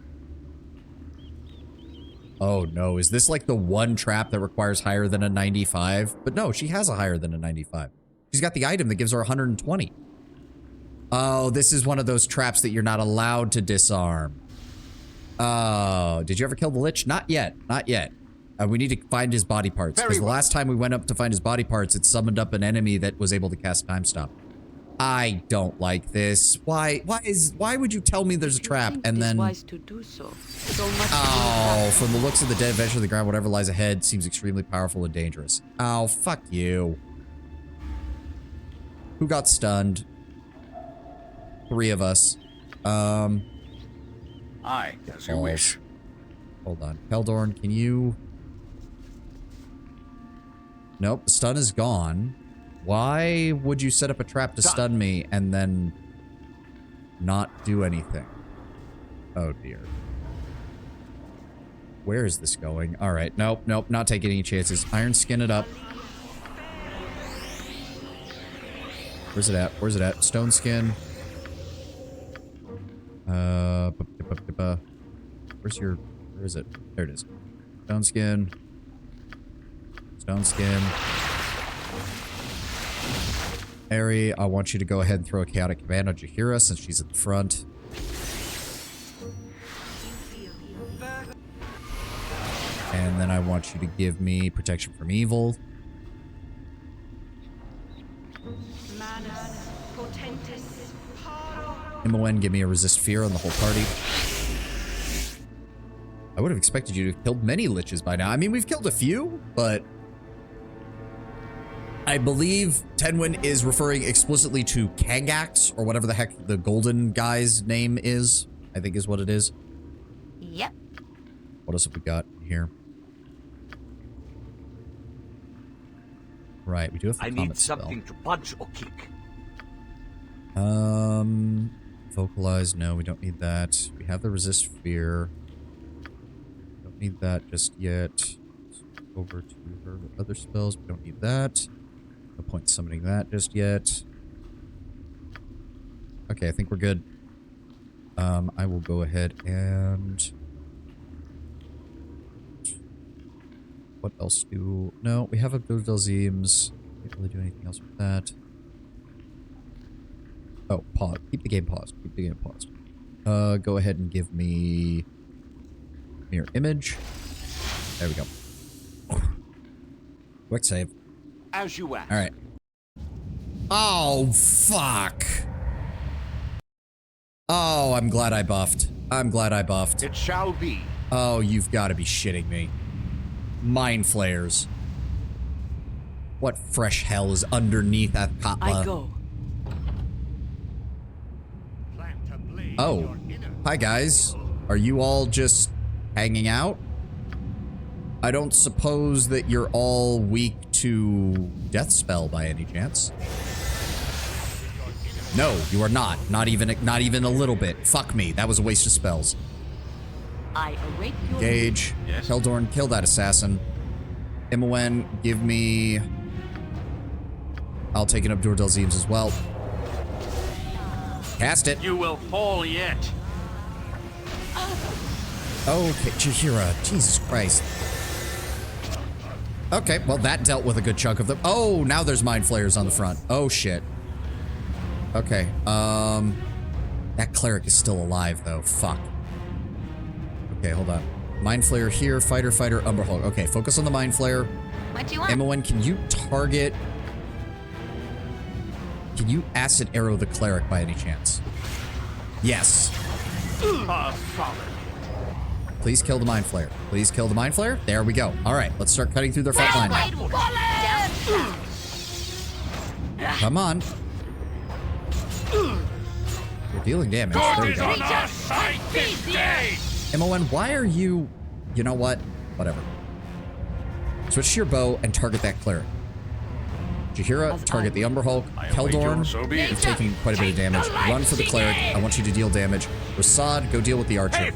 Oh, no. Is this like the one trap that requires higher than a 95? But no, she has a higher than a 95. She's got the item that gives her 120. Oh, this is one of those traps that you're not allowed to disarm. Oh, did you ever kill the Lich? Not yet. Not yet. We need to find his body parts. Because the last time we went up to find his body parts, it summoned up an enemy that was able to cast Time Stop. I don't like this. Why would you tell me there's a trap and then... Wise to do so. Oh, from the looks of the dead adventure of the ground, whatever lies ahead seems extremely powerful and dangerous. Oh, fuck you. Who got stunned? 3 of us. Aye, as you wish. Hold on. Keldorn, can you... Nope, the stun is gone. Why would you set up a trap to stun me and then not do anything? Oh, dear. Where is this going? All right. Nope, not taking any chances. Iron skin it up. Where's it at? Where's it at? Stone skin. Where's your... Where is it? There it is. Stone skin. Stone skin. Ari, I want you to go ahead and throw a chaotic command on Jaheira since she's at the front. And then I want you to give me protection from evil. Imoen, give me a resist fear on the whole party. I would have expected you to have killed many liches by now. I mean, we've killed a few, but I believe Tenwin is referring explicitly to Kangax, or whatever the heck the golden guy's name is, I think is what it is. Yep. What else have we got here? Right, we do have the I comet need something to punch or kick. Vocalize, no, we don't need that. We have the resist fear. Don't need that just yet. Over to her other spells, we don't need that. No point summoning that just yet. Okay, I think we're good. I will go ahead and... What else do... No, we have a Abdul-Dalzims. Can't really do anything else with that. Oh, pause. Keep the game paused. Keep the game paused. Go ahead and give me... Mirror image. There we go. Quick save. As you asked. All right. Oh, fuck. Oh, I'm glad I buffed. I'm glad I buffed. It shall be. Oh, you've got to be shitting me. Mind flayers. What fresh hell is underneath that I Katla? go. Oh, hi guys. Are you all just hanging out? I don't suppose that you're all weak to death spell by any chance. No, you are not. Not even a little bit. Fuck me. That was a waste of spells. I await your Engage. Yes. Keldorn, kill that assassin. Imowen, give me... I'll take an Abdur Delzims as well. Cast it. You will fall yet. Okay, Jahira. Jesus Christ. Okay, well, that dealt with a good chunk of them. Oh, now there's mind flayers on the front. Oh, shit. Okay, that cleric is still alive, though. Fuck. Okay, hold on. Mind Flayer here, Fighter, Umber Hulk. Okay, focus on the Mind Flayer. What do you want? Imowen, can you target... Can you acid arrow the cleric by any chance? Yes. Please kill the Mind Flayer. Please kill the Mind Flayer. There we go. All right, let's start cutting through their front line now. Come on. We're dealing damage. There we go. Imowen, why are you... You know what? Whatever. Switch to your bow and target that cleric. Jahira, target the Umber Hulk. Keldorn, you've taken quite a bit of damage. Run for the cleric. I want you to deal damage. Rasad, go deal with the archer.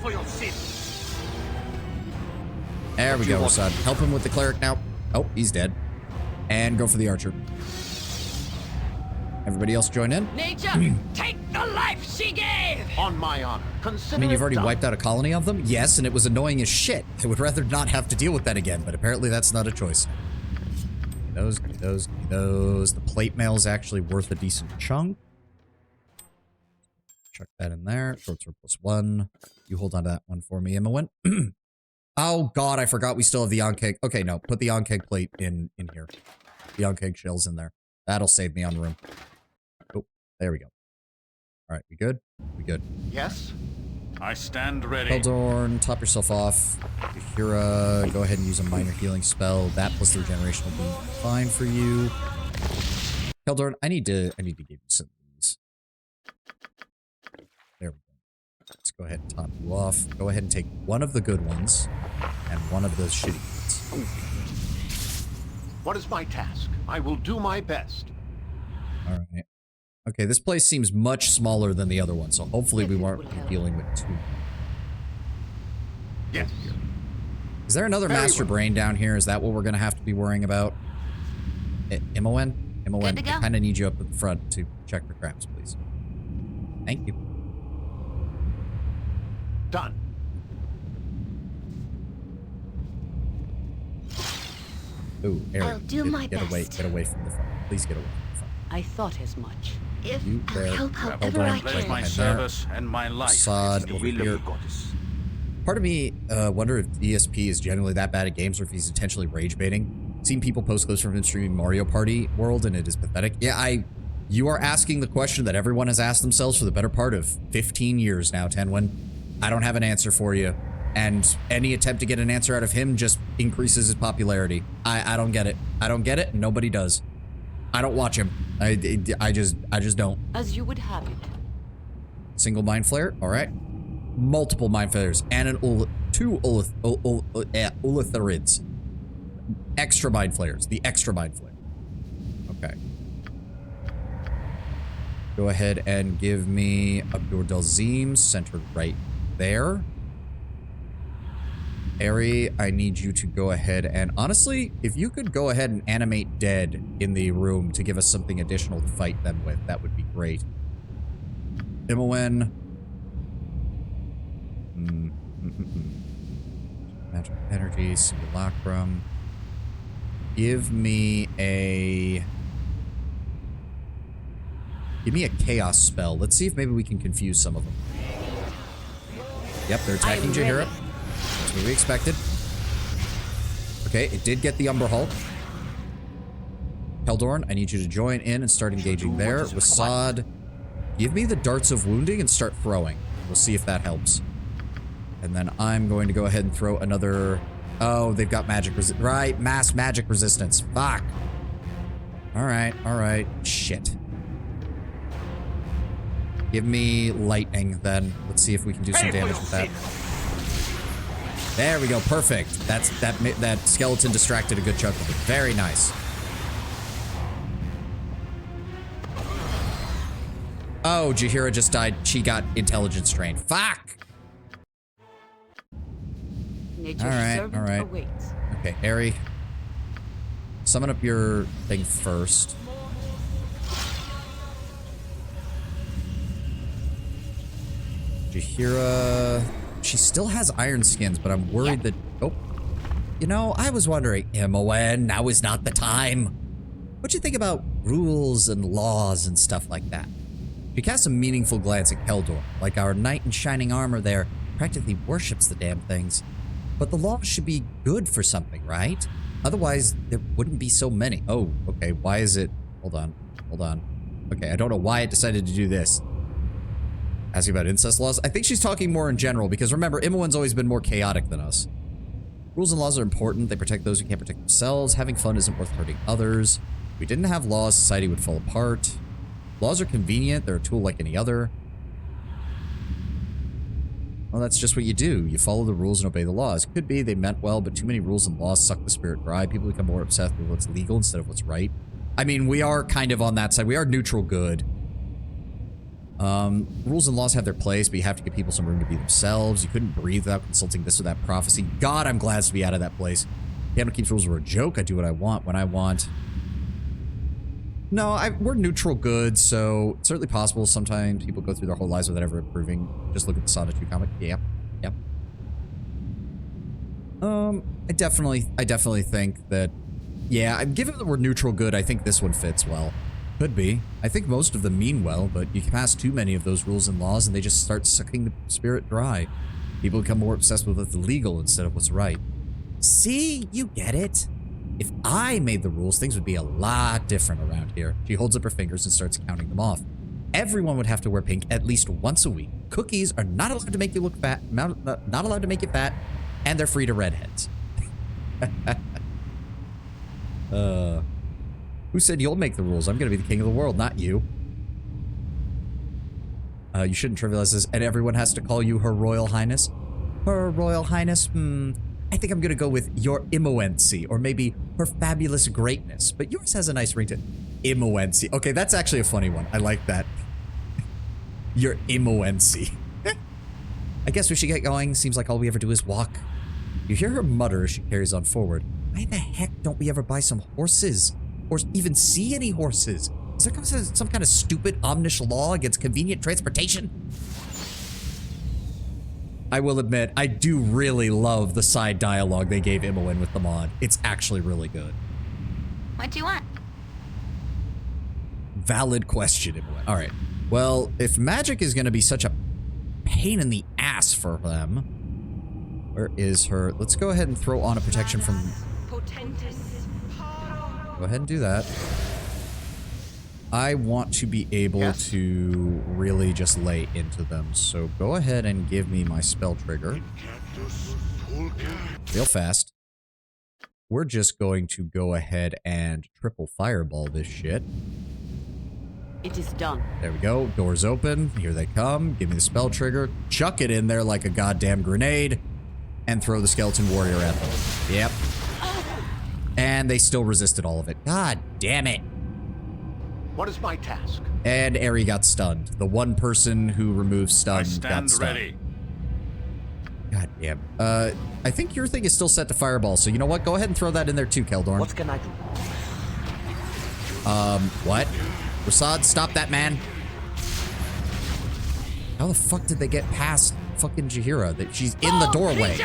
There we go, Rasad. Help him with the cleric now. Oh, he's dead. And go for the archer. Everybody else join in? Nature, take the life she gave! On my honor. I Consider mean, you've already it done. wiped out a colony of them? Yes, and it was annoying as shit. I would rather not have to deal with that again, but apparently that's not a choice. Those. The plate mail is actually worth a decent chunk. Chuck that in there. Short sword +1. You hold on to that one for me, Imowen. Oh god, I forgot we still have the Onkeg. Okay, no, put the Onkeg plate in here. The Onkeg shells in there. That'll save me on room. Oh, there we go. Alright, we good? We good. Yes? I stand ready. Keldorn, top yourself off. Jahira, go ahead and use a minor healing spell. That plus the regeneration will be fine for you. Keldorn, I need to give you some of these. There we go. Let's go ahead and top you off. Go ahead and take one of the good ones and one of the shitty ones. What is my task? I will do my best. Alright. Okay, this place seems much smaller than the other one, so hopefully we won't be dealing with two. Yes. Is there another Very master well. brain down here? Is that what we're going to have to be worrying about? Imowen? Imowen, Good to I go. kind of need you up at the front to check for traps, please. Thank you. Done. Ooh, Eric, I'll do my get away, best. get away from the front. Please get away from the front. I thought as much. If You I'll there. help Hold however on, I right Pledge can. my behind there. service and my life. Assad to the over will here. of the goddess. Part of me wonder if ESP is generally that bad at games or if he's intentionally rage baiting. Seen people post clips from him streaming Mario Party World and it is pathetic. Yeah, you are asking the question that everyone has asked themselves for the better part of 15 years now, Tenwin. I don't have an answer for you. And any attempt to get an answer out of him just increases his popularity. I don't get it. I don't get it. Nobody does. I don't watch him. I just don't. As you would have it. Single mind flare. All right. Multiple mind flares and two Ulitharids. Extra mind flares. The extra mind flare. Okay. Go ahead and give me Abdur Delzim centered right there. Ari, I need you to go ahead and honestly, if you could go ahead and animate dead in the room to give us something additional to fight them with, that would be great. Imowen. Magic energy, simulacrum. Give me a chaos spell. Let's see if maybe we can confuse some of them. Yep, they're attacking Jahira. That's what we expected. Okay, it did get the Umber Hulk. Keldorn, I need you to join in and start engaging there. Rasad, give me the darts of wounding and start throwing. We'll see if that helps. And then I'm going to go ahead and throw another... Oh, they've got magic resistance. Right, mass magic resistance. Fuck. All right. Shit. Give me lightning, then. Let's see if we can do some damage with that. There we go. Perfect. That skeleton distracted a good chunk of it. Very nice. Oh, Jaheira just died. She got intelligence drain. Fuck! Alright. Awaits. Okay, Aerie. Summon up your thing first. Jaheira... She still has iron skins, but I'm worried that... Oh. You know, I was wondering, Imoen, now is not the time. What'd you think about rules and laws and stuff like that? She casts a meaningful glance at Keldor, like our knight in shining armor there practically worships the damn things. But the laws should be good for something, right? Otherwise, there wouldn't be so many. Oh, okay, why is it... Hold on. Okay, I don't know why it decided to do this. Asking about incest laws? I think she's talking more in general, because remember, Imoen's always been more chaotic than us. Rules and laws are important. They protect those who can't protect themselves. Having fun isn't worth hurting others. If we didn't have laws, society would fall apart. Laws are convenient. They're a tool like any other. Well, that's just what you do. You follow the rules and obey the laws. Could be they meant well, but too many rules and laws suck the spirit dry. People become more obsessed with what's legal instead of what's right. I mean, we are kind of on that side. We are neutral good. Rules and laws have their place, but you have to give people some room to be themselves. You couldn't breathe without consulting this or that prophecy. God, I'm glad to be out of that place. Canon keeps rules were a joke. I do what I want when I want. No, we're neutral good, so it's certainly possible sometimes people go through their whole lives without ever improving. Just look at the Saga 2 comic. Yep. I definitely think that, yeah, given that we're neutral good, I think this one fits well. Could be. I think most of them mean well, but you can pass too many of those rules and laws and they just start sucking the spirit dry. People become more obsessed with what's legal instead of what's right. See? You get it? If I made the rules, things would be a lot different around here. She holds up her fingers and starts counting them off. Everyone would have to wear pink at least once a week. Cookies are not allowed to make you look fat, not allowed to make you fat, and they're free to redheads. Who said you'll make the rules? I'm gonna be the king of the world, not you. You shouldn't trivialize this, and everyone has to call you Her Royal Highness. Her Royal Highness? I think I'm gonna go with Your Imoency, or maybe Her Fabulous Greatness, but yours has a nice ring to it. Imoency. Okay, that's actually a funny one. I like that. Your Imoency. I guess we should get going. Seems like all we ever do is walk. You hear her mutter as she carries on forward. Why the heck don't we ever buy some horses? Or even see any horses? Is there some kind of stupid omnish law against convenient transportation? I will admit, I do really love the side dialogue they gave Imoen with the mod. It's actually really good. What do you want? Valid question, Imoen. All right. Well, if magic is going to be such a pain in the ass for them, where is her? Let's go ahead and throw on a protection from... Go ahead and do that. I want to be able to really just lay into them. So go ahead and give me my spell trigger. Real fast. We're just going to go ahead and triple fireball this shit. It is done. There we go. Doors open. Here they come. Give me the spell trigger. Chuck it in there like a goddamn grenade. And throw the skeleton warrior at them. Yep. And they still resisted all of it. God damn it. What is my task? And Aerie got stunned. The one person who removes stun got stunned. Ready. God damn. I think your thing is still set to fireball, so you know what? Go ahead and throw that in there too, Keldorn. What can I do? What? Rasad, stop that man. How the fuck did they get past fucking Jaheira? That she's in the doorway.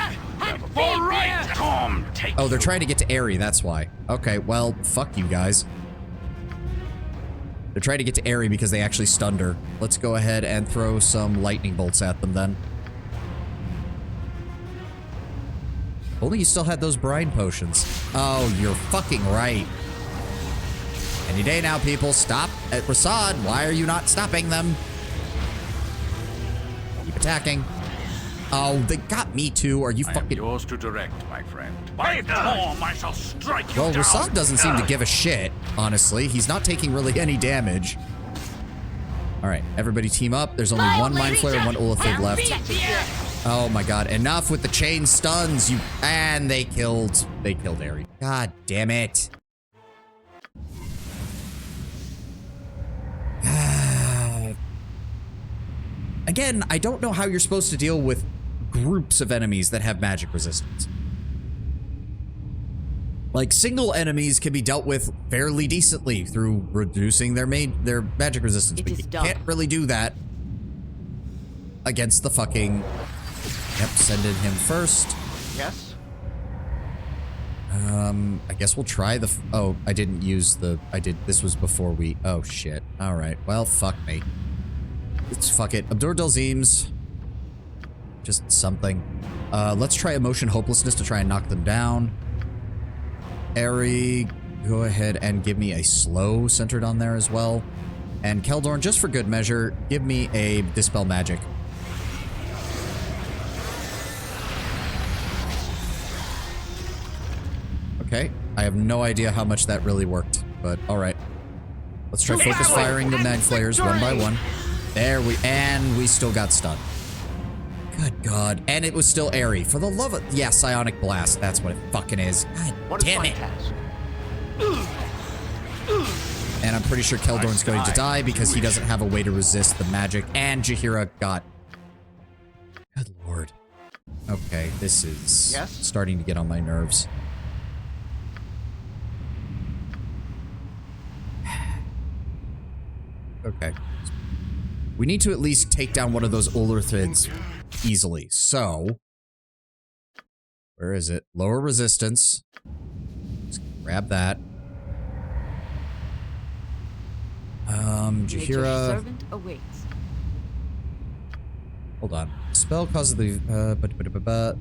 All right, Tom, take Oh, they're trying to get to Aerie, that's why. Okay, well, fuck you guys. They're trying to get to Aerie because they actually stunned her. Let's go ahead and throw some lightning bolts at them then. Only you still had those brine potions. Oh, you're fucking right. Any day now, people. Stop at Rasad. Why are you not stopping them? Keep attacking. Oh, they got me too. Are you I am fucking... yours to direct, my friend. By Torm, I shall strike you Well, down. Rasad doesn't seem to give a shit, honestly. He's not taking really any damage. All right, everybody team up. There's only one Mind Flare and one Olithid left. Oh my god, enough with the chain stuns. And they killed Aerie. God damn it. Again, I don't know how you're supposed to deal with groups of enemies that have magic resistance. Like, single enemies can be dealt with fairly decently through reducing their magic resistance. But you can't really do that against the fucking... Yep, send in him first. Yes? I guess we'll try the... Oh, I didn't use the... This was before we... Oh, shit. All right. Well, fuck me. Fuck it. Abdur Dalzim's just something. Let's try Emotion Hopelessness to try and knock them down. Aerie, go ahead and give me a slow centered on there as well. And Keldorn, just for good measure, give me a Dispel Magic. Okay, I have no idea how much that really worked, but alright. Let's try focus firing the Mag Flayers one by one. There we still got stunned. Good God. And it was still Aerie. For the love of... Yeah, Psionic Blast. That's what it fucking is. God damn it. And I'm pretty sure Keldorn's going to die because he doesn't have a way to resist the magic. And Jaheira got... Good Lord. Okay, this is starting to get on my nerves. Okay. We need to at least take down one of those Olithids easily. So, where is it? Lower resistance. Let's grab that. Jaheira. Servant awaits. Hold on. Spell causes the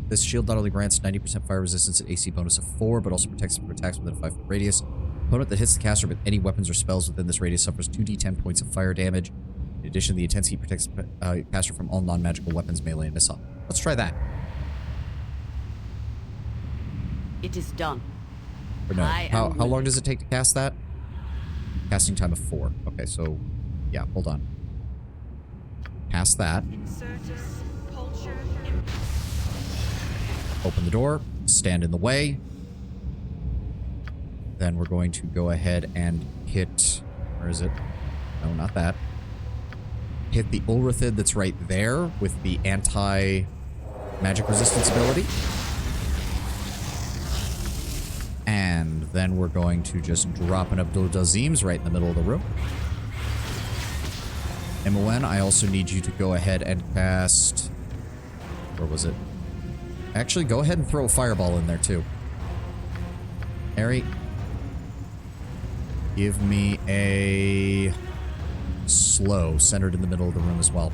this shield not only grants 90% fire resistance and AC bonus of 4, but also protects from attacks within a 5-foot radius. Opponent that hits the caster with any weapons or spells within this radius suffers 2d10 points of fire damage. In addition, the intense heat protects caster from all non-magical weapons, melee, and missile. Let's try that. It is done. Or no. How long does it take to cast that? Casting time of 4. Okay, so yeah, hold on. Cast that. Open the door. Stand in the way. Then we're going to go ahead and hit... Where is it? No, not that. Hit the Olithid that's right there with the anti-magic resistance ability. And then we're going to just drop an Abdur Dalzim's right in the middle of the room. Imoen, I also need you to go ahead and cast... Where was it? Actually, go ahead and throw a fireball in there, too. Aerie, give me a... slow, centered in the middle of the room as well.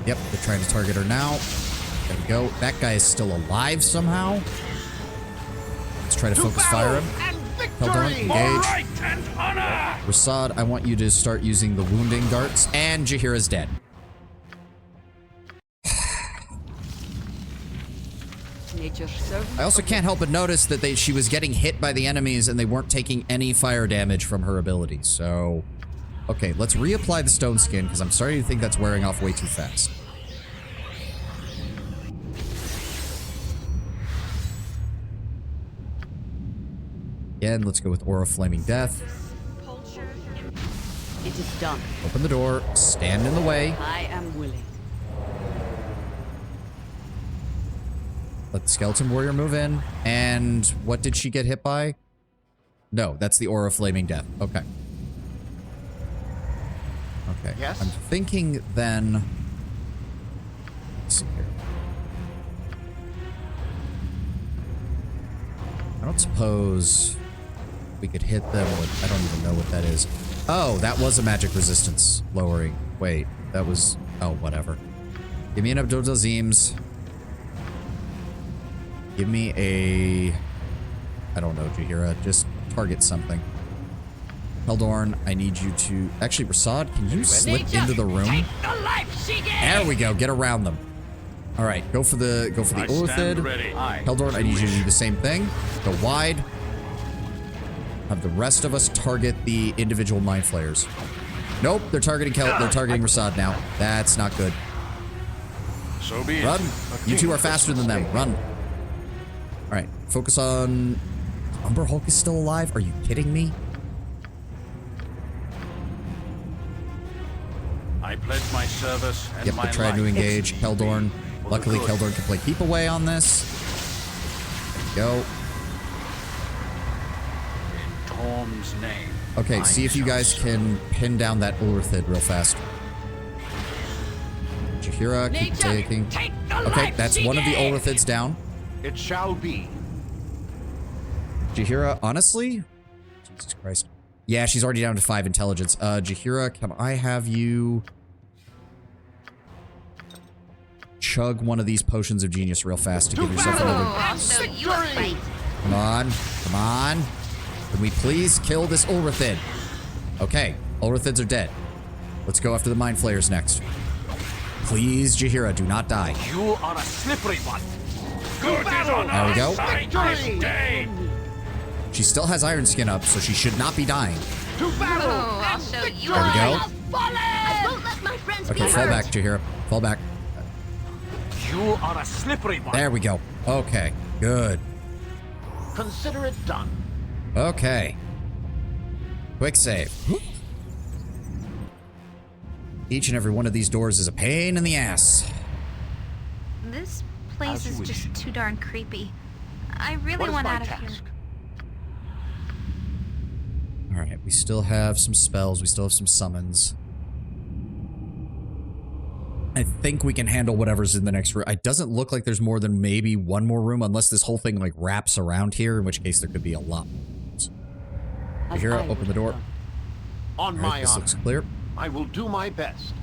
Yep, they're trying to target her now. There we go. That guy is still alive somehow. Let's try to focus fire him. Keldorn, engage. Rasad, I want you to start using the wounding darts. And Jaheira's dead. I also can't help but notice that she was getting hit by the enemies and they weren't taking any fire damage from her ability. So, okay, let's reapply the stone skin because I'm starting to think that's wearing off way too fast. Again, let's go with Aura Flaming Death. It is done. Open the door, stand in the way. I am willing. Let the Skeleton Warrior move in. And what did she get hit by? No, that's the Aura Flaming Death. Okay. Okay. Yes? I'm thinking then... Let's see here. I don't suppose we could hit them with... I don't even know what that is. Oh, that was a magic resistance lowering. Wait, that was... Oh, whatever. Give me an Abdur Dalzim's. Give me a... I don't know, Jaheira. Just target something. Heldorn, I need you to... Actually, Rasad, can you slip into the room? There we go. Get around them. All right, go for the Orthid. Heldorn, I need you to do the same thing. Go wide. Have the rest of us target the individual mind flayers. Nope, they're targeting they're targeting Rasad now. That's not good. So be it. Run. You two are faster than them. Run. All right, focus on... Umber Hulk is still alive? Are you kidding me? I pledge my service and Yep, my they're trying to life. engage Keldorn. Luckily, Keldorn can play keep away on this. There we go. In Torm's name. Okay, see if you guys can pin down that Orthid real fast. Jaheira, keep taking. Okay, that's one of the Orthids down. It shall be. Jaheira, honestly? Jesus Christ. Yeah, she's already down to 5 intelligence. Jaheira, can I have you chug one of these potions of genius real fast to give yourself another... I'll show you a fight. Come on. Come on. Can we please kill this Ulrithid? Okay, Ulrithids are dead. Let's go after the Mind Flayers next. Please, Jaheira, do not die. You are a slippery one. Good is on There we go. our side this day. She still has Iron Skin up, so she should not be dying. Oh, I'll show you There a we go. fight. I won't let my friends Okay, be fall hurt. back, Jaheira. Fall back. You are a slippery one. There we go. Okay, good. Consider it done. Okay. Quick save. Each and every one of these doors is a pain in the ass. This place is just too darn creepy. I really What is want my out of task? here. Alright, we still have some spells. We still have some summons. I think we can handle whatever's in the next room. It doesn't look like there's more than maybe one more room, unless this whole thing, like, wraps around here, in which case there could be a lot more rooms. Jaheira, open the door. On Alright, my this honor, looks clear. I will do my best.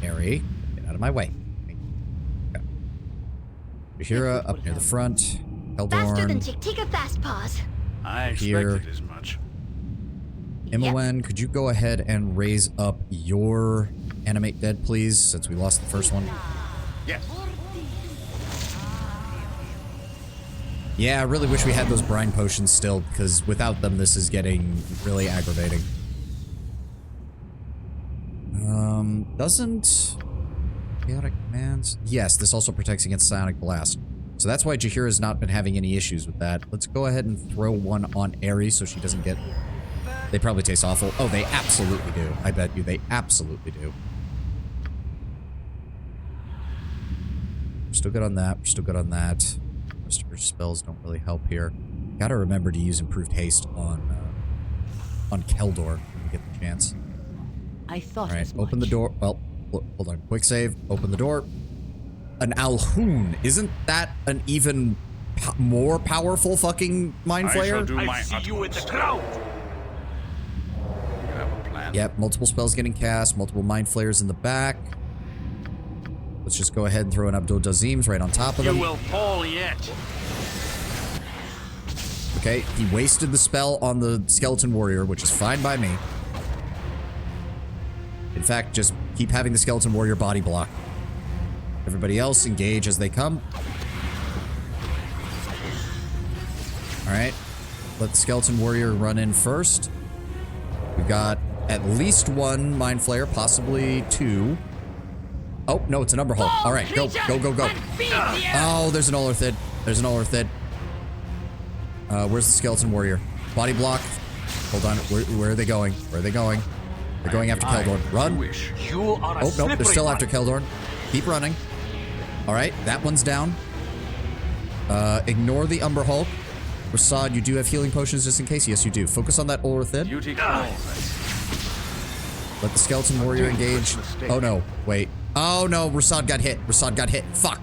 Mary, get out of my way. Okay. Jaheira, up near the front. Faster than Heldorn. Tick. Take a fast pause. I Here. expected as much. Imowen, could you go ahead and raise up your animate dead, please, since we lost the first one? Yes. Yeah, I really wish we had those brine potions still, because without them, this is getting really aggravating. Doesn't... Chaotic commands? Yes, this also protects against Psionic Blast. So that's why Jaheira's not been having any issues with that. Let's go ahead and throw one on Aerie so she doesn't get... They probably taste awful. Oh, they absolutely do. I bet you they absolutely do. We're still good on that. We're still good on that. The rest of her spells don't really help here. Gotta remember to use improved haste on Keldor when we get the chance. I thought All right, as open the much. door. Well, hold on. Quick save. Open the door. An Alhoon. Isn't that an even more powerful fucking Mind I shall Flayer? do my I see you in the utmost. crowd. You have a plan? Yep, multiple spells getting cast, multiple Mind Flayers in the back. Let's just go ahead and throw in Abdul Dazeem's right on top of You them. will fall yet. Okay, he wasted the spell on the Skeleton Warrior, which is fine by me. In fact, just keep having the Skeleton Warrior body block. Everybody else, engage as they come. Alright, let the Skeleton Warrior run in first. We've got at least one Mind Flayer, possibly two. Oh, no, it's an Umber Hulk. Alright, go, go, go, go. Oh, there's an Olorthid. There's an Olorthid. Where's the Skeleton Warrior? Body block. Hold on. Where are they going? Where are they going? They're going after Keldorn. Run. Wish. You are a Oh, slippery nope. They're still one. after Keldorn. Keep running. All right. That one's down. Ignore the Umber Hulk. Rasad, you do have healing potions just in case? Yes, you do. Focus on that Olorthid. Duty calls. Let the Skeleton Warrior engage. Oh, no. Wait. Oh, no. Rasad got hit. Rasad got hit. Fuck.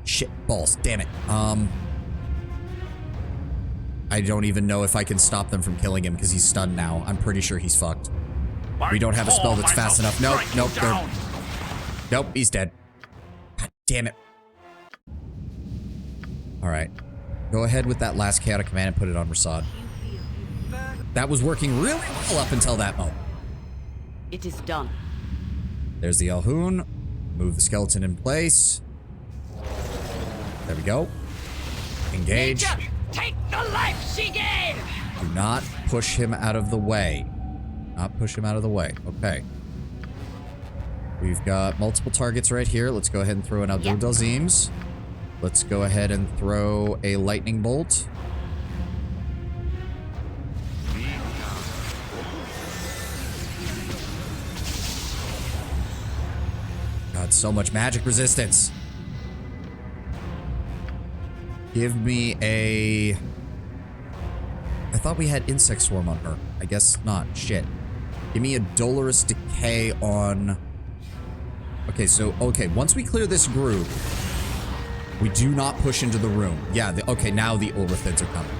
Shit. Balls. Damn it. I don't even know if I can stop them from killing him because he's stunned now. I'm pretty sure he's fucked. We don't have a spell that's fast enough. Nope, nope, nope, he's dead. God damn it. Alright. Go ahead with that last chaotic command and put it on Rasad. That was working really well up until that moment. It is done. There's the Alhoun. Move the skeleton in place. There we go. Engage. Take the life she gave! Do not push him out of the way. Not push him out of the way. Okay. We've got multiple targets right here. Let's go ahead and throw an Abdul Dalzims. Let's go ahead and throw a lightning bolt. God, so much magic resistance. Give me a... I thought we had Insect Swarm on her. I guess not. Shit. Give me a Dolorous Decay on... Okay, so, okay, once we clear this group, we do not push into the room. Yeah, okay, now the Ulrithids are coming.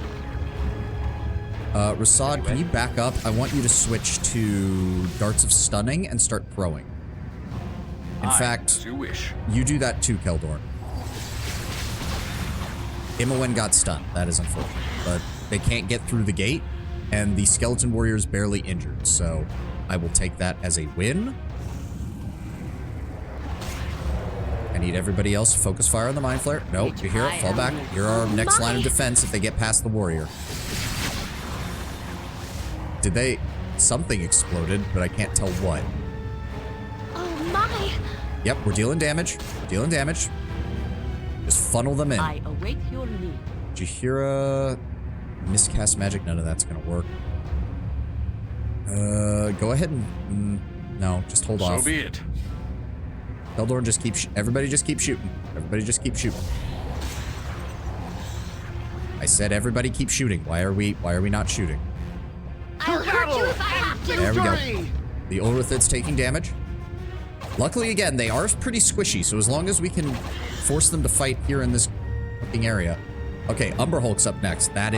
Rasad, can you back up? I want you to switch to Darts of Stunning and start throwing. In fact, as you wish. You do that too, Keldorn. Imowen got stunned. That is unfortunate. But they can't get through the gate, and the Skeleton Warrior is barely injured, so I will take that as a win. I need everybody else to focus fire on the Mind Flare. Nope, you hear it? Fall back. You're our next line of defense if they get past the Warrior. Did they... Something exploded, but I can't tell what. Oh my! Yep, we're dealing damage. Dealing damage. Just funnel them in. I await your need. Jahira, miscast magic. None of that's gonna work. Go ahead and no, just hold off. So be it. Keldorn, just keep. Everybody, just keep shooting. Everybody, just keep shooting. I said, everybody, keep shooting. Why are we not shooting? I'll hurt you if I have to. There we go. The Ulrithid's taking damage. Luckily, again, they are pretty squishy, so as long as we can force them to fight here in this fucking area. Okay, Umber Hulk's up next. That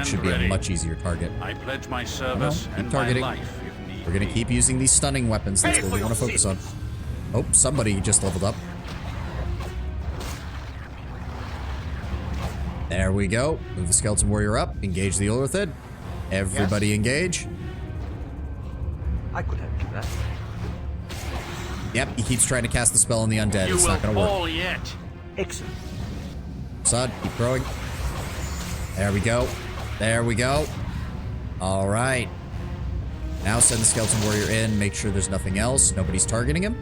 should be ready. a much easier target. I pledge my service and targeting. my life if need We're gonna be. keep using these stunning weapons. That's what we want to focus on. Oh, somebody just leveled up. There we go. Move the Skeleton Warrior up. Engage the Ulrithid. Everybody engage. I could have done that. Yep, he keeps trying to cast the spell on the undead. You It's will not gonna work. fall yet. Excellent. Sod, keep throwing. There we go. There we go. All right. Now send the Skeleton Warrior in. Make sure there's nothing else. Nobody's targeting him.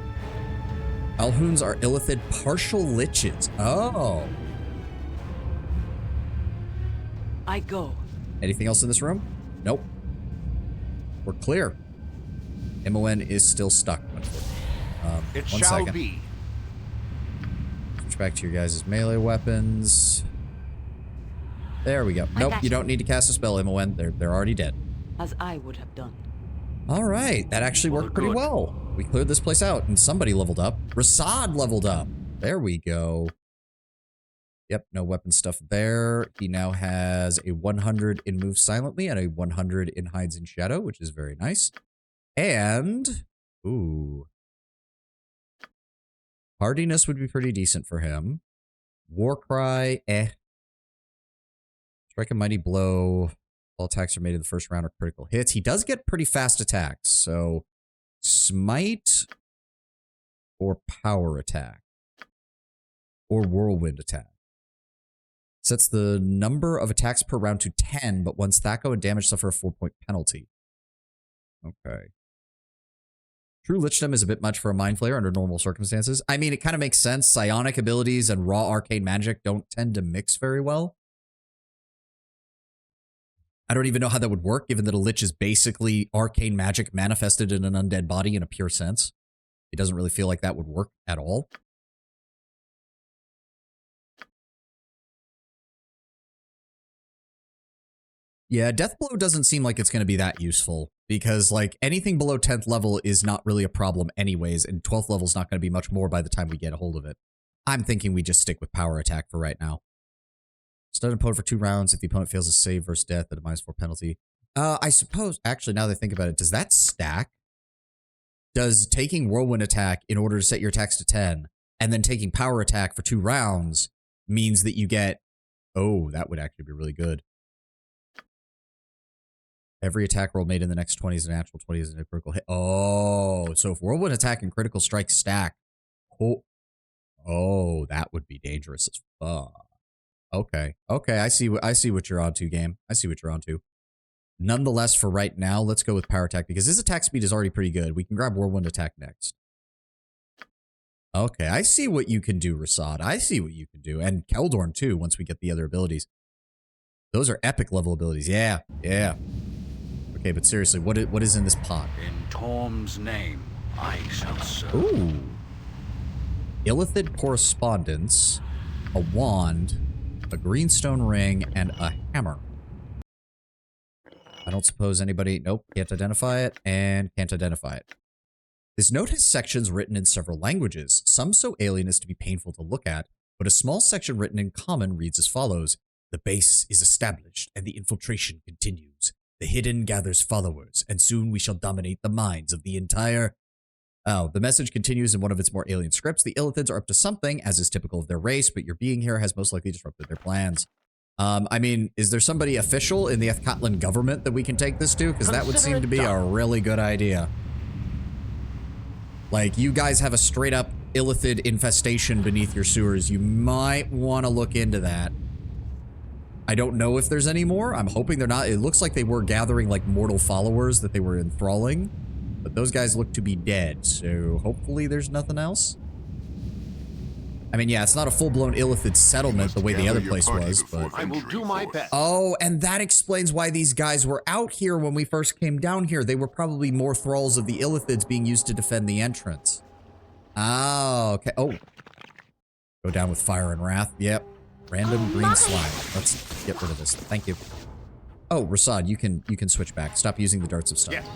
Alhoons are Illithid partial liches. Oh. I go. Anything else in this room? Nope. We're clear. Imowen is still stuck. It One shall second. be. Switch back to your guys' melee weapons. There we go. Nope, you don't need to cast a spell, Imowen. They're already dead. As I would have done. All right, that actually worked pretty good. well. We cleared this place out, and somebody leveled up. Rasad leveled up. There we go. Yep, no weapon stuff there. He now has a 100 in Move Silently and a 100 in Hides in Shadow, which is very nice. And, ooh. Hardiness would be pretty decent for him. Warcry, Strike a Mighty Blow. All attacks are made in the first round are critical hits. He does get pretty fast attacks, so Smite or Power Attack or Whirlwind Attack. Sets the number of attacks per round to 10, but once Thaco and damage suffer a 4-point penalty. Okay. True Lichdom is a bit much for a Mind Flayer under normal circumstances. I mean, it kind of makes sense. Psionic abilities and raw arcane magic don't tend to mix very well. I don't even know how that would work, given that a Lich is basically arcane magic manifested in an undead body in a pure sense. It doesn't really feel like that would work at all. Yeah, Deathblow doesn't seem like it's going to be that useful, because, like, anything below 10th level is not really a problem anyways, and 12th level is not going to be much more by the time we get a hold of it. I'm thinking we just stick with Power Attack for right now. Stun an opponent for 2 rounds. If the opponent fails a save versus death at a -4 penalty. I suppose, actually, now that I think about it, does that stack? Does taking Whirlwind Attack in order to set your attacks to 10, and then taking Power Attack for 2 rounds means that you get Oh, that would actually be really good. Every attack roll made in the next 20 is a natural, 20 is a critical hit. Oh, so if whirlwind attack and critical strike stack. Oh, that would be dangerous as fuck. Okay. Okay, I see what you're onto, game. I see what you're onto. Nonetheless, for right now, let's go with power attack because his attack speed is already pretty good. We can grab whirlwind attack next. Okay, I see what you can do, Rasad. I see what you can do. And Keldorn, too, once we get the other abilities. Those are epic level abilities. Yeah, yeah. Okay, but seriously, what is in this pot? In Torm's name, I shall serve. Ooh. Illithid correspondence, a wand, a greenstone ring, and a hammer. I don't suppose anybody... Nope, can't identify it, and can't identify it. This note has sections written in several languages, some so alien as to be painful to look at, but a small section written in common reads as follows. The base is established, and the infiltration continues. The hidden gathers followers, and soon we shall dominate the minds of the entire... Oh, the message continues in one of its more alien scripts. The Illithids are up to something, as is typical of their race, but your being here has most likely disrupted their plans. I mean, is there somebody official in the Ethkatlan government that we can take this to? Because that would seem to be a really good idea. Like, you guys have a straight-up Illithid infestation beneath your sewers. You might want to look into that. I don't know if there's any more. I'm hoping they're not. It looks like they were gathering, like, mortal followers that they were enthralling. But those guys look to be dead, so hopefully there's nothing else. I mean, yeah, it's not a full-blown Illithid settlement the way the other place was, but... I will do my best. Oh, and that explains why these guys were out here when we first came down here. They were probably more thralls of the Illithids being used to defend the entrance. Oh, okay. Oh. Go down with fire and wrath. Yep. Random green slime. Let's get rid of this. Thank you. Oh, Rasad, you can switch back. Stop using the darts of stone. Yes.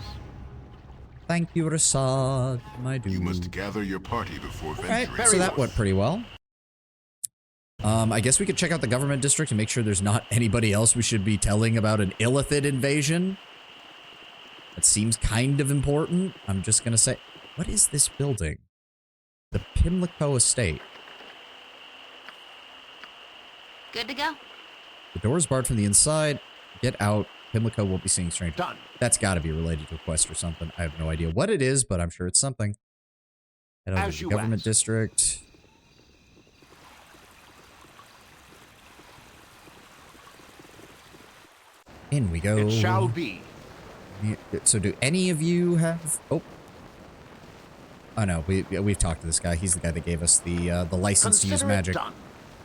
Thank you, Rasad, my dude. You must gather your party before venturing. Alright, so that went pretty well. I guess we could check out the government district and make sure there's not anybody else we should be telling about an Illithid invasion. That seems kind of important. I'm just gonna say, what is this building? The Pimlico Estate. Good to go. The door is barred from the inside. Get out. Pimlico won't be seeing strangers. Done. That's got to be related to a quest or something. I have no idea what it is, but I'm sure it's something. Head over to the government district. In we go. It shall be. So do any of you have... Oh. Oh no, we've talked to this guy. He's the guy that gave us the license to use magic.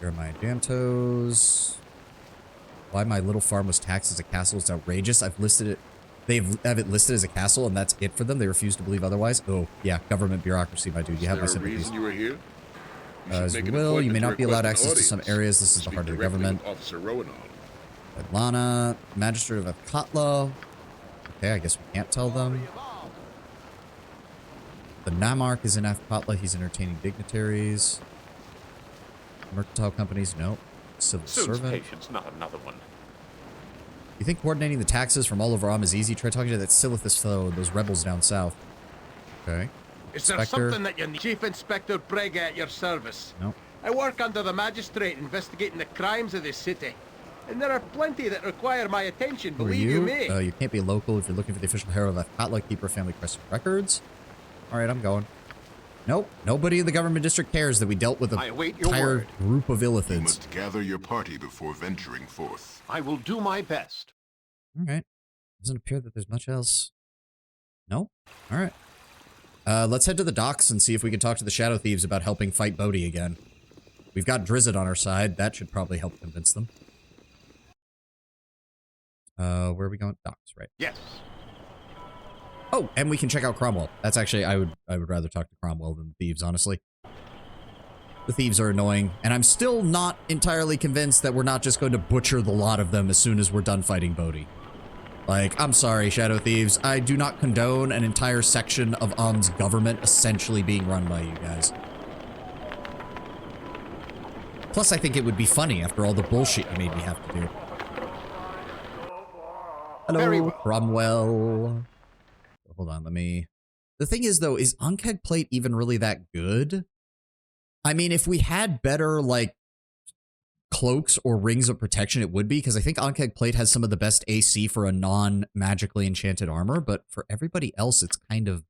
Here are my Dantos. Why my little farm was taxed as a castle is outrageous. I've listed it. They have it listed as a castle, and that's it for them. They refuse to believe otherwise. Oh, yeah, government bureaucraphy, my dude. You have my sympathies. Reason you were here? As well, you may not be allowed access to some areas. This is the heart of the government. Officer Rowanol. Atlanta, Magistrate of Ethkatla. Okay, I guess we can't tell them. The Namarch is in Ethkatla. He's entertaining dignitaries. Mercantile companies, no. Civil servant. Patience, not another one. You think coordinating the taxes from all over Am is easy? Try talking to that Silithus fellow and those rebels down south. Okay. Is there something that you need? Chief Inspector Brega at your service. Nope. I work under the magistrate investigating the crimes of this city. And there are plenty that require my attention, believe you me. You can't be local if you're looking for the official hero of Ethkatla, keeper of family crest records. Alright, I'm going. Nope. Nobody in the government district cares that we dealt with an entire group of Illithids. You must gather your party before venturing forth. I will do my best. Alright. Doesn't appear that there's much else. No? Alright. Let's head to the docks and see if we can talk to the Shadow Thieves about helping fight Bodhi again. We've got Drizzt on our side. That should probably help convince them. Where are we going? Docks, right? Yes. Oh, and we can check out Cromwell. That's actually, I would rather talk to Cromwell than the thieves, honestly. The thieves are annoying, and I'm still not entirely convinced that we're not just going to butcher the lot of them as soon as we're done fighting Bodhi. Like, I'm sorry, Shadow Thieves. I do not condone an entire section of Am's government essentially being run by you guys. Plus, I think it would be funny after all the bullshit you made me have to do. Hello, Cromwell. Hold on, let me... The thing is, though, is Ankeg Plate even really that good? I mean, if we had better, like, cloaks or rings of protection, it would be, because I think Ankeg Plate has some of the best AC for a non-magically enchanted armor, but for everybody else, it's kind of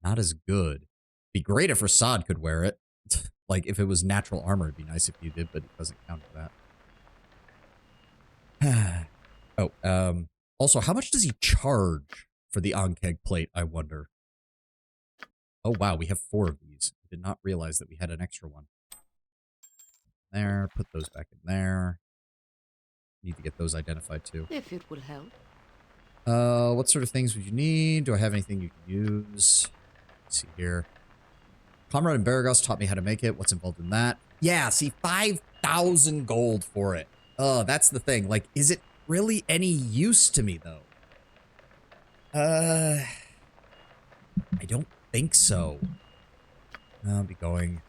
not as good. Be great if Rasad could wear it. Like, if it was natural armor, it'd be nice if you did, but it doesn't count for that. Also, how much does he charge for the Ankeg Plate, I wonder? Oh, wow, we have 4 of these. I did not realize that we had an extra one. There, put those back in there. Need to get those identified, too. If it will help. What sort of things would you need? Do I have anything you can use? Let's see here. Comrade and Baragos taught me how to make it. What's involved in that? Yeah, see, 5,000 gold for it. That's the thing. Like, is it really any use to me, though? I don't think so. I'll be going.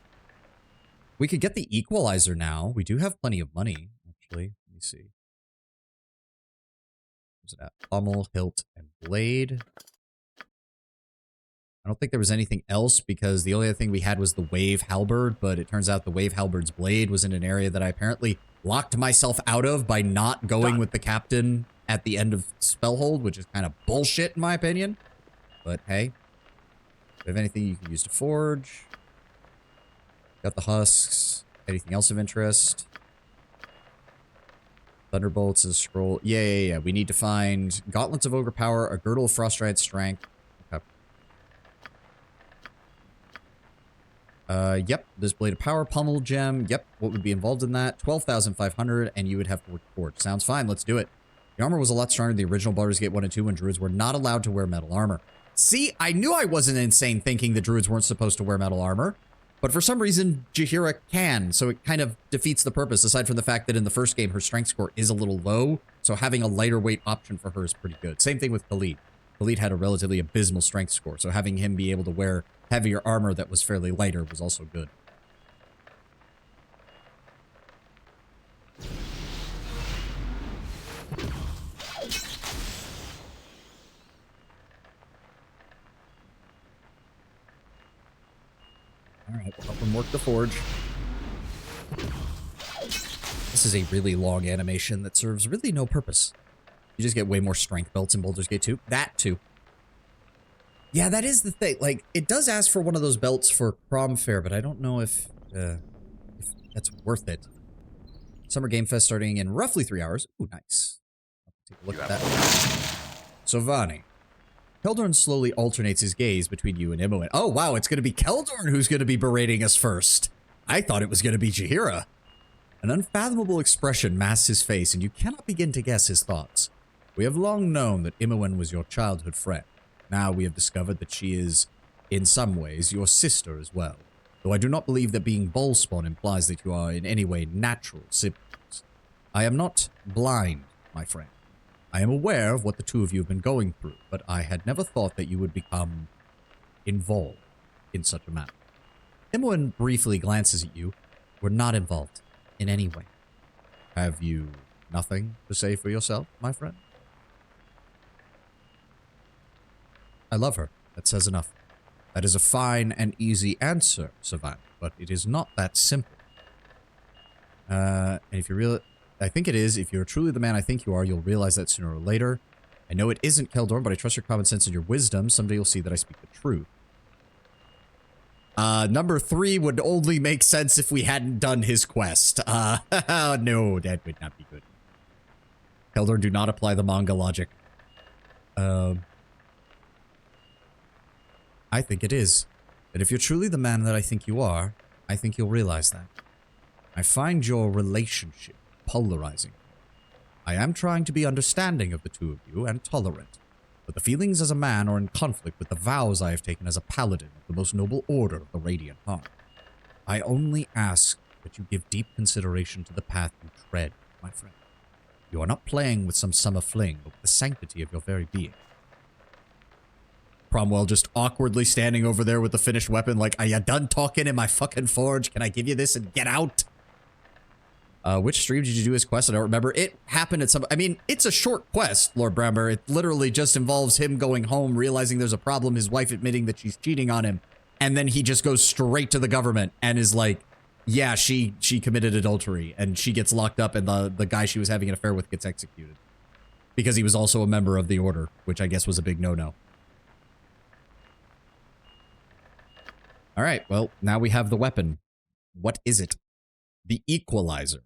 We could get the equalizer now. We do have plenty of money, actually. Let me see. Where's it at? Pommel, hilt, and blade. I don't think there was anything else because the only other thing we had was the wave halberd, but it turns out the wave halberd's blade was in an area that I apparently locked myself out of by not going with the captain at the end of Spellhold, which is kind of bullshit in my opinion. But hey, do you have anything you can use to forge? Got the husks. Anything else of interest? Thunderbolts, a scroll. Yeah. We need to find Gauntlets of Ogre Power, a Girdle of Frost Giant Strength. Okay. Yep. This Blade of Power, Pummel Gem. Yep. What would be involved in that? 12,500, and you would have to forge. Sounds fine. Let's do it. The armor was a lot stronger than the original Baldur's Gate 1 and 2 when druids were not allowed to wear metal armor. See, I knew I wasn't insane thinking the druids weren't supposed to wear metal armor. But for some reason, Jaheira can, so it kind of defeats the purpose, aside from the fact that in the first game, her strength score is a little low, so having a lighter weight option for her is pretty good. Same thing with Khalid. Khalid had a relatively abysmal strength score, so having him be able to wear heavier armor that was fairly lighter was also good. Alright, we'll help him work the forge. This is a really long animation that serves really no purpose. You just get way more strength belts in Baldur's Gate 2. That, too. Yeah, that is the thing. Like, it does ask for one of those belts for Prom Fair, but I don't know if that's worth it. Summer Game Fest starting in roughly 3 hours. Ooh, nice. Take a look at that. Sovani. Keldorn slowly alternates his gaze between you and Imoen. Oh, wow, it's going to be Keldorn who's going to be berating us first. I thought it was going to be Jaheira. An unfathomable expression masks his face, and you cannot begin to guess his thoughts. We have long known that Imoen was your childhood friend. Now we have discovered that she is, in some ways, your sister as well. Though I do not believe that being Ballspawn implies that you are in any way natural siblings. I am not blind, my friend. I am aware of what the two of you have been going through, but I had never thought that you would become involved in such a manner. Imoen briefly glances at you. We're not involved in any way. Have you nothing to say for yourself, my friend? I love her. That says enough. That is a fine and easy answer, Savant, but it is not that simple. And if you really... I think it is. If you're truly the man I think you are, you'll realize that sooner or later. I know it isn't Keldorn, but I trust your common sense and your wisdom. Someday you'll see that I speak the truth. Number 3 would only make sense if we hadn't done his quest. No, that would not be good. Keldorn, do not apply the manga logic. I think it is. That if you're truly the man that I think you are, I think you'll realize that. I find your relationship polarizing. I am trying to be understanding of the two of you and tolerant, but the feelings as a man are in conflict with the vows I have taken as a paladin of the most noble order of the Radiant Heart. I only ask that you give deep consideration to the path you tread, my friend. You are not playing with some summer fling, but with the sanctity of your very being. Cromwell just awkwardly standing over there with the finished weapon like, are you done talking in my fucking forge? Can I give you this and get out? Which stream did you do his quest? I don't remember. It happened at some... I mean, it's a short quest, Lord Bramber. It literally just involves him going home, realizing there's a problem, his wife admitting that she's cheating on him, and then he just goes straight to the government and is like, Yeah, she committed adultery, and she gets locked up, and the guy she was having an affair with gets executed. Because he was also a member of the Order, which I guess was a big no-no. Alright, well, now we have the weapon. What is it? The Equalizer.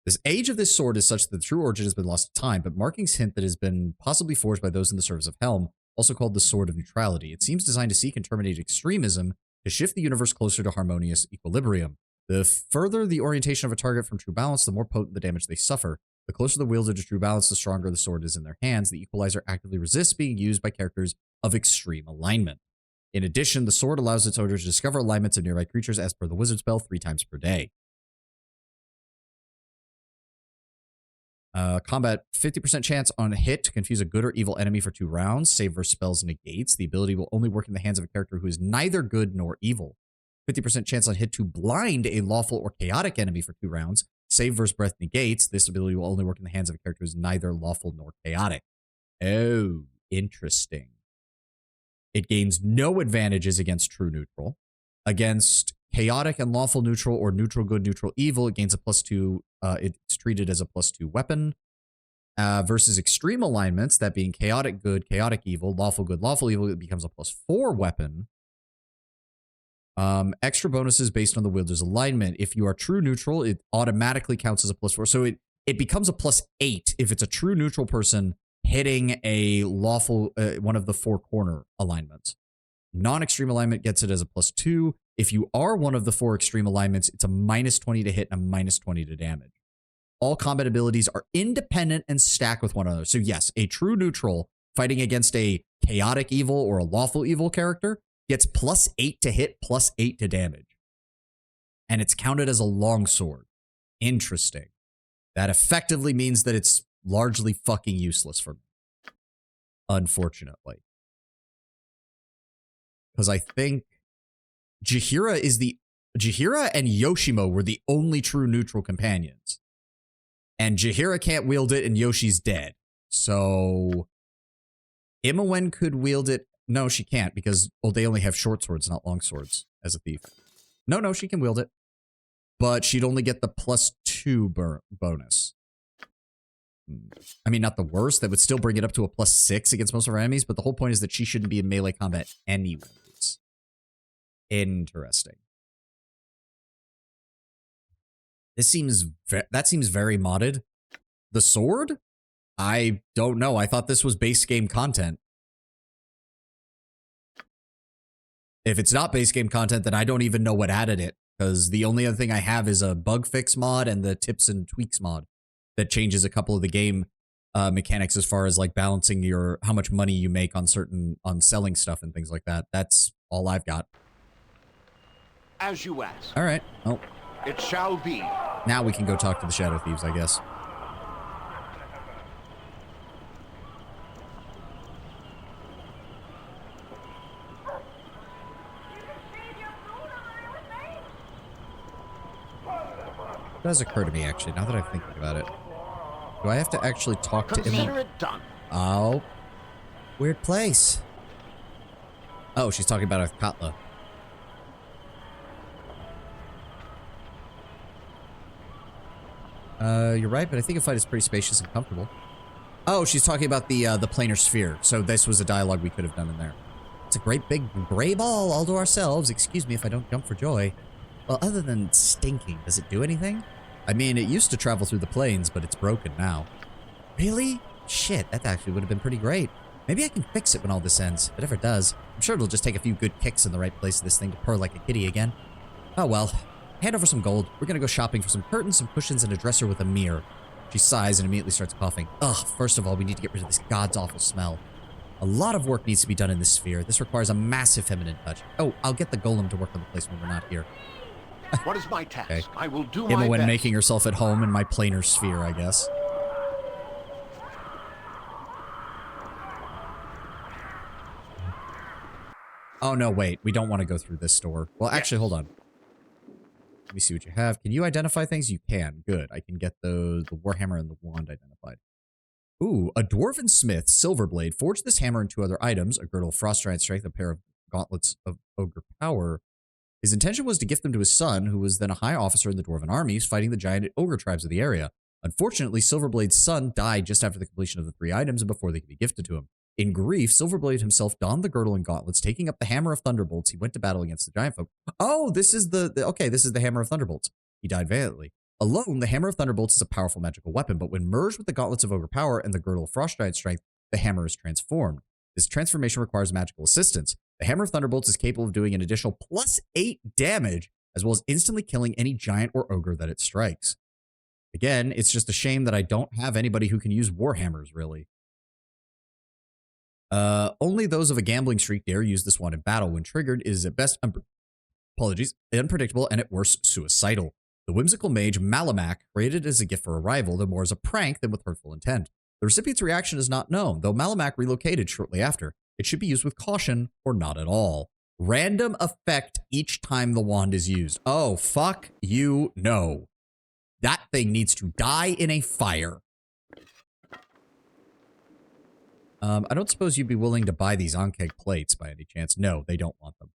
This age of this sword is such that the true origin has been lost to time, but markings hint that it has been possibly forged by those in the service of Helm, also called the Sword of Neutrality. It seems designed to seek and terminate extremism, to shift the universe closer to harmonious equilibrium. The further the orientation of a target from true balance, the more potent the damage they suffer. The closer the wielder to true balance, the stronger the sword is in their hands. The Equalizer actively resists being used by characters of extreme alignment. In addition, the sword allows its owner to discover alignments of nearby creatures as per the wizard spell 3 times per day. Combat, 50% chance on a hit to confuse a good or evil enemy for 2 rounds. Save versus spells negates. The ability will only work in the hands of a character who is neither good nor evil. 50% chance on hit to blind a lawful or chaotic enemy for 2 rounds. Save versus breath negates. This ability will only work in the hands of a character who is neither lawful nor chaotic. Oh, interesting. It gains no advantages against true neutral. Against chaotic and lawful neutral or neutral good, neutral evil, it gains a +2. It's treated as a +2 weapon. Versus extreme alignments, that being chaotic good, chaotic evil, lawful good, lawful evil, it becomes a +4 weapon. Extra bonuses based on the wielder's alignment. If you are true neutral, it automatically counts as a +4. So it becomes a +8 if it's a true neutral person hitting a lawful, one of the 4 corner alignments. Non-extreme alignment gets it as a +2. If you are one of the 4 extreme alignments, it's a -20 to hit and a -20 to damage. All combat abilities are independent and stack with one another. So yes, a true neutral fighting against a chaotic evil or a lawful evil character gets +8 to hit, +8 to damage. And it's counted as a longsword. Interesting. That effectively means that it's largely fucking useless for me. Unfortunately. Because I think Jaheira and Yoshimo were the only true neutral companions. And Jaheira can't wield it and Yoshi's dead. So Imowen could wield it. No, she can't because, well, they only have short swords, not long swords as a thief. No, she can wield it. But she'd only get the +2 bonus. I mean, not the worst. That would still bring it up to a +6 against most of her enemies, but the whole point is that she shouldn't be in melee combat anyways. Interesting. That seems very modded. The sword? I don't know. I thought this was base game content. If it's not base game content, then I don't even know what added it, because the only other thing I have is a bug fix mod and the tips and tweaks mod that changes a couple of the game mechanics as far as like balancing your how much money you make on selling stuff and things like that. That's all I've got. As you ask. All right. Well, it shall be. Now we can go talk to the Shadow Thieves, I guess. It does occur to me, actually, now that I'm thinking about it. Do I have to actually talk to him? Consider it done. Oh. Weird place. Oh, she's talking about Katla. You're right, but I think a fight is pretty spacious and comfortable. Oh, she's talking about the planar sphere. So this was a dialogue we could have done in there. It's a great big gray ball all to ourselves. Excuse me if I don't jump for joy. Well, other than stinking, does it do anything? I mean, it used to travel through the plains, but it's broken now. Really? Shit, that actually would have been pretty great. Maybe I can fix it when all this ends, but if it does, I'm sure it'll just take a few good kicks in the right place for this thing to purr like a kitty again. Oh well. Hand over some gold. We're gonna go shopping for some curtains, some cushions, and a dresser with a mirror. She sighs and immediately starts coughing. Ugh, first of all, we need to get rid of this god's awful smell. A lot of work needs to be done in this sphere. This requires a massive feminine touch. Oh, I'll get the golem to work on the place when we're not here. What is my task? Okay. I will do my Imowen best. making herself at home in my planar sphere, I guess. Oh, no, wait. We don't want to go through this store. Well, actually, hold on. Let me see what you have. Can you identify things? You can. Good. I can get the warhammer and the wand identified. Ooh, a dwarven smith, Silverblade, forged this hammer and 2 other items, a girdle of frost giant strength, a pair of gauntlets of ogre power. His intention was to gift them to his son, who was then a high officer in the Dwarven armies fighting the giant ogre tribes of the area. Unfortunately, Silverblade's son died just after the completion of the 3 items and before they could be gifted to him. In grief, Silverblade himself donned the girdle and gauntlets, taking up the hammer of thunderbolts. He went to battle against the giant folk. Oh, this is okay, this is the hammer of thunderbolts. He died valiantly. Alone, the hammer of thunderbolts is a powerful magical weapon, but when merged with the gauntlets of ogre power and the girdle of frost giant strength, the hammer is transformed. This transformation requires magical assistance. The hammer of thunderbolts is capable of doing an additional +8 damage, as well as instantly killing any giant or ogre that it strikes. Again, it's just a shame that I don't have anybody who can use warhammers, really. Only those of a gambling streak dare use this one in battle. When triggered, it is at best unpredictable and at worst suicidal. The whimsical mage Malamak created it as a gift for a rival, though more as a prank than with hurtful intent. The recipient's reaction is not known, though Malamak relocated shortly after. It should be used with caution or not at all. Random effect each time the wand is used. Oh, fuck you, no. That thing needs to die in a fire. I don't suppose you'd be willing to buy these Ankeg plates by any chance. No, they don't want them.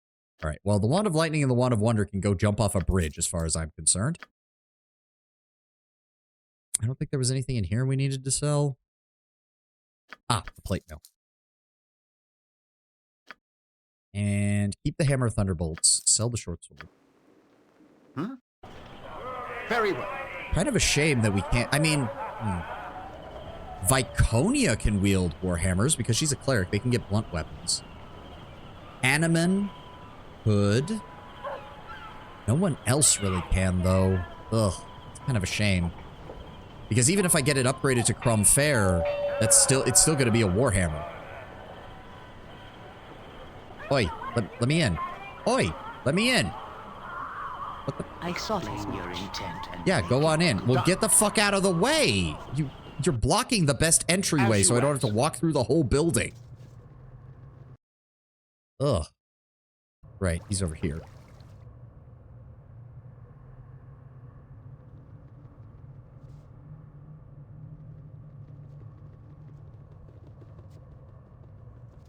All right, well, the Wand of Lightning and the Wand of Wonder can go jump off a bridge as far as I'm concerned. I don't think there was anything in here we needed to sell. Ah, the plate mill. And keep the Hammer of Thunderbolts. Sell the short sword. Hmm? Very well. Kind of a shame that we can't... I mean... Viconia can wield warhammers because she's a cleric. They can get blunt weapons. Animan could. No one else really can, though. Ugh, it's kind of a shame. Because even if I get it upgraded to Crom Fair, it's still going to be a warhammer. Oi, let me in. Oi, let me in. What the? I thought as much. Yeah, go on in. Well, get the fuck out of the way. You're blocking the best entryway, so I don't have to walk through the whole building. Ugh. Right, he's over here.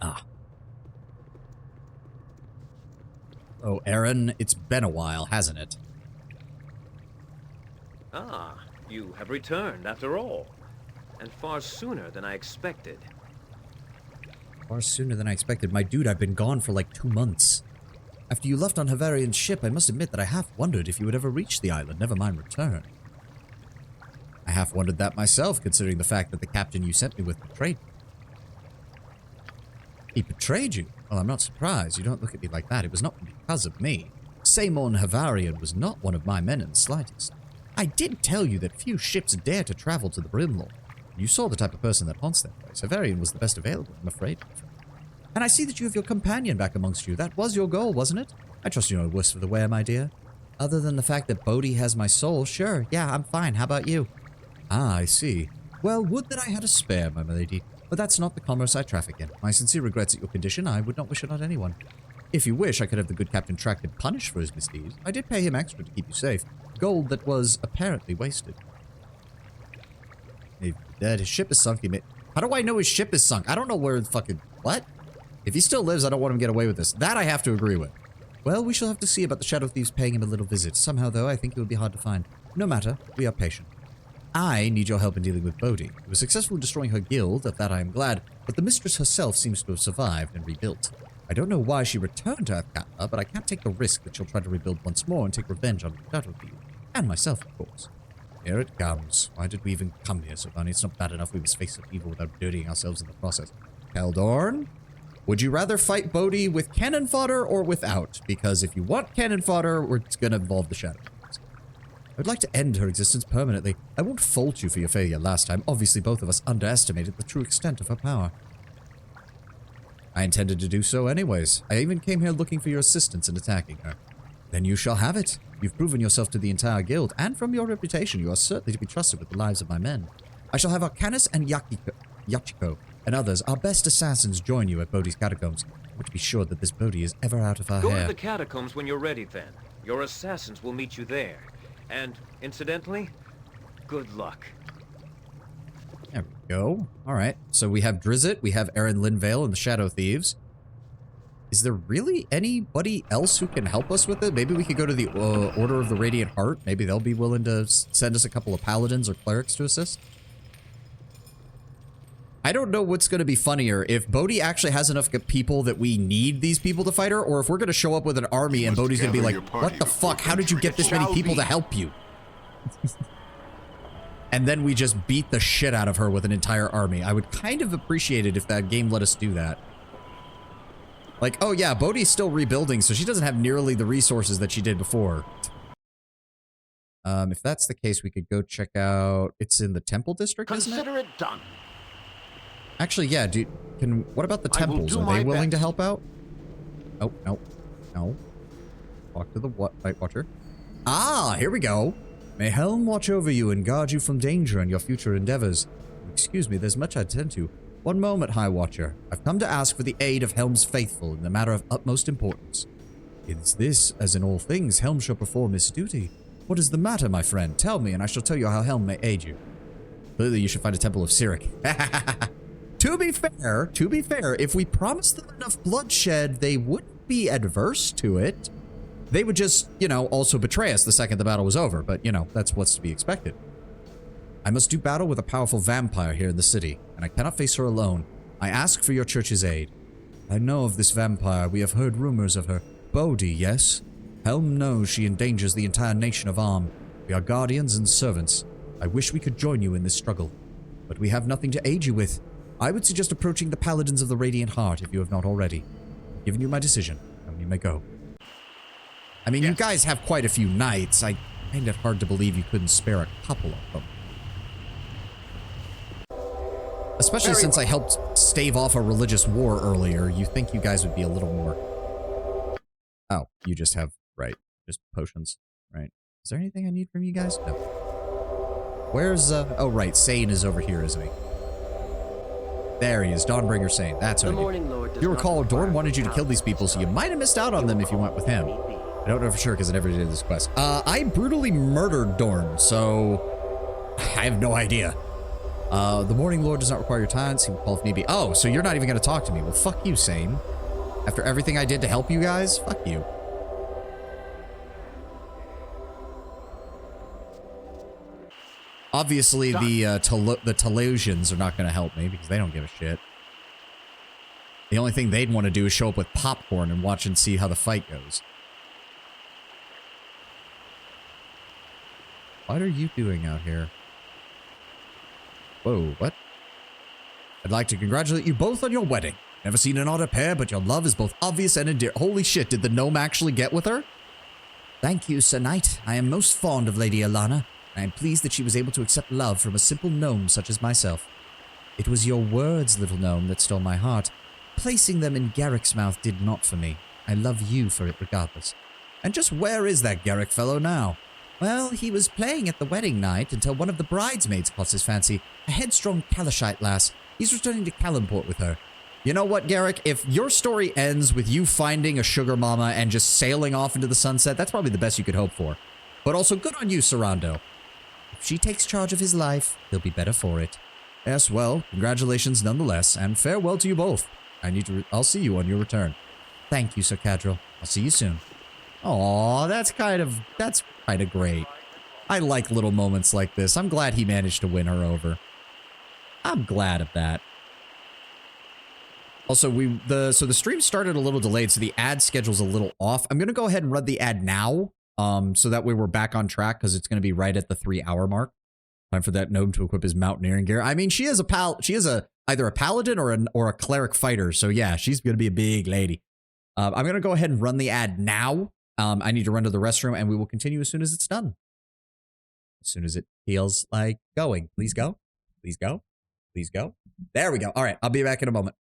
Ah. Oh, Aaron, it's been a while, hasn't it? Ah, you have returned after all. And far sooner than I expected. Far sooner than I expected. My dude, I've been gone for like 2 months. After you left on Havarian's ship, I must admit that I half wondered if you would ever reach the island, never mind return. I half wondered that myself, considering the fact that the captain you sent me with betrayed me. He betrayed you? Well, I'm not surprised. You don't look at me like that. It was not because of me. Samon Havarian was not one of my men in the slightest. I did tell you that few ships dare to travel to the Brimlaw. You saw the type of person that haunts that place. Havarian was the best available, I'm afraid. And I see that you have your companion back amongst you. That was your goal, wasn't it? I trust you're no worse for the wear, my dear. Other than the fact that Bodhi has my soul, sure, yeah, I'm fine. How about you? Ah, I see. Well, would that I had a spare, my lady. But that's not the commerce I traffic in. My sincere regrets at your condition. I would not wish it on anyone. If you wish, I could have the good Captain tracked and punished for his misdeeds. I did pay him extra to keep you safe. Gold that was apparently wasted. His ship is sunk. How do I know his ship is sunk? I don't know where the fucking... What? If he still lives, I don't want him to get away with this. That I have to agree with. Well, we shall have to see about the Shadow Thieves paying him a little visit. Somehow, though, I think it will be hard to find. No matter, we are patient. I need your help in dealing with Bodhi. He was successful in destroying her guild, of that I am glad, but the mistress herself seems to have survived and rebuilt. I don't know why she returned to Athkatla, but I can't take the risk that she'll try to rebuild once more and take revenge on the Shadow Thieves. And myself, of course. Here it comes. Why did we even come here, Silvani? It's not bad enough we must face up evil without dirtying ourselves in the process. Keldorn? Would you rather fight Bodhi with cannon fodder or without? Because if you want cannon fodder, it's going to involve the Shadow Thieves. I would like to end her existence permanently. I won't fault you for your failure last time. Obviously, both of us underestimated the true extent of her power. I intended to do so anyways. I even came here looking for your assistance in attacking her. Then you shall have it. You've proven yourself to the entire guild, and from your reputation, you are certainly to be trusted with the lives of my men. I shall have Arcanus and Yachiko and others, our best assassins, join you at Bodhi's catacombs. I want to be sure that this Bodhi is ever out of our hair. Go to the catacombs when you're ready, then. Your assassins will meet you there. And, incidentally, good luck. There we go. Alright, so we have Drizzt, we have Aaron Linvale and the Shadow Thieves. Is there really anybody else who can help us with it? Maybe we could go to the Order of the Radiant Heart. Maybe they'll be willing to send us a couple of paladins or clerics to assist. I don't know what's going to be funnier, if Bodhi actually has enough people that we need these people to fight her, or if we're going to show up with an army and Bodhi's going to be like, what the fuck? How did you get this many people to help you? And then we just beat the shit out of her with an entire army. I would kind of appreciate it if that game let us do that. Like, oh yeah, Bodhi's still rebuilding, so she doesn't have nearly the resources that she did before. If that's the case, we could go check out... It's in the Temple District, isn't it? Consider it done. Actually, yeah, dude. What about the temples? Are they willing to help out? Oh, no. No. Talk to the White Watcher. Ah, here we go. May Helm watch over you and guard you from danger in your future endeavors. Excuse me, there's much I attend to. One moment, High Watcher. I've come to ask for the aid of Helm's faithful in the matter of utmost importance. Is this, as in all things, Helm shall perform his duty? What is the matter, my friend? Tell me, and I shall tell you how Helm may aid you. Clearly, you should find a temple of Cyric. To be fair, if we promised them enough bloodshed, they wouldn't be adverse to it. They would just, you know, also betray us the second the battle was over, but, you know, that's what's to be expected. I must do battle with a powerful vampire here in the city, and I cannot face her alone. I ask for your church's aid. I know of this vampire. We have heard rumors of her. Bodhi, yes? Helm knows she endangers the entire nation of Arm. We are guardians and servants. I wish we could join you in this struggle, but we have nothing to aid you with. I would suggest approaching the Paladins of the Radiant Heart if you have not already. I've given you my decision, and you may go. I mean, you guys have quite a few knights. I find it hard to believe you couldn't spare a couple of them. Especially since I helped stave off a religious war earlier, you think you guys would be a little more... Oh, you just have, right, just potions, right? Is there anything I need from you guys? No. Where's, oh right, Sane is over here, isn't he? There he is, Dawnbringer Sane. That's what I do. You recall, Dorn wanted you to kill these people, so you might have missed out on them if you went with him. I don't know for sure because I never did this quest. I brutally murdered Dorn, so I have no idea. The Morning Lord does not require your talents. He will call if need be. Oh, so you're not even going to talk to me. Well, fuck you, Sane. After everything I did to help you guys, fuck you. Obviously, the Telosians are not going to help me because they don't give a shit. The only thing they'd want to do is show up with popcorn and watch and see how the fight goes. What are you doing out here? Whoa, what? I'd like to congratulate you both on your wedding. Never seen an odder pair, but your love is both obvious and endearing. Holy shit, did the gnome actually get with her? Thank you, Sir Knight. I am most fond of Lady Alana. I am pleased that she was able to accept love from a simple gnome such as myself. It was your words, little gnome, that stole my heart. Placing them in Garrick's mouth did not for me. I love you for it regardless. And just where is that Garrick fellow now? Well, he was playing at the wedding night until one of the bridesmaids caught his fancy. A headstrong Kalashite lass. He's returning to Calimport with her. You know what, Garrick? If your story ends with you finding a sugar mama and just sailing off into the sunset, that's probably the best you could hope for. But also good on you, Sarando. If she takes charge of his life, he'll be better for it. Yes, well, congratulations nonetheless, and farewell to you both. I'll see you on your return. Thank you, Sir Cadril. I'll see you soon. Aw, that's kind of great. I like little moments like this. I'm glad he managed to win her over. I'm glad of that. Also, the stream started a little delayed, so the ad schedule's a little off. I'm gonna go ahead and run the ad now, so that way we're back on track because it's gonna be right at the 3-hour mark. Time for that gnome to equip his mountaineering gear. I mean, she is either a paladin or a cleric fighter, so yeah, she's gonna be a big lady. I'm gonna go ahead and run the ad now. I need to run to the restroom, and we will continue as soon as it's done. As soon as it feels like going. Please go. Please go. Please go. There we go. All right, I'll be back in a moment.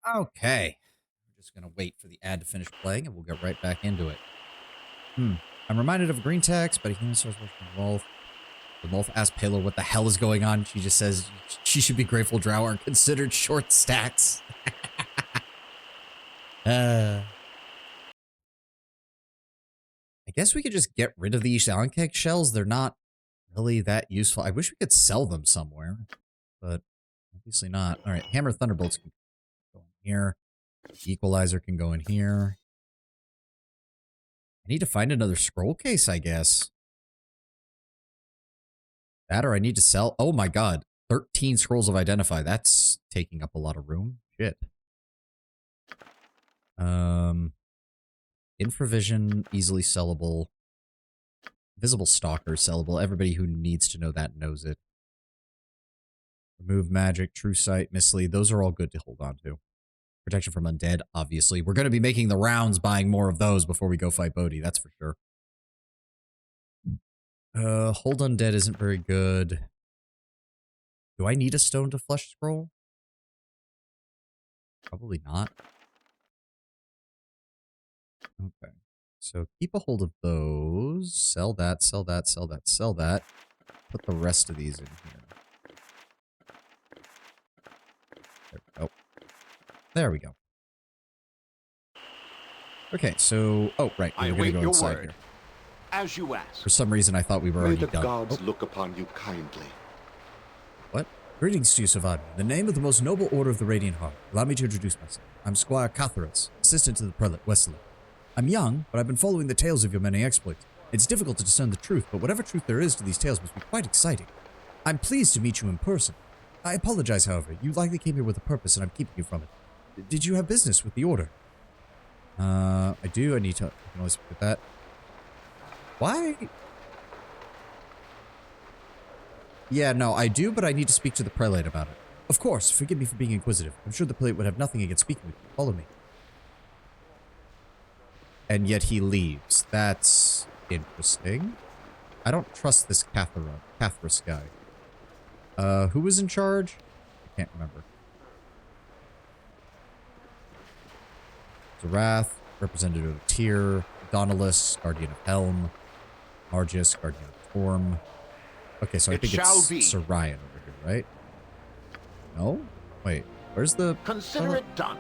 Okay. I'm just going to wait for the ad to finish playing and we'll get right back into it. I'm reminded of a green text, but a human source working with Wolf. The Wolf asks Paler what the hell is going on. She just says she should be grateful Drow aren't considered short stacks. I guess we could just get rid of these Allen Cake shells. They're not really that useful. I wish we could sell them somewhere, but obviously not. All right, Hammer Thunderbolts can go in here. Equalizer can go in here. I need to find another scroll case, I guess. That or I need to sell. Oh my god. 13 scrolls of Identify. That's taking up a lot of room. Shit. Infravision, easily sellable. Visible Stalker, sellable. Everybody who needs to know that knows it. Remove Magic, True Sight, Mislead. Those are all good to hold on to. Protection from Undead, obviously. We're going to be making the rounds buying more of those before we go fight Bodhi, that's for sure. Hold Undead isn't very good. Do I need a Stone to Flesh Scroll? Probably not. Okay. So keep a hold of those. Sell that, sell that, sell that, sell that. Put the rest of these in here. There we go. There we go. Okay, so... Oh, right. We're going to go inside here. As you ask. For some reason, I thought we were May already the done. gods look upon you kindly. What? Greetings to you, Savard. In the name of the most noble order of the Radiant Heart, allow me to introduce myself. I'm Squire Catharas, assistant to the prelate Wesley. I'm young, but I've been following the tales of your many exploits. It's difficult to discern the truth, but whatever truth there is to these tales must be quite exciting. I'm pleased to meet you in person. I apologize, however. You likely came here with a purpose, and I'm keeping you from it. Did you have business with the Order? I do. I need to... I can always put that. Why? Yeah, no, I do, but I need to speak to the prelate about it. Of course, forgive me for being inquisitive. I'm sure the prelate would have nothing against speaking with you. Follow me. And yet he leaves. That's interesting. I don't trust this Catharas guy. Who was in charge? I can't remember. Zarath, representative of Tyr, Donalus, guardian of Helm, Margis, guardian of Torm. Okay, so I think it's Sorion over here, right? No? Wait, where's the... Consider it done.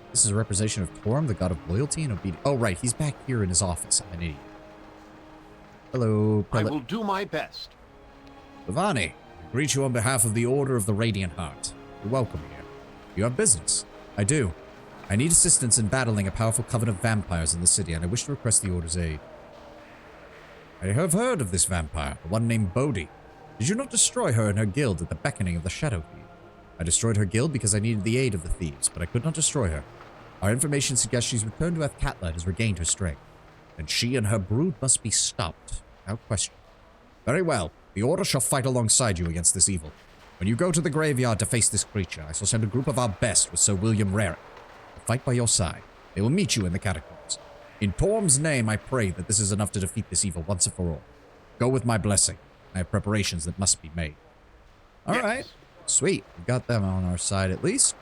This is a representation of Torm, the god of loyalty and obedience. Oh, right, he's back here in his office. I'm an idiot. Hello, prelate. I will do my best. Lavani, I greet you on behalf of the Order of the Radiant Heart. You're welcome here. You have business. I do. I need assistance in battling a powerful coven of vampires in the city, and I wish to request the Order's aid. I have heard of this vampire, the one named Bodhi. Did you not destroy her and her guild at the beckoning of the Shadow Thief? I destroyed her guild because I needed the aid of the thieves, but I could not destroy her. Our information suggests she's returned to Athkatla and has regained her strength. And she and her brood must be stopped, without question. Very well. The Order shall fight alongside you against this evil. When you go to the graveyard to face this creature, I shall send a group of our best with Sir William Rarick to fight by your side. They will meet you in the catacombs. In Torm's name, I pray that this is enough to defeat this evil once and for all. Go with my blessing. I have preparations that must be made. All right. Sweet. We've got them on our side at least.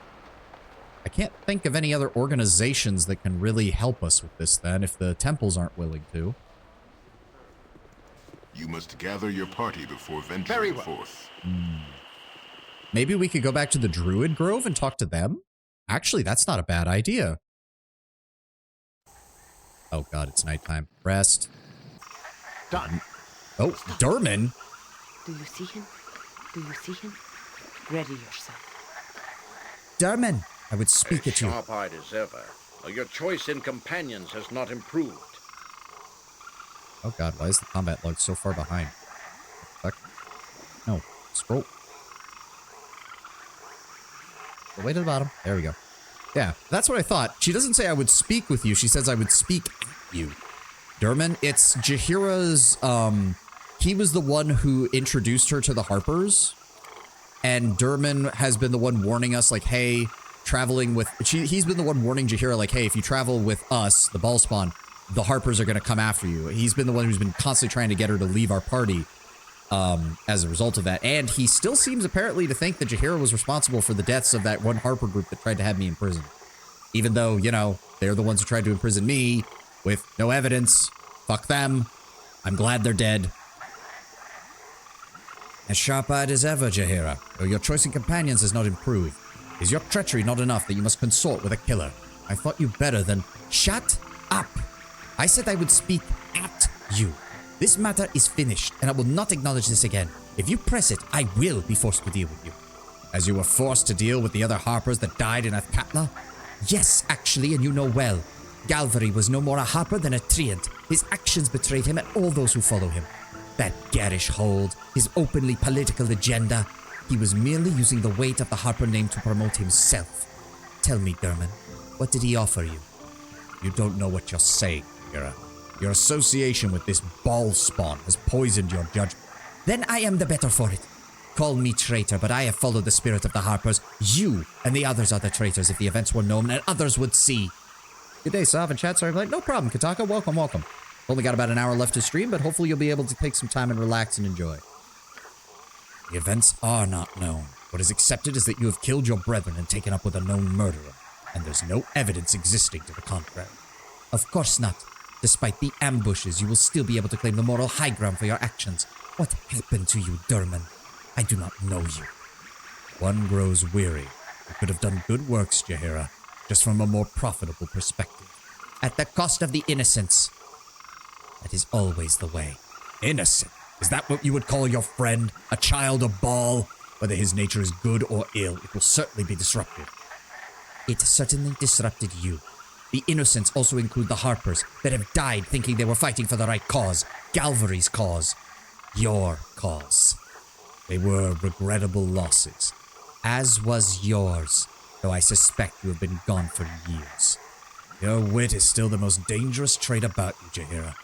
I can't think of any other organizations that can really help us with this then, if the temples aren't willing to. You must gather your party before venturing forth. Maybe we could go back to the Druid Grove and talk to them? Actually, that's not a bad idea. Oh god, it's nighttime. Rest. Done. Oh, Derman? Do you see him? Do you see him? Ready yourself. Derman, I would speak at you. Sharp-eyed as ever. Your choice in companions has not improved. Oh god, why is the combat log so far behind? Fuck. No, scroll. Go way to the bottom. There we go. Yeah, that's what I thought. She doesn't say I would speak with you. She says I would speak at you. Derman, it's Jaheira's, he was the one who introduced her to the Harpers. And Derman has been the one warning us, like, hey, traveling with... He's been the one warning Jaheira, like, hey, if you travel with us, the Ballspawn, the Harpers are going to come after you. He's been the one who's been constantly trying to get her to leave our party. as a result of that. And he still seems apparently to think that Jaheira was responsible for the deaths of that one Harper group that tried to have me imprisoned. Even though, you know, they're the ones who tried to imprison me with no evidence. Fuck them. I'm glad they're dead. As sharp-eyed as ever, Jaheira, though your choice in companions has not improved. Is your treachery not enough that you must consort with a killer? I thought you better than... Shut up! I said I would speak at you. This matter is finished, and I will not acknowledge this again. If you press it, I will be forced to deal with you. As you were forced to deal with the other Harpers that died in Athkatla? Yes, actually, and you know well. Galvary was no more a Harper than a treant. His actions betrayed him and all those who follow him. That garish hold, his openly political agenda. He was merely using the weight of the Harper name to promote himself. Tell me, Derman, what did he offer you? You don't know what you're saying, Jaheira. Your association with this ball spawn has poisoned your judgment. Then I am the better for it. Call me traitor, but I have followed the spirit of the Harpers. You and the others are the traitors if the events were known and others would see. Good day, Sav and chat. Sorry, like, no problem, Kataka. Welcome, welcome. Only got about an hour left to stream, but hopefully you'll be able to take some time and relax and enjoy. The events are not known. What is accepted is that you have killed your brethren and taken up with a known murderer, and there's no evidence existing to the contrary. Of course not. Despite the ambushes, you will still be able to claim the moral high ground for your actions. What happened to you, Derman? I do not know you. One grows weary. You could have done good works, Jaheira, just from a more profitable perspective. At the cost of the innocents. That is always the way. Innocent? Is that what you would call your friend? A child of Baal? Whether his nature is good or ill, it will certainly be disrupted. It certainly disrupted you. The innocents also include the Harpers that have died thinking they were fighting for the right cause. Galvary's cause. Your cause. They were regrettable losses. As was yours, though I suspect you have been gone for years. Your wit is still the most dangerous trait about you, Jaheira.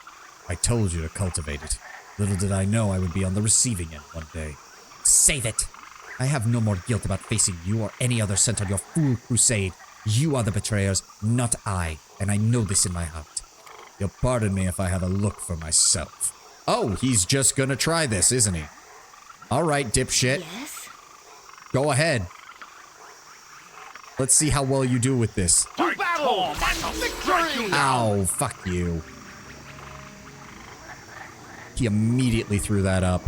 I told you to cultivate it. Little did I know I would be on the receiving end one day. Save it! I have no more guilt about facing you or any other sent on your fool crusade. You are the betrayers, not I, and I know this in my heart. You'll pardon me if I have a look for myself. Oh, he's just gonna try this, isn't he? Alright, dipshit. Yes? Go ahead. Let's see how well you do with this. To battle! Victory! Ow, fuck you. He immediately threw that up.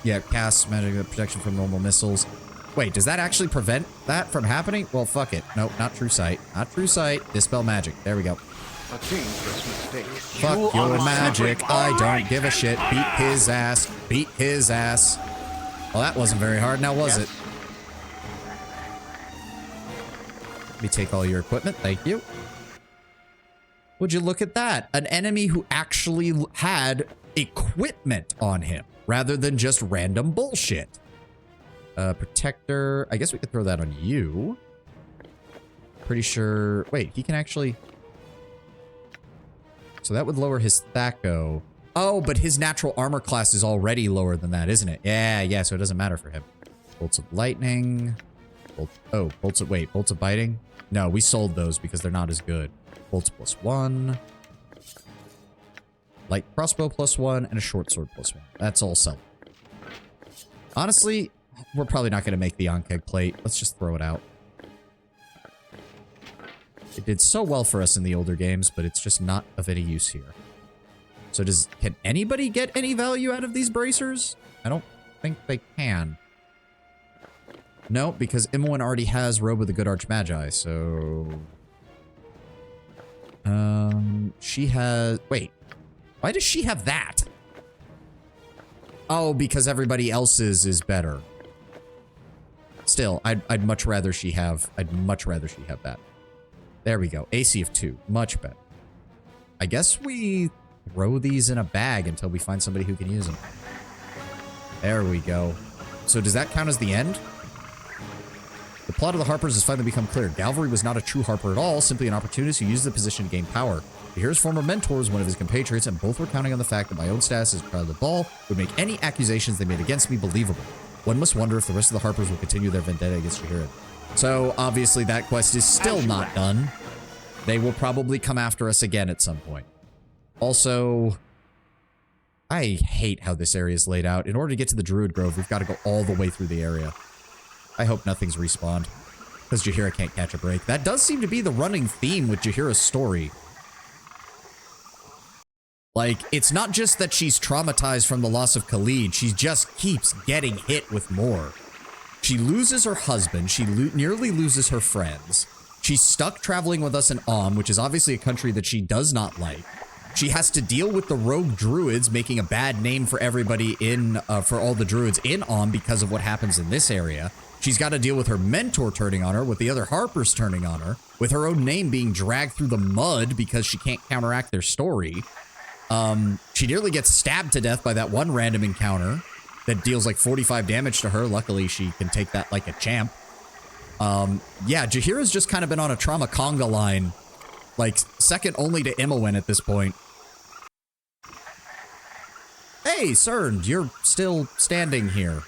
Yeah, cast magic protection from normal missiles. Wait, does that actually prevent that from happening? Well, fuck it. Nope, not true sight. Not true sight. Dispel magic. There we go. A dangerous mistake. Fuck your magic. I don't give a shit. Beat his ass. Beat his ass. Well, that wasn't very hard, now was it? Let me take all your equipment. Thank you. Would you look at that? An enemy who actually had equipment on him rather than just random bullshit. Protector. I guess we could throw that on you. Pretty sure. Wait, he can actually. So that would lower his Thaco. Oh, but his natural armor class is already lower than that, isn't it? Yeah, so it doesn't matter for him. Bolts of lightning. Bolts of, wait, bolts of biting? No, we sold those because they're not as good. Bolts +1. Light crossbow +1 and a short sword +1. That's all sold. Honestly, we're probably not going to make the Ankeg plate. Let's just throw it out. It did so well for us in the older games, but it's just not of any use here. So can anybody get any value out of these bracers? I don't think they can. No, because Imoen already has Robe of the Good Archmagi, so... she has... Wait. Why does she have that? Oh, because everybody else's is better. Still, I'd much rather she have... I'd much rather she have that. There we go. AC of 2. Much better. I guess we throw these in a bag until we find somebody who can use them. There we go. So does that count as the end? The plot of the Harpers has finally become clear. Galvary was not a true Harper at all, simply an opportunist who used the position to gain power. Jaheira's former mentor was one of his compatriots, and both were counting on the fact that my own status as proud of the ball would make any accusations they made against me believable. One must wonder if the rest of the Harpers will continue their vendetta against Jaheira. So, obviously, that quest is still not done. They will probably come after us again at some point. Also, I hate how this area is laid out. In order to get to the Druid Grove, we've got to go all the way through the area. I hope nothing's respawned. Because Jaheira can't catch a break. That does seem to be the running theme with Jaheira's story. Like, it's not just that she's traumatized from the loss of Khalid. She just keeps getting hit with more. She loses her husband. She nearly loses her friends. She's stuck traveling with us in which is obviously a country that she does not like. She has to deal with the rogue druids, making a bad name for everybody in, for all the druids in because of what happens in this area. She's got to deal with her mentor turning on her, with the other Harpers turning on her, with her own name being dragged through the mud because she can't counteract their story. She nearly gets stabbed to death by that one random encounter that deals like 45 damage to her. Luckily, she can take that like a champ. Yeah, Jaheira's just kind of been on a trauma conga line, like second only to Imoen at this point. Hey, Cern, you're still standing here.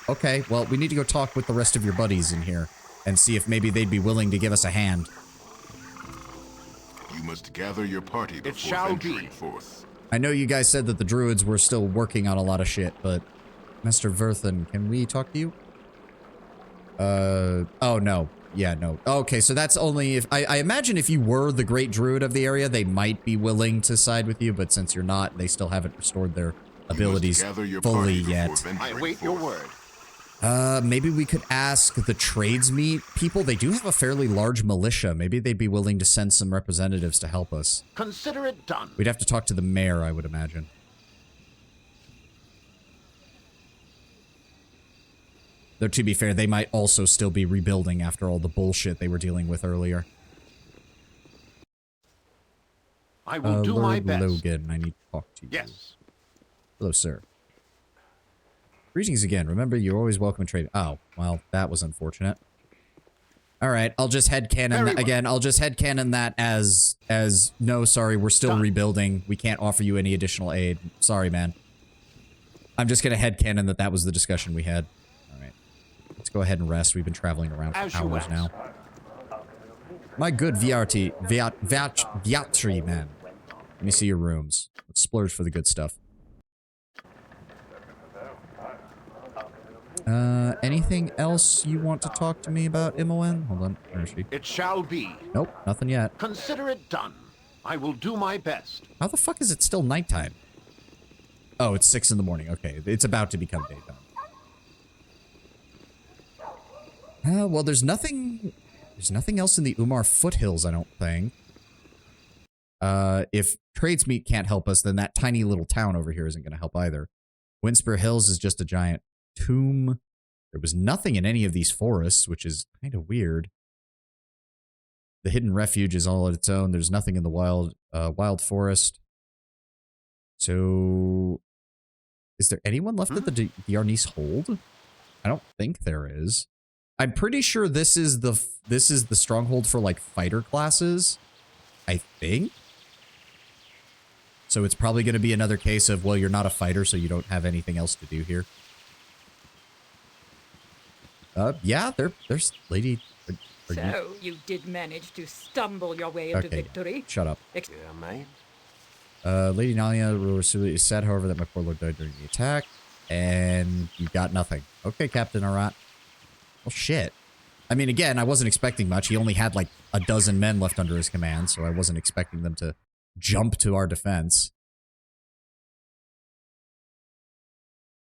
Okay, well, we need to go talk with the rest of your buddies in here and see if maybe they'd be willing to give us a hand. You must gather your party before venturing forth. I know you guys said that the druids were still working on a lot of shit, but Mr. Verthen, can we talk to you? Oh, no. Yeah, no. Okay, so that's only if... I imagine if you were the great druid of the area, they might be willing to side with you, but since you're not, they still haven't restored their abilities fully yet. I await your word. Maybe we could ask the tradesmeet people. They do have a fairly large militia. Maybe they'd be willing to send some representatives to help us. Consider it done. We'd have to talk to the mayor, I would imagine. Though, to be fair, they might also still be rebuilding after all the bullshit they were dealing with earlier. I will do my best. Logan, I need to talk to you. Yes. Hello, sir. Greetings again. Remember, you're always welcome to trade. Oh, well, that was unfortunate. All right, I'll just headcanon that again. I'll just headcanon that as no, sorry, we're still rebuilding. We can't offer you any additional aid. Sorry, man. I'm just gonna headcanon that that was the discussion we had. All right, let's go ahead and rest. We've been traveling around for hours now. My good Viatri, man. Let me see your rooms. Let's splurge for the good stuff. Anything else you want to talk to me about, Imoen? Hold on, where is she? It shall be. Nope, nothing yet. Consider it done. I will do my best. How the fuck is it still nighttime? Oh, it's 6 in the morning. Okay, it's about to become daytime. Well, there's nothing else in the Umar foothills, I don't think. If tradesmeet can't help us, then that tiny little town over here isn't going to help either. Windspear Hills is just a giant tomb. There was nothing in any of these forests, which is kind of weird. The hidden refuge is all on its own. There's nothing in the wild forest. So, is there anyone left at the Yarnice hold? I don't think there is. I'm pretty sure this is the stronghold for like fighter classes. I think. So it's probably going to be another case of, well, you're not a fighter, so you don't have anything else to do here. Yeah, there's lady. So you did manage to stumble your way into victory. Shut up. Yeah, mate. Lady Nalia is sad, however, that my poor lord died during the attack, and you got nothing. Okay, Captain Arat. Well, shit. I mean, again, I wasn't expecting much. He only had like a dozen men left under his command, so I wasn't expecting them to jump to our defense.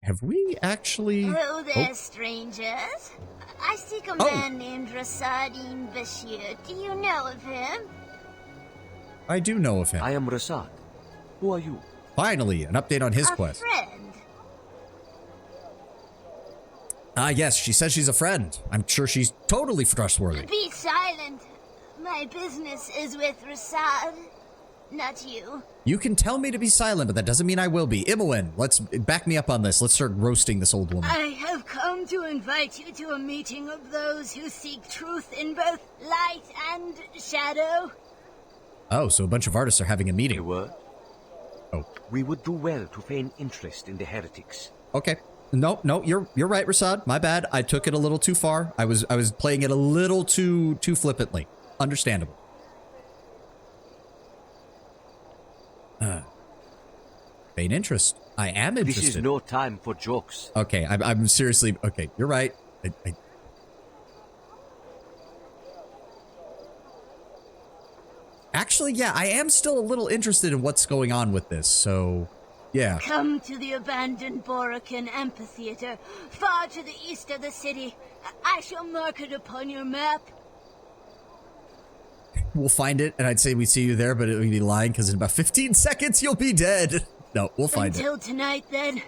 Have we actually... Hello there, strangers. I seek a man named Rasadin Bashir. Do you know of him? I do know of him. I am Rasad. Who are you? Finally, an update on his quest. Friend. Ah, yes, she says she's a friend. I'm sure she's totally trustworthy. Be silent. My business is with Rasad, not you. You can tell me to be silent, but that doesn't mean I will be. Imoen, let's back me up on this. Let's start roasting this old woman. I have come to invite you to a meeting of those who seek truth in both light and shadow. Oh, so a bunch of artists are having a meeting. Oh. We would do well to feign interest in the heretics. Okay. No, you're right, Rasad. My bad. I took it a little too far. I was playing it a little too flippantly. Understandable. Feign interest. I am interested. This is no time for jokes. Okay, I'm seriously... Okay, you're right. Actually, yeah, I am still a little interested in what's going on with this, so... Yeah. Come to the abandoned Borokan amphitheater, far to the east of the city. I shall mark it upon your map. We'll find it, and I'd say we see you there, but it would be lying, because in about 15 seconds, you'll be dead. No, we'll find it. Until tonight, then.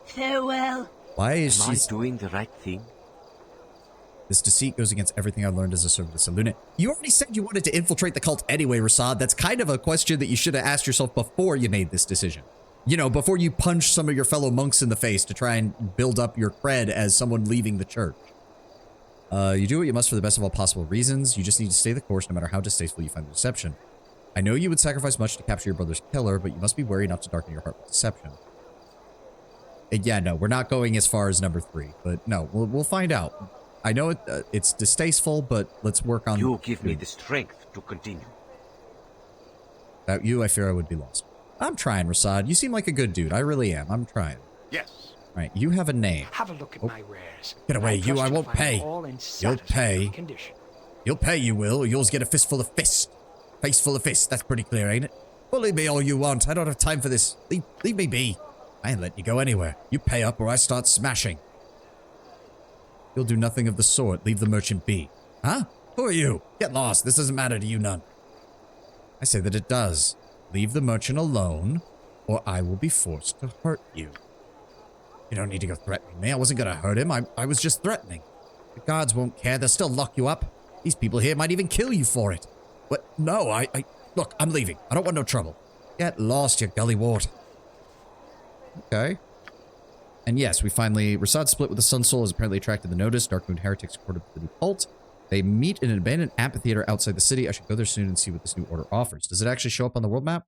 Farewell. Why is she... Am I doing the right thing? This deceit goes against everything I've learned as a servant of Selûne. You already said you wanted to infiltrate the cult anyway, Rasad. That's kind of a question that you should have asked yourself before you made this decision. You know, before you punched some of your fellow monks in the face to try and build up your cred as someone leaving the church. You do what you must for the best of all possible reasons. You just need to stay the course no matter how distasteful you find the deception. I know you would sacrifice much to capture your brother's killer, but you must be wary not to darken your heart with deception. Yeah, no, we're not going as far as number 3, but no, we'll find out. I know it's distasteful, but let's work on... You give me the strength to continue. Without you, I fear I would be lost. I'm trying, Rasad. You seem like a good dude. I really am. I'm trying. Yes. Right, you have a name. Have a look at my wares. Get away, you. I won't pay. You'll pay. Condition. You'll pay, you will, or you'll get a fistful of fist. Face full of fist. That's pretty clear, ain't it? Bully me all you want. I don't have time for this. Leave me be. I ain't letting you go anywhere. You pay up or I start smashing. You'll do nothing of the sort. Leave the merchant be. Huh? Who are you? Get lost. This doesn't matter to you none. I say that it does. Leave the merchant alone, or I will be forced to hurt you. You don't need to go threatening me. I wasn't going to hurt him. I was just threatening. The guards won't care. They'll still lock you up. These people here might even kill you for it. What? No, Look, I'm leaving. I don't want no trouble. Get lost, you gully wart. Okay. And yes, we finally... Rasad split with the Sun Soul has apparently attracted the notice. Darkmoon heretics reported to the new cult. They meet in an abandoned amphitheater outside the city. I should go there soon and see what this new order offers. Does it actually show up on the world map?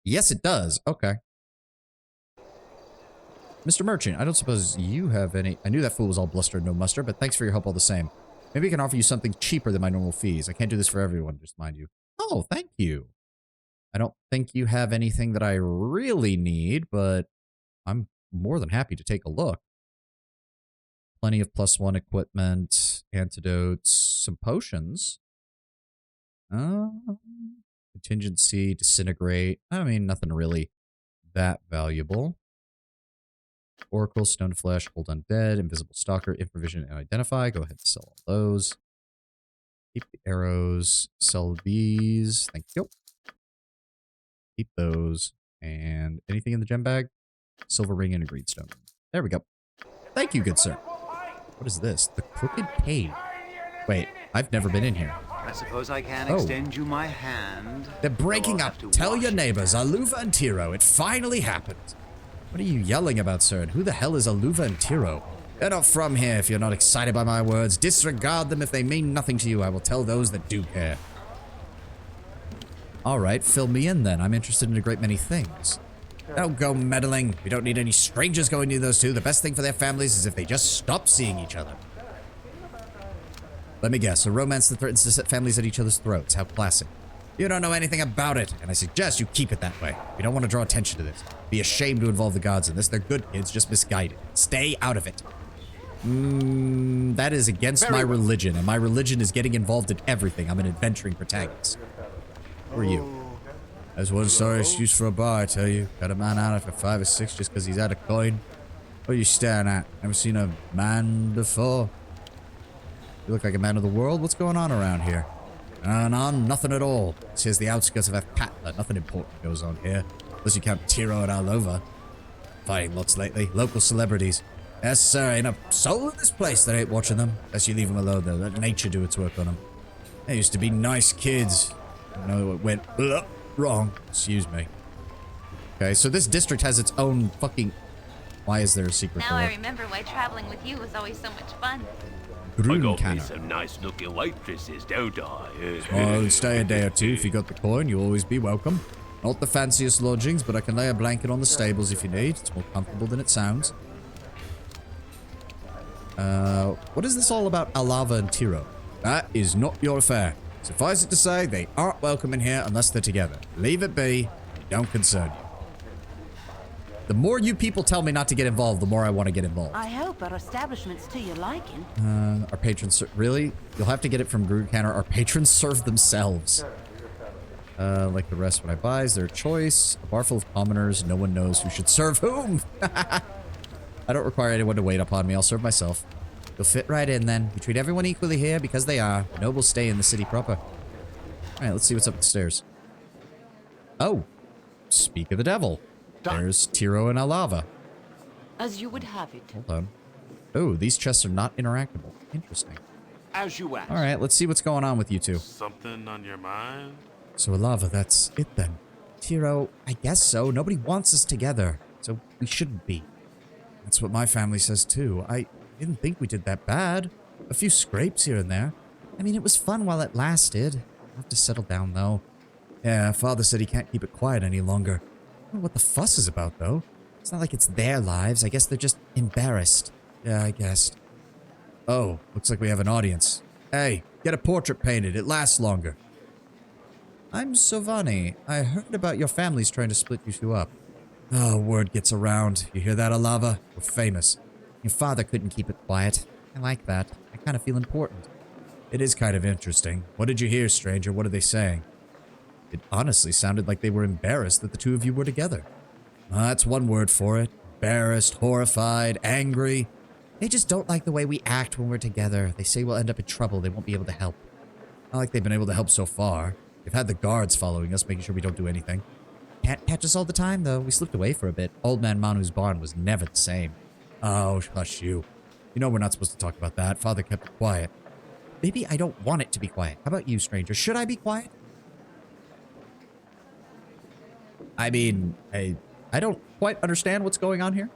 Yes, it does. Okay. Mr. Merchant, I don't suppose you have any... I knew that fool was all bluster and no muster, but thanks for your help all the same. Maybe I can offer you something cheaper than my normal fees. I can't do this for everyone, just mind you. Oh, thank you. I don't think you have anything that I really need, but I'm more than happy to take a look. Plenty of +1 equipment, antidotes, some potions. Contingency, disintegrate. I mean, nothing really that valuable. Oracle, Stone Flesh, Hold Undead, Invisible Stalker, Improvision, and Identify. Go ahead and sell all those. Keep the arrows. Sell these. Thank you. Keep those. And anything in the gem bag? Silver ring and a greenstone. There we go. Thank you, good sir. What is this? The Crooked Cave. Wait, I've never been in here. I suppose I can extend you my hand. They're breaking up. Tell your neighbors, Aluva and Tiro. It finally happened. What are you yelling about, sir? And who the hell is Aluva and Tiro? You're not from here if you're not excited by my words. Disregard them if they mean nothing to you. I will tell those that do care. Alright, fill me in then. I'm interested in a great many things. Don't go meddling. We don't need any strangers going near those two. The best thing for their families is if they just stop seeing each other. Let me guess, a romance that threatens to set families at each other's throats. How classic. You don't know anything about it, and I suggest you keep it that way. We don't want to draw attention to this. Be ashamed to involve the gods in this. They're good kids, just misguided. Stay out of it. That is against my religion, and my religion is getting involved in everything. I'm an adventuring protagonist. Who are you? That's one sorry excuse for a bar, I tell you. Got a man out for 5 or 6 just because he's had a coin. What are you staring at? Never seen a man before? You look like a man of the world. What's going on around here? Nothing at all. This here's the outskirts of Athpatla. Nothing important goes on here. Unless you count Tiro and Alova. Fighting lots lately. Local celebrities. Yes, sir. Ain't a soul in this place that ain't watching them. Unless you leave them alone, though. Let nature do its work on them. They used to be nice kids. I know it went wrong. Excuse me. Okay, so this district has its own fucking... Why is there a secret door? Now I remember why traveling with you was always so much fun. I got me some nice looking waitresses, don't I? I'll stay a day or two if you got the coin. You'll always be welcome. Not the fanciest lodgings, but I can lay a blanket on the stables if you need. It's more comfortable than it sounds. What is this all about Alava and Tiro? That is not your affair. Suffice it to say, they aren't welcome in here unless they're together. Leave it be. It don't concern you. The more you people tell me not to get involved, the more I want to get involved. I hope our establishment's to your liking. Our patrons... Really? You'll have to get it from Groot Counter. Our patrons serve themselves. Like the rest when I buy is their choice. A bar full of commoners. No one knows who should serve whom. I don't require anyone to wait upon me. I'll serve myself. You'll fit right in then. We treat everyone equally here because they are. The nobles stay in the city proper. Alright, let's see what's up the stairs. Oh. Speak of the devil. There's Tiro and Alava. As you would have it. Hold on. Oh, these chests are not interactable. Interesting. As you asked. Alright, let's see what's going on with you two. Something on your mind? So Alava, that's it then. Tiro, I guess so. Nobody wants us together. So we shouldn't be. That's what my family says too. I didn't think we did that bad. A few scrapes here and there. I mean, it was fun while it lasted. I'll have to settle down though. Yeah, Father said he can't keep it quiet any longer. I don't know what the fuss is about though. It's not like it's their lives. I guess they're just embarrassed. Yeah, I guess. Oh, looks like we have an audience. Hey, get a portrait painted. It lasts longer. I'm Sovani. I heard about your families trying to split you two up. Oh, word gets around. You hear that, Alava? We're famous. Your father couldn't keep it quiet. I like that. I kind of feel important. It is kind of interesting. What did you hear, stranger? What are they saying? It honestly sounded like they were embarrassed that the two of you were together. That's one word for it. Embarrassed, horrified, angry. They just don't like the way we act when we're together. They say we'll end up in trouble. They won't be able to help. Not like they've been able to help so far. They've had the guards following us, making sure we don't do anything. Can't catch us all the time, though. We slipped away for a bit. Old Man Manu's barn was never the same. Oh, hush you. You know we're not supposed to talk about that. Father kept it quiet. Maybe I don't want it to be quiet. How about you, stranger? Should I be quiet? I mean, I don't quite understand what's going on here.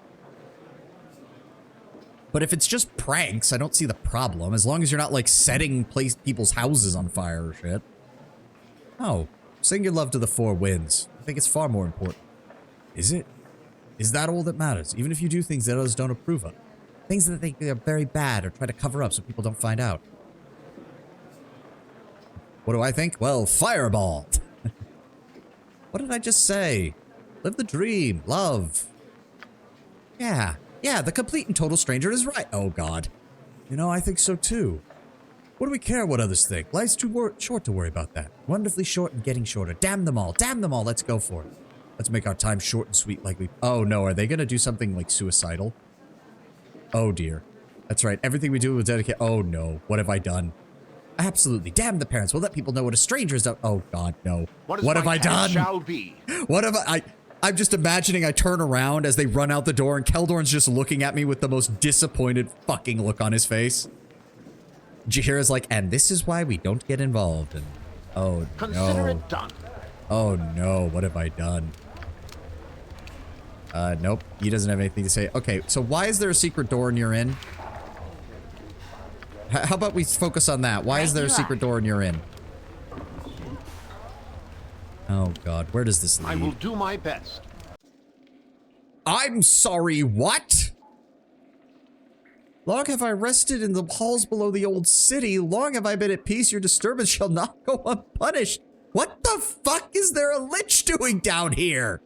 But if it's just pranks, I don't see the problem. As long as you're not, like, setting people's houses on fire or shit. Oh, sing your love to the four winds. I think it's far more important. Is it? Is that all that matters? Even if you do things that others don't approve of? Things that they think are very bad or try to cover up so people don't find out. What do I think? Well, fireball. What did I just say? Live the dream. Love. Yeah, the complete and total stranger is right. Oh, God. You know, I think so, too. What do we care what others think? Life's too short to worry about that. Wonderfully short and getting shorter. Damn them all. Damn them all. Let's go for it. Let's make our time short and sweet like we... Oh, no. Are they going to do something, like, suicidal? Oh, dear. That's right. Everything we do will dedicate... Oh, no. What have I done? Absolutely. Damn the parents. We'll let people know what a stranger is... Oh, God, no. What have I done? Shall be. What have I'm just imagining I turn around as they run out the door and Keldorn's just looking at me with the most disappointed fucking look on his face. Jahira's like, and this is why we don't get involved. And oh, Consider it done. Oh, no. What have I done? Nope. He doesn't have anything to say. Okay, so why is there a secret door and you're in? How about we focus on that? Why is there a secret door and you're in? Oh, God. Where does this lead? I will do my best. I'm sorry, what? Long have I rested in the halls below the old city. Long have I been at peace. Your disturbance shall not go unpunished. What the fuck is there a lich doing down here?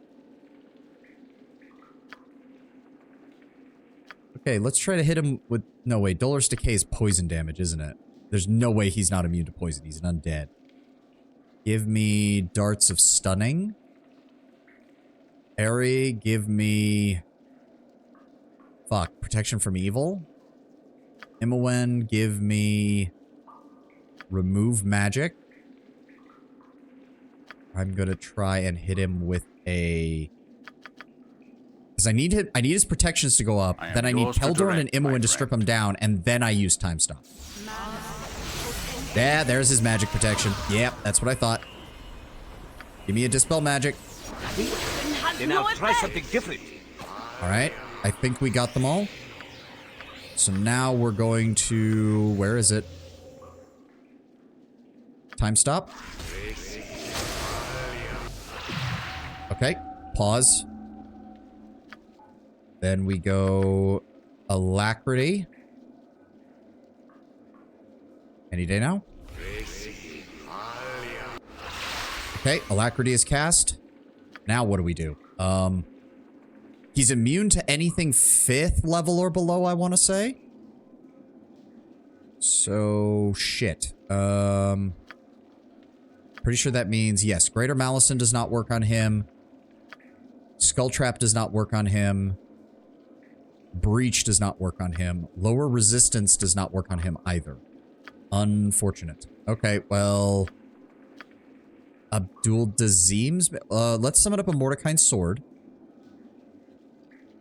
Okay, let's try to hit him with... No, wait. Dolorous Decay is poison damage, isn't it? There's no way he's not immune to poison. He's an undead. Give me darts of stunning. Airy, give me... Fuck. Protection from evil. Imowen, give me... remove magic. I'm gonna try and hit him with a... Because I need his protections to go up. Then I need Keldorn and Imowen to strip him down, and then I use Time Stop. Yeah, there's his magic protection. Yep, that's what I thought. Give me a Dispel Magic. Then I'll try something different. Alright, I think we got them all. So now we're going to... Where is it? Time Stop. Okay, pause. Then we go... Alacrity. Any day now. Okay, Alacrity is cast. Now what do we do? He's immune to anything 5th level or below, I want to say. So, shit. Pretty sure that means, yes, Greater Malison does not work on him. Skull Trap does not work on him. Breach does not work on him. Lower Resistance does not work on him either. Unfortunate. Okay, well... Abdul Dazim's... let's summon up a Mordecai's Sword.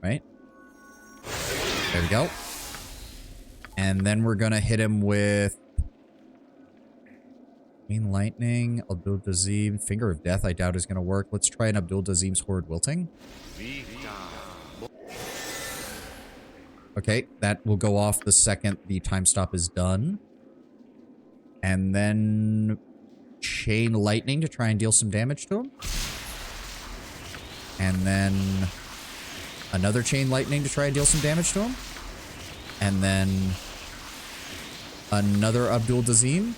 Right? There we go. And then we're gonna hit him with... Green Lightning, Abdul Dazim, Finger of Death I doubt is gonna work. Let's try an Abdul Dazim's Horrid Wilting. Okay, that will go off the second the time stop is done. And then... Chain Lightning to try and deal some damage to him. And then... Another Chain Lightning to try and deal some damage to him. And then... Another Abdul Dazim.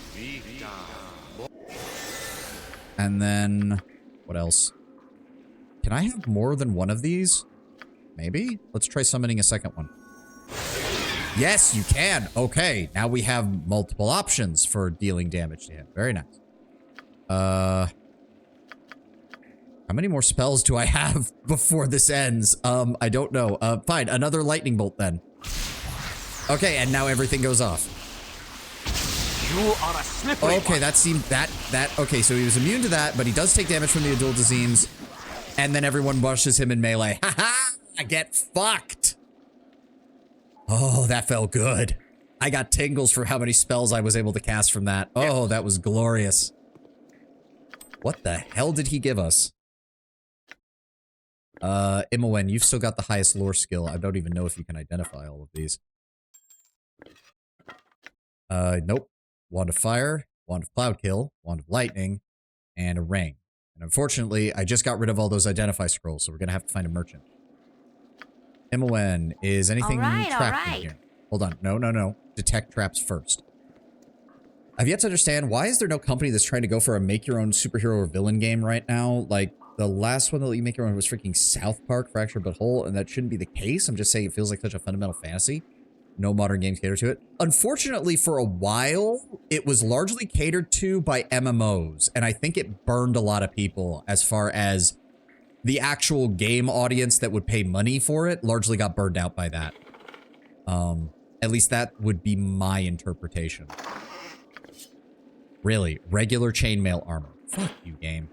And then... What else? Can I have more than one of these? Maybe? Let's try summoning a second one. Yes, you can! Okay, now we have multiple options for dealing damage to him. Very nice. How many more spells do I have before this ends? I don't know. Fine, another lightning bolt then. Okay, and now everything goes off. You are a slippery Okay, one. that seemed okay, so he was immune to that, but he does take damage from the Abdul Dazims, and then everyone rushes him in melee. Haha! I get fucked! Oh, that felt good. I got tingles for how many spells I was able to cast from that. Oh, that was glorious. What the hell did he give us? Imowen, you've still got the highest lore skill. I don't even know if you can identify all of these. Nope. Wand of Fire, Wand of Cloud Kill, Wand of Lightning, and a Ring. And unfortunately, I just got rid of all those Identify scrolls, so we're gonna have to find a merchant. Imowen, is anything trapped in here? Hold on. No, no, no. Detect traps first. I've yet to understand, why is there no company that's trying to go for a make-your-own superhero or villain game right now? Like, the last one that let you make your own was freaking South Park, Fractured But Whole, and that shouldn't be the case. I'm just saying it feels like such a fundamental fantasy. No modern games cater to it. Unfortunately, for a while, it was largely catered to by MMOs, and I think it burned a lot of people as far as the actual game audience that would pay money for it largely got burned out by that. At least that would be my interpretation. Really, regular chainmail armor. Fuck you, game.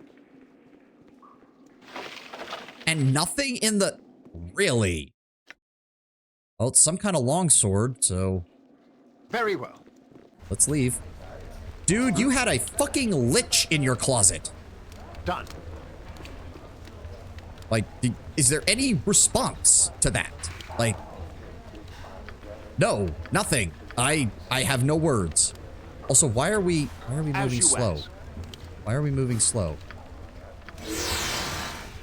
And nothing in the... Really? Well, it's some kind of longsword, so... Very well. Let's leave. Dude, you had a fucking lich in your closet. Done. Like, is there any response to that? Like... No, nothing. I have no words. Also, why are we moving slow? Why are we moving slow?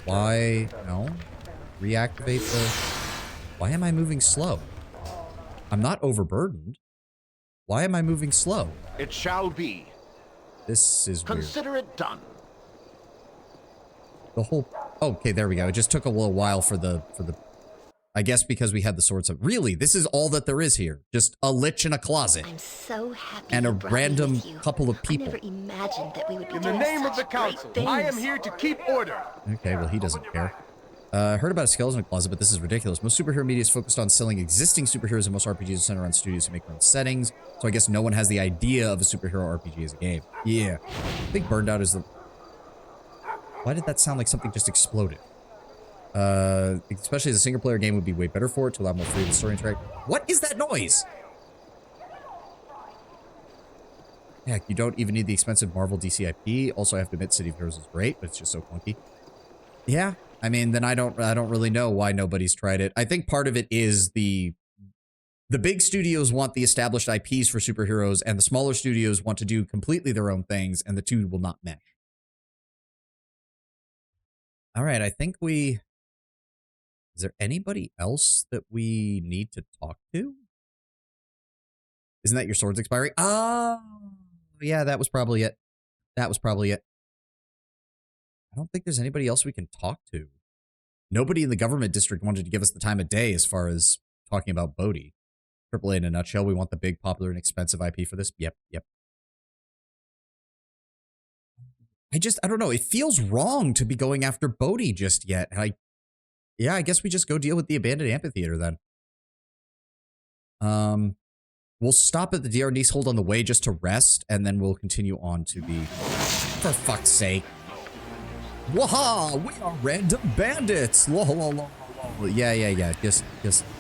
Why? No. Reactivate the... Why am I moving slow? I'm not overburdened. Why am I moving slow? It shall be. This is weird. Consider it done. The whole... Okay, there we go. It just took a little while for the... I guess because we had the swords of... Really, this is all that there is here. Just a lich in a closet. I'm so happy and a you brought me random with you. couple of people. I never imagined that we would be In the doing name of the such great council, things. I am here to keep order. Okay, well, he doesn't care. I heard about a skeleton closet, but this is ridiculous. Most superhero media is focused on selling existing superheroes, and most RPGs are centered on studios who make their own settings. So I guess no one has the idea of a superhero RPG as a game. Yeah. I think Burned Out is the... Why did that sound like something just exploded? Especially as a single-player game would be way better for it to allow more freedom to story interact. What is that noise? Heck, you don't even need the expensive Marvel DC IP. Also, I have to admit, City of Heroes is great, but it's just so clunky. Yeah, I mean, then I don't really know why nobody's tried it. I think part of it is the big studios want the established IPs for superheroes, and the smaller studios want to do completely their own things, and the two will not mesh. All right, I think we... Is there anybody else that we need to talk to? Isn't that your sword's expiring? Oh, yeah, that was probably it. That was probably it. I don't think there's anybody else we can talk to. Nobody in the government district wanted to give us the time of day as far as talking about Bodhi. AAA in a nutshell, we want the big, popular, and expensive IP for this. Yep. I don't know. It feels wrong to be going after Bodhi just yet. Yeah, I guess we just go deal with the abandoned amphitheater then. We'll stop at the DR Nice hold on the way just to rest, and then we'll continue on to the... For fuck's sake. Waha! We are random bandits! Yeah. Just...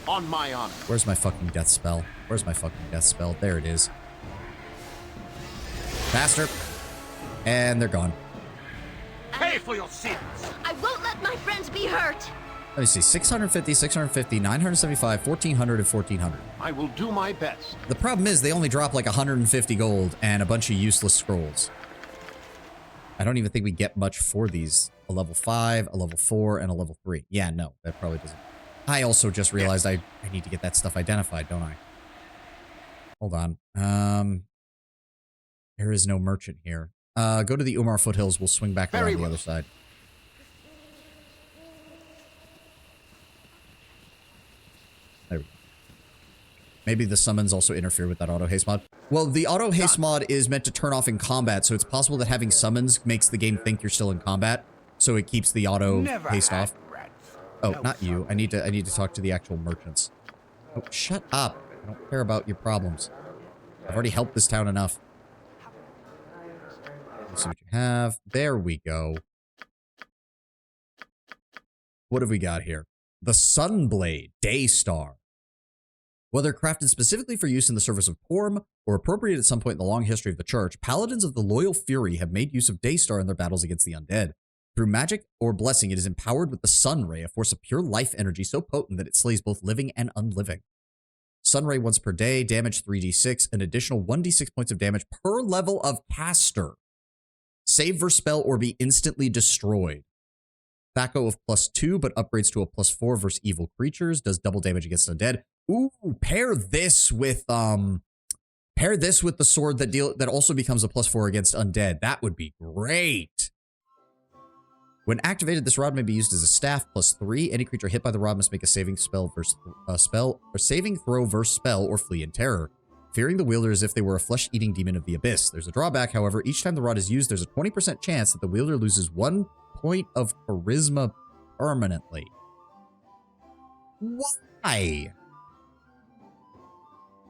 On my honor. Where's my fucking death spell? There it is. Faster. And they're gone. Pay for your sins! I won't let my friends be hurt! Let me see. 650, 975, 1400, and 1400. I will do my best. The problem is they only drop like 150 gold and a bunch of useless scrolls. I don't even think we get much for these. A level 5, a level 4, and a level 3. Yeah, no, that probably doesn't. I also just realized I need to get that stuff identified, don't I? Hold on. There is no merchant here. Go to the Umar Foothills. We'll swing back around the other side. There we go. Maybe the summons also interfere with that auto haste mod. Well, the auto haste mod is meant to turn off in combat, so it's possible that having summons makes the game think you're still in combat, so it keeps the auto haste off. Oh, not you. I need to talk to the actual merchants. Oh, shut up. I don't care about your problems. I've already helped this town enough. Let's see what you have. There we go. What have we got here? The Sunblade Daystar. Whether crafted specifically for use in the service of Porm or appropriated at some point in the long history of the church, paladins of the Loyal Fury have made use of Daystar in their battles against the undead. Through magic or blessing, it is empowered with the Sun Ray, a force of pure life energy so potent that it slays both living and unliving. Sunray once per day, damage 3d6, an additional 1d6 points of damage per level of caster. Save versus spell or be instantly destroyed. Thaco of +2, but upgrades to a +4 versus evil creatures. Does double damage against undead. Ooh, pair this with the sword that also becomes a +4 against undead. That would be great. When activated, this rod may be used as a staff +3. Any creature hit by the rod must make a saving throw versus spell or flee in terror, fearing the wielder as if they were a flesh-eating demon of the abyss. There's a drawback, however. Each time the rod is used, there's a 20% chance that the wielder loses 1 point of charisma permanently. Why?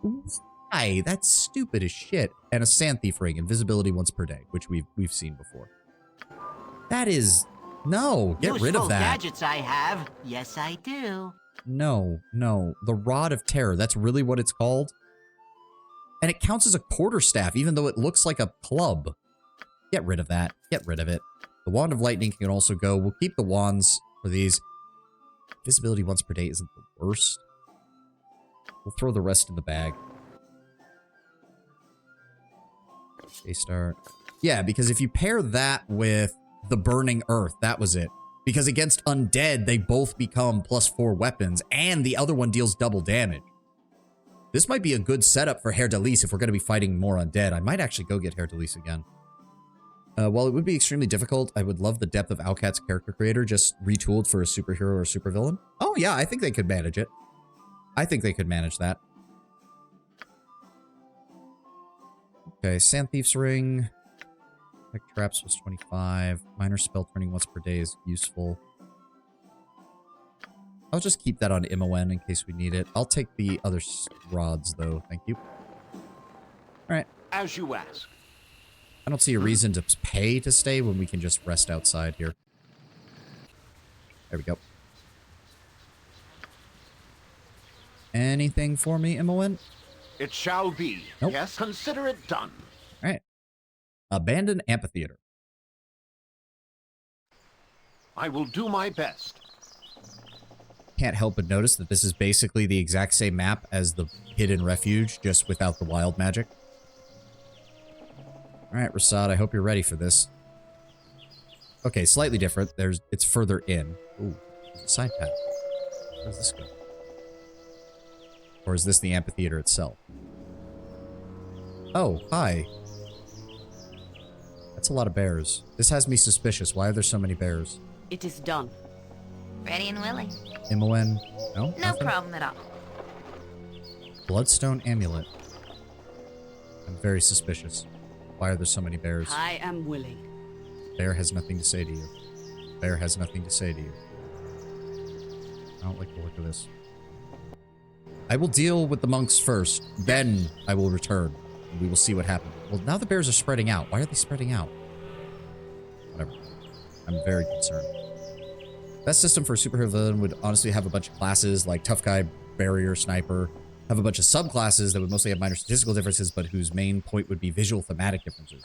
Why? That's stupid as shit. And a Sand Thief ring, invisibility once per day, which we've seen before. That is... No, get rid of that. Gadgets I have. Yes, I do. No. The Rod of Terror. That's really what it's called. And it counts as a quarterstaff, even though it looks like a club. Get rid of that. Get rid of it. The Wand of Lightning can also go. We'll keep the wands for these. Visibility once per day isn't the worst. We'll throw the rest in the bag. Daystar. Yeah, because if you pair that with the Burning Earth, that was it. Because against undead, they both become +4 weapons, and the other one deals double damage. This might be a good setup for Hair d'Elise if we're going to be fighting more undead. I might actually go get Hair d'Elise again. While it would be extremely difficult, I would love the depth of Alcat's character creator just retooled for a superhero or supervillain. Oh yeah, I think they could manage it. I think they could manage that. Okay, Sand Thief's Ring. Like Traps was 25. Minor spell turning once per day is useful. I'll just keep that on Imoen in case we need it. I'll take the other rods, though. Thank you. Alright. As you ask. I don't see a reason to pay to stay when we can just rest outside here. There we go. Anything for me, Imoen? It shall be. Nope. Yes, consider it done. Alright. Abandoned Amphitheater. I will do my best. Can't help but notice that this is basically the exact same map as the Hidden Refuge, just without the wild magic. Alright, Rasad, I hope you're ready for this. Okay, slightly different. It's further in. Ooh, there's a side path. Where does this go? Or is this the amphitheater itself? Oh, hi. That's a lot of bears. This has me suspicious. Why are there so many bears? It is done. Ready and willing. Imoen? No? No Nothing? problem at all. Bloodstone amulet. I'm very suspicious. Why are there so many bears? I am willing. Bear has nothing to say to you. Bear has nothing to say to you. I don't like the look of this. I will deal with the monks first, then I will return. And we will see what happens. Well, now the bears are spreading out. Why are they spreading out? Whatever. I'm very concerned. Best system for a superhero villain would honestly have a bunch of classes like Tough Guy, Barrier, Sniper. Have a bunch of subclasses that would mostly have minor statistical differences, but whose main point would be visual thematic differences.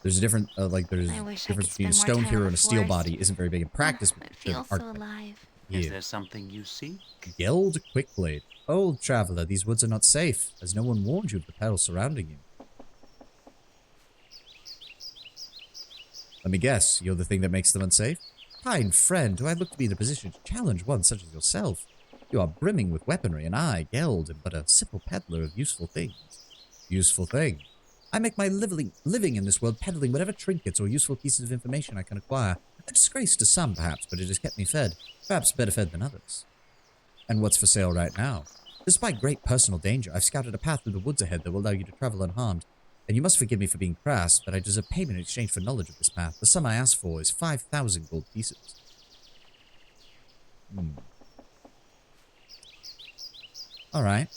There's a different, there's a difference between a stone hero and a steel body. Isn't very big in practice. It feels so alive. Yeah. Is there something you seek? Geld Quickblade. Old traveler, these woods are not safe, as no one warned you of the perils surrounding you. Let me guess, you're the thing that makes them unsafe? Kind friend, do I look to be in a position to challenge one such as yourself? You are brimming with weaponry, and I, Geld, am but a simple peddler of useful things. Useful thing? I make my living in this world peddling whatever trinkets or useful pieces of information I can acquire. A disgrace to some, perhaps, but it has kept me fed. Perhaps better fed than others. And what's for sale right now? Despite great personal danger, I've scouted a path through the woods ahead that will allow you to travel unharmed. And you must forgive me for being crass, but I deserve payment in exchange for knowledge of this path. The sum I ask for is 5,000 gold pieces. Alright.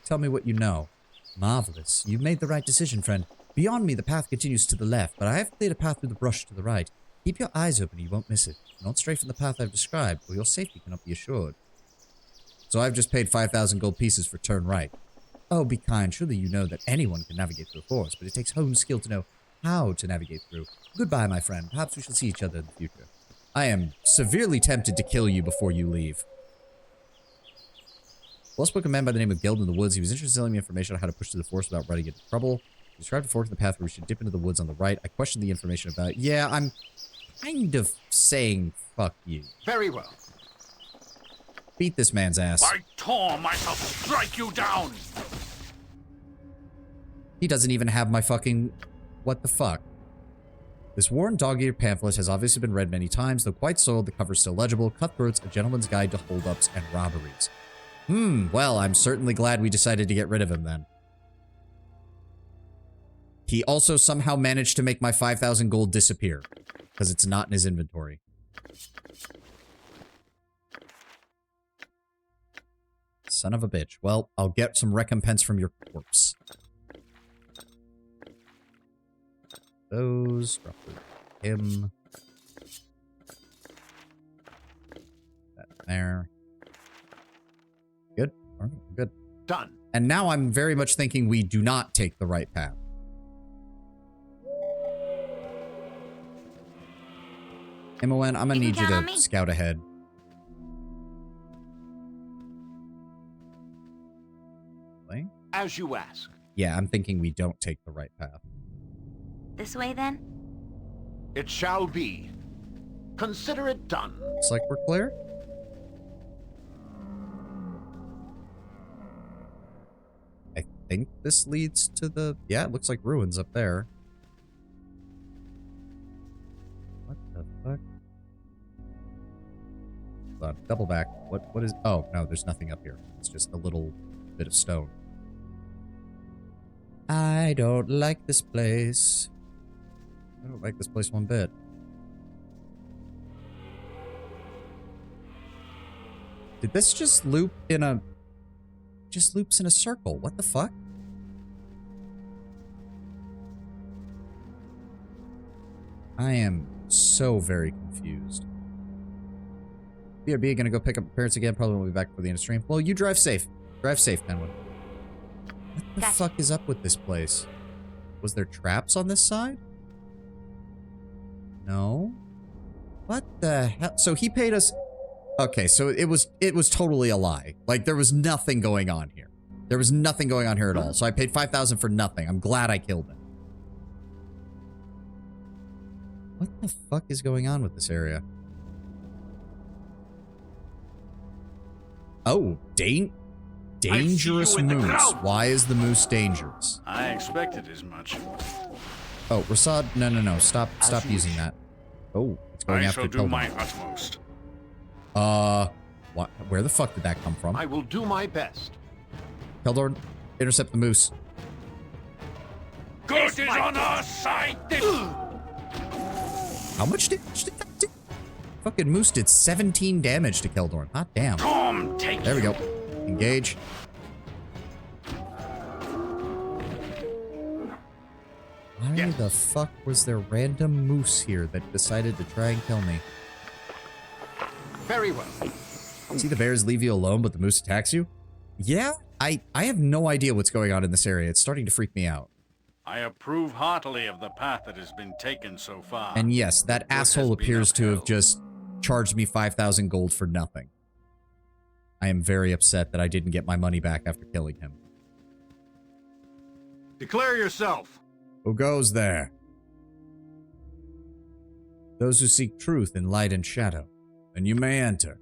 Tell me what you know. Marvelous. You've made the right decision, friend. Beyond me, the path continues to the left, but I have cleared a path through the brush to the right. Keep your eyes open, you won't miss it. Not stray from the path I've described, or your safety cannot be assured. So I've just paid 5,000 gold pieces for turn right. Oh, be kind. Surely you know that anyone can navigate through a forest, but it takes honed skill to know how to navigate through. Goodbye, my friend. Perhaps we shall see each other in the future. I am severely tempted to kill you before you leave. Well-spoken man by the name of Geld in the woods. He was interested in telling me information on how to push through the forest without running into trouble. He described a fork in the path where we should dip into the woods on the right. I questioned the information about it. Yeah, I'm kind of saying fuck you. Very well. Beat this man's ass. By Torm, I shall strike you down! He doesn't even have my fucking... What the fuck? This worn dog-eared pamphlet has obviously been read many times, though quite soiled, the cover's still legible. Cutthroats, A Gentleman's Guide to Holdups and Robberies. Well, I'm certainly glad we decided to get rid of him then. He also somehow managed to make my 5,000 gold disappear, because it's not in his inventory. Son of a bitch. Well, I'll get some recompense from your corpse. Those. Drop him. That there. Good. All right, good. Done. And now I'm very much thinking we do not take the right path. Imoen, I'm gonna need you to scout ahead. As you ask. Yeah, I'm thinking we don't take the right path. This way, then? It shall be. Consider it done. Looks like we're clear. I think this leads to the... Yeah, it looks like ruins up there. What the fuck? Hold on, double back. What is... Oh, no, there's nothing up here. It's just a little bit of stone. I don't like this place. I don't like this place one bit. Did this just loop in a... Just loops in a circle. What the fuck? I am so very confused. BRB gonna go pick up my parents again. Probably won't be back for the end of stream. Well, you drive safe. Drive safe, Penwood. What the fuck is up with this place? Was there traps on this side? No. What the hell? So he paid us... Okay, so it was totally a lie. Like, there was nothing going on here. There was nothing going on here at all. So I paid 5,000 for nothing. I'm glad I killed him. What the fuck is going on with this area? Oh, dangerous moose. Why is the moose dangerous? I expected as much. Oh, Rasad, no. Stop using that. Oh, it's going after I shall do Tobin. my utmost. What? Where the fuck did that come from? I will do my best. Keldor, intercept the moose. Good is on our side. How much damage did that do? Fucking moose did 17 damage to Keldor. Hot damn. Tom, take There we go. Engage. Why the fuck was there random moose here that decided to try and kill me? Very well. See the bears leave you alone, but the moose attacks you? Yeah, I have no idea what's going on in this area. It's starting to freak me out. I approve heartily of the path that has been taken so far. And yes, that asshole appears to have just charged me 5,000 gold for nothing. I am very upset that I didn't get my money back after killing him. Declare yourself. Who goes there? Those who seek truth in light and shadow, and you may enter.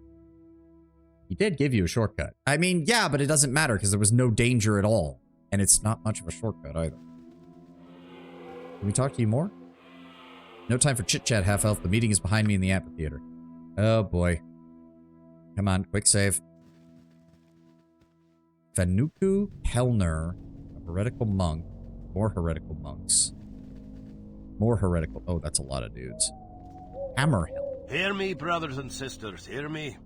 He did give you a shortcut. I mean, yeah, but it doesn't matter because there was no danger at all. And it's not much of a shortcut either. Can we talk to you more? No time for chit-chat, half-elf. The meeting is behind me in the amphitheater. Oh, boy. Come on, quick save. Fanuku Helner, a heretical monk. More heretical monks. More heretical... Oh, that's a lot of dudes. Hammerhelm. Hear me, brothers and sisters, hear me.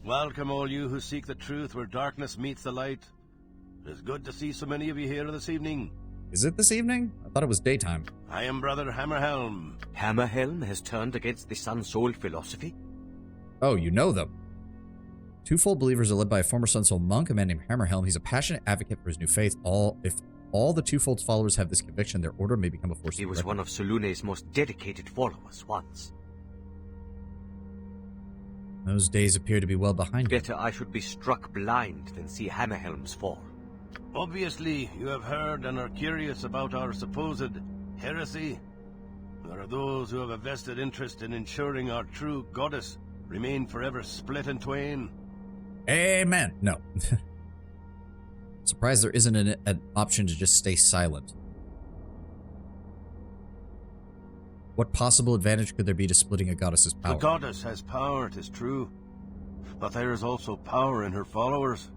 Welcome all you who seek the truth where darkness meets the light. It is good to see so many of you here this evening. Is it this evening? I thought it was daytime. I am Brother Hammerhelm. Hammerhelm has turned against the Sun-Soul philosophy? Oh, you know them. Twofold believers are led by a former Sun-Soul monk, a man named Hammerhelm. He's a passionate advocate for his new faith. If all the Twofold's followers have this conviction, their order may become a force. He was one of Solune's most dedicated followers once. Those days appear to be well behind you. Better I should be struck blind than see Hammerhelm's fall. Obviously, you have heard and are curious about our supposed heresy. There are those who have a vested interest in ensuring our true goddess remain forever split in twain. Amen. No. Surprised there isn't an option to just stay silent. What possible advantage could there be to splitting a goddess's power? The goddess has power, 'tis true. But there is also power in her followers.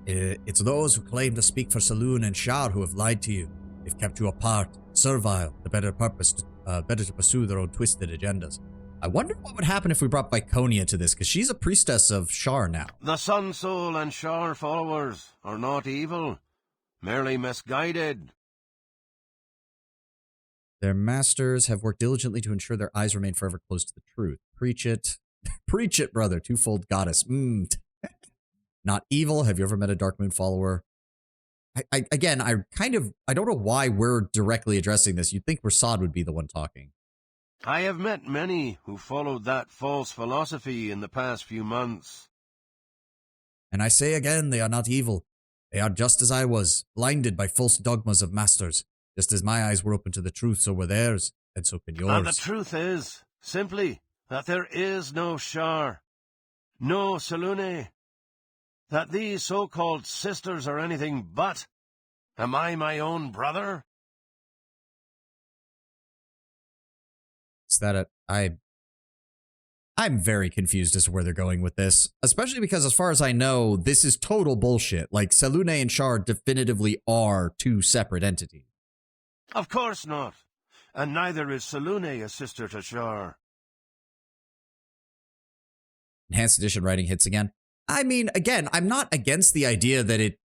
It's those who claim to speak for Saloon and Shar who have lied to you. They've kept you apart, servile, the better to pursue their own twisted agendas. I wonder what would happen if we brought Viconia to this, because she's a priestess of Shar now. The Sun Soul and Shar followers are not evil, merely misguided. Their masters have worked diligently to ensure their eyes remain forever closed to the truth. Preach it. Preach it, brother. Twofold goddess. Not evil. Have you ever met a Dark Moon follower? I don't know why we're directly addressing this. You'd think Rasad would be the one talking. I have met many who followed that false philosophy in the past few months. And I say again, they are not evil. They are just as I was, blinded by false dogmas of masters. Just as my eyes were open to the truth, so were theirs, and so can yours. And the truth is, simply, that there is no Shar, no Selune, that these so-called sisters are anything but. Am I my own brother? Is that I'm very confused as to where they're going with this, especially because as far as I know, this is total bullshit. Like, Selune and Shar definitively are two separate entities. Of course not. And neither is Selune a sister to Shar. Enhanced edition writing hits again. I mean, again, I'm not against the idea that it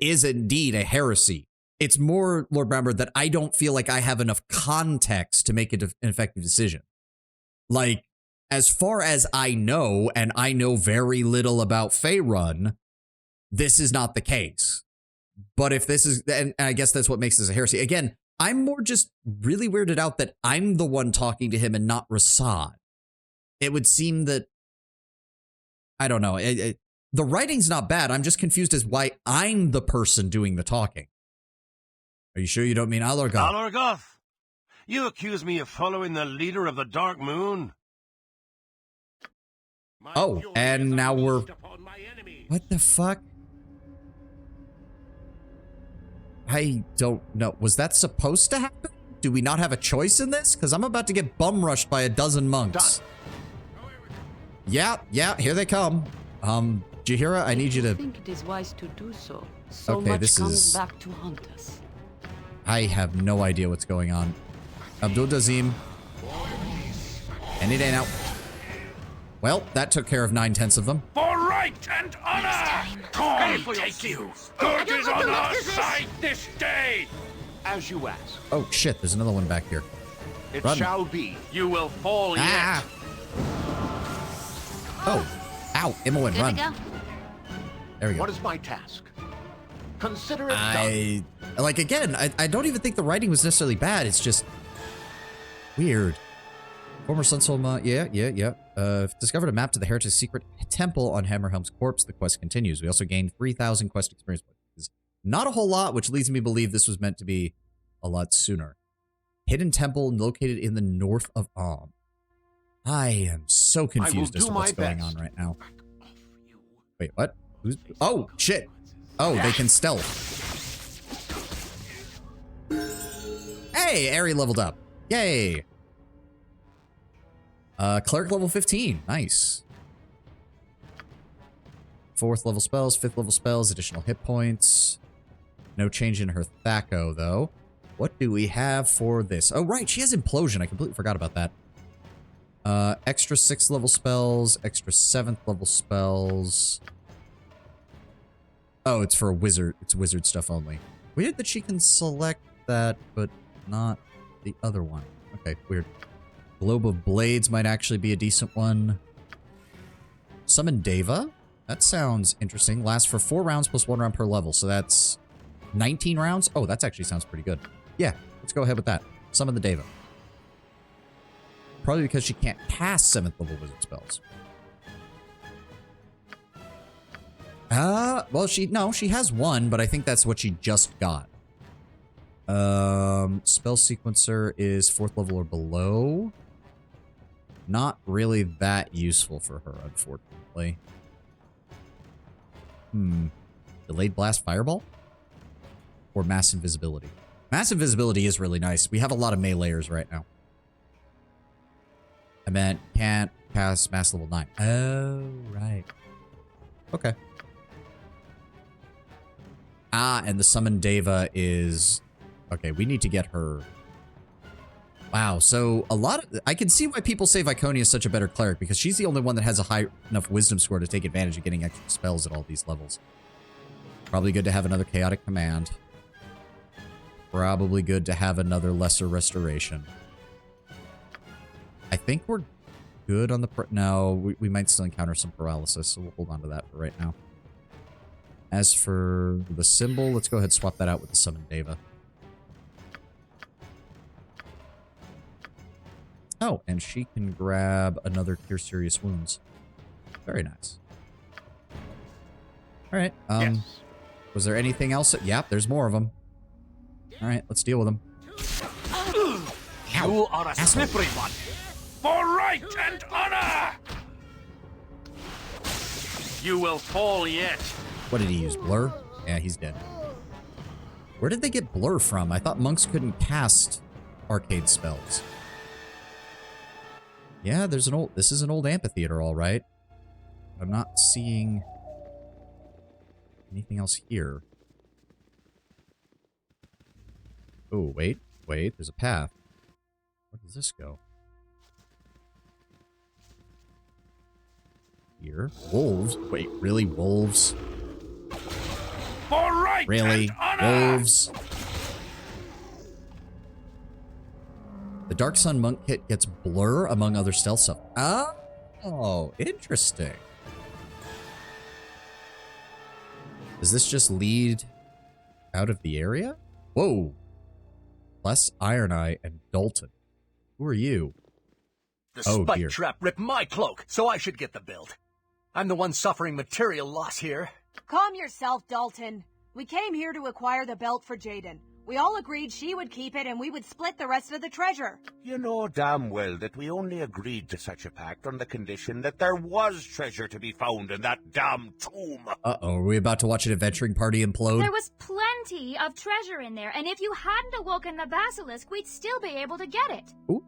is indeed a heresy. It's more, Lord Bramber, that I don't feel like I have enough context to make an effective decision. Like, as far as I know, and I know very little about Faerun, this is not the case. But if this is, and I guess that's what makes this a heresy. Again, I'm more just really weirded out that I'm the one talking to him and not Rasad. It would seem that, I don't know, the writing's not bad. I'm just confused as why I'm the person doing the talking. Are you sure you don't mean Alorgoth? Alorgoth? You accuse me of following the leader of the Dark Moon? Oh, and now we're... What the fuck? I don't know. Was that supposed to happen? Do we not have a choice in this? Because I'm about to get bum rushed by a dozen monks. Yeah, here they come. Jahira, I need you to... I think it is wise to do so. So okay, much this comes is... back to haunt us. I have no idea what's going on. Abdul Dazim. Any day now. Well, that took care of 9/10 of them. For right and honor! Time take you! Good is on our side this day! As you ask. Oh, shit, there's another one back here. It Run. shall be. You will fall yet. Oh. Ow, Imoen, run. There we go. What is my task? Consider it done. Like, again, I don't even think the writing was necessarily bad. It's just weird. Former Sunsoul, yeah. Discovered a map to the Heretic Secret Temple on Hammerhelm's corpse. The quest continues. We also gained 3,000 quest experience points. Not a whole lot, which leads me to believe this was meant to be a lot sooner. Hidden temple located in the north of Am. I am so confused as to what's going on right now. Wait, what? Who's... Oh, shit. Oh, they can stealth. Hey, Ari leveled up. Yay. Cleric level 15. Nice. 4th level spells, 5th level spells, additional hit points. No change in her Thaco, though. What do we have for this? Oh, right. She has Implosion. I completely forgot about that. Extra 6th level spells, extra 7th level spells. Oh, it's for a wizard. It's wizard stuff only. Weird that she can select that, but not the other one. Okay, weird. Globe of Blades might actually be a decent one. Summon Deva. That sounds interesting. Lasts for 4 rounds plus 1 round per level. So that's 19 rounds. Oh, that actually sounds pretty good. Yeah, let's go ahead with that. Summon the Deva. Probably because she can't cast 7th level wizard spells. Well, she has one, but I think that's what she just got. Spell sequencer is 4th level or below. Not really that useful for her, unfortunately. Delayed blast fireball? Or mass invisibility? Mass invisibility is really nice. We have a lot of meleeers right now. I meant can't cast mass level 9. Oh, right. Okay. And the summon Deva is... Okay, we need to get her... Wow, so a lot of... I can see why people say Viconia is such a better cleric, because she's the only one that has a high enough wisdom score to take advantage of getting extra spells at all these levels. Probably good to have another chaotic command. Probably good to have another lesser restoration. I think we're good on the... No, we might still encounter some paralysis, so we'll hold on to that for right now. As for the symbol, let's go ahead and swap that out with the Summon Deva. Oh, and she can grab another Cure Serious Wounds. Very nice. Alright, yes. Was there anything else? Yep, there's more of them. Alright, let's deal with them. You are a slippery one. For right and honor! You will fall yet. What did he use? Blur? Yeah, he's dead. Where did they get Blur from? I thought monks couldn't cast arcade spells. Yeah, there's an old... This is an old amphitheater, all right. I'm not seeing anything else here. Oh, wait. Wait, there's a path. Where does this go? Here. Wolves? Wait, really? Wolves? For right Really? and honor! Wolves? The Dark Sun Monk kit gets Blur among other stealth stuff. Oh, interesting. Does this just lead out of the area? Whoa. Plus Iron Eye and Dalton. Who are you? The Oh, spike dear. trap ripped my cloak, so I should get the build. I'm the one suffering material loss here. Calm yourself, Dalton. We came here to acquire the belt for Jaden. We all agreed she would keep it and we would split the rest of the treasure. You know damn well that we only agreed to such a pact on the condition that there was treasure to be found in that damn tomb. Uh-oh, are we about to watch an adventuring party implode? There was plenty of treasure in there, and if you hadn't awoken the basilisk, we'd still be able to get it. Ooh,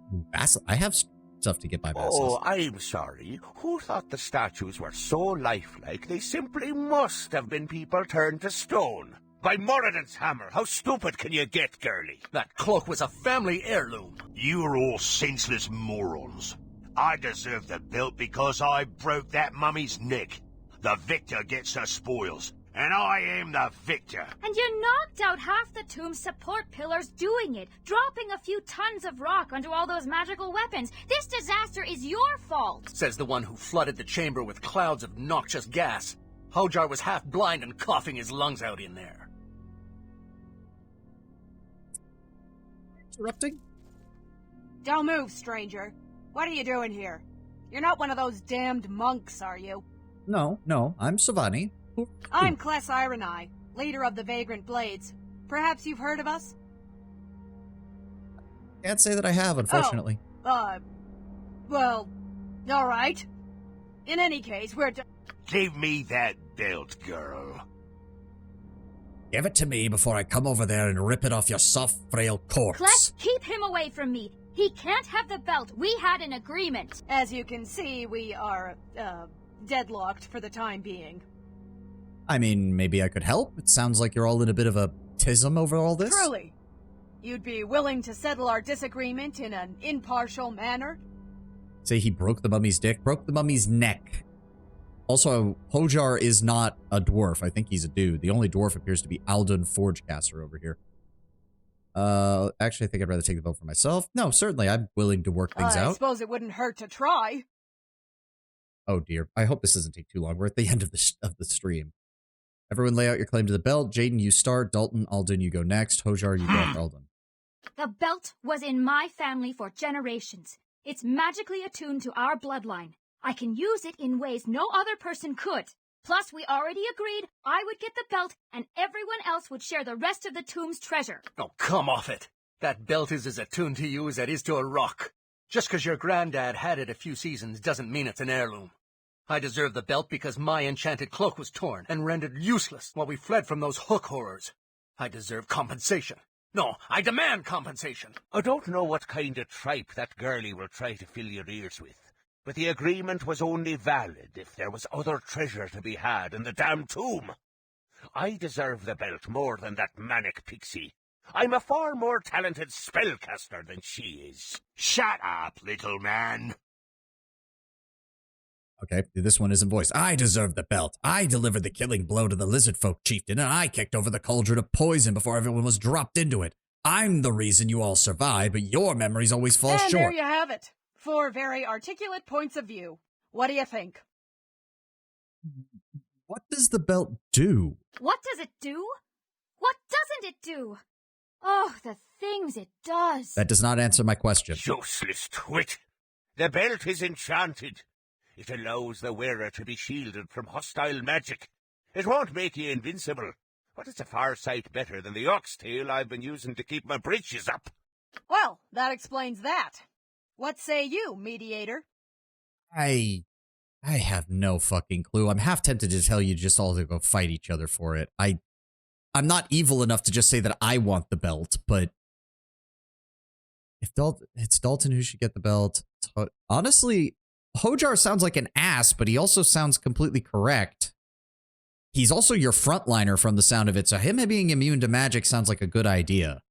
I have stuff to get by basilisk. Oh, I'm sorry. Who thought the statues were so lifelike they simply must have been people turned to stone? By Moradin's hammer, how stupid can you get, girlie? That cloak was a family heirloom. You're all senseless morons. I deserve the belt because I broke that mummy's neck. The victor gets the spoils, and I am the victor. And you knocked out half the tomb's support pillars doing it, dropping a few tons of rock onto all those magical weapons. This disaster is your fault. Says the one who flooded the chamber with clouds of noxious gas. Hojar was half blind and coughing his lungs out in there. Interrupting? Don't move, stranger. What are you doing here? You're not one of those damned monks, are you? No, I'm Savani. I'm Kless Ironeye, leader of the Vagrant Blades. Perhaps you've heard of us? Can't say that I have, unfortunately. Well, alright. In any case, we're Give me that belt, girl. Give it to me before I come over there and rip it off your soft, frail corpse. Kless, keep him away from me. He can't have the belt. We had an agreement. As you can see, we are, deadlocked for the time being. I mean, maybe I could help. It sounds like you're all in a bit of a tism over all this. Truly. You'd be willing to settle our disagreement in an impartial manner? Say he broke the mummy's dick, broke the mummy's neck. Also, Hojar is not a dwarf. I think he's a dude. The only dwarf appears to be Aldun Forgecaster over here. Actually, I think I'd rather take the vote for myself. No, certainly, I'm willing to work things out. I suppose it wouldn't hurt to try. Oh dear, I hope this doesn't take too long. We're at the end of the stream. Everyone lay out your claim to the belt. Jaden, you start. Dalton, Aldun, you go next. Hojar, you go after Aldun. The belt was in my family for generations. It's magically attuned to our bloodline. I can use it in ways no other person could. Plus, we already agreed I would get the belt and everyone else would share the rest of the tomb's treasure. Oh, come off it. That belt is as attuned to you as it is to a rock. Just because your granddad had it a few seasons doesn't mean it's an heirloom. I deserve the belt because my enchanted cloak was torn and rendered useless while we fled from those hook horrors. I deserve compensation. No, I demand compensation. I don't know what kind of tripe that girlie will try to fill your ears with, but the agreement was only valid if there was other treasure to be had in the damn tomb. I deserve the belt more than that manic pixie. I'm a far more talented spellcaster than she is. Shut up, little man. Okay, this one isn't voiced. I deserve the belt. I delivered the killing blow to the lizard folk chieftain, and I kicked over the cauldron of poison before everyone was dropped into it. I'm the reason you all survived, but your memories always fall short. And there you have it. 4 very articulate points of view. What do you think? What does the belt do? What does it do? What doesn't it do? Oh, the things it does. That does not answer my question. Useless twit. The belt is enchanted. It allows the wearer to be shielded from hostile magic. It won't make you invincible, but it's a far sight better than the oxtail I've been using to keep my britches up. Well, that explains that. What say you, mediator? I have no fucking clue. I'm half tempted to tell you just all to go fight each other for it. I'm not evil enough to just say that I want the belt, but if it's Dalton who should get the belt. Honestly, Hojar sounds like an ass, but he also sounds completely correct. He's also your frontliner from the sound of it, so him being immune to magic sounds like a good idea.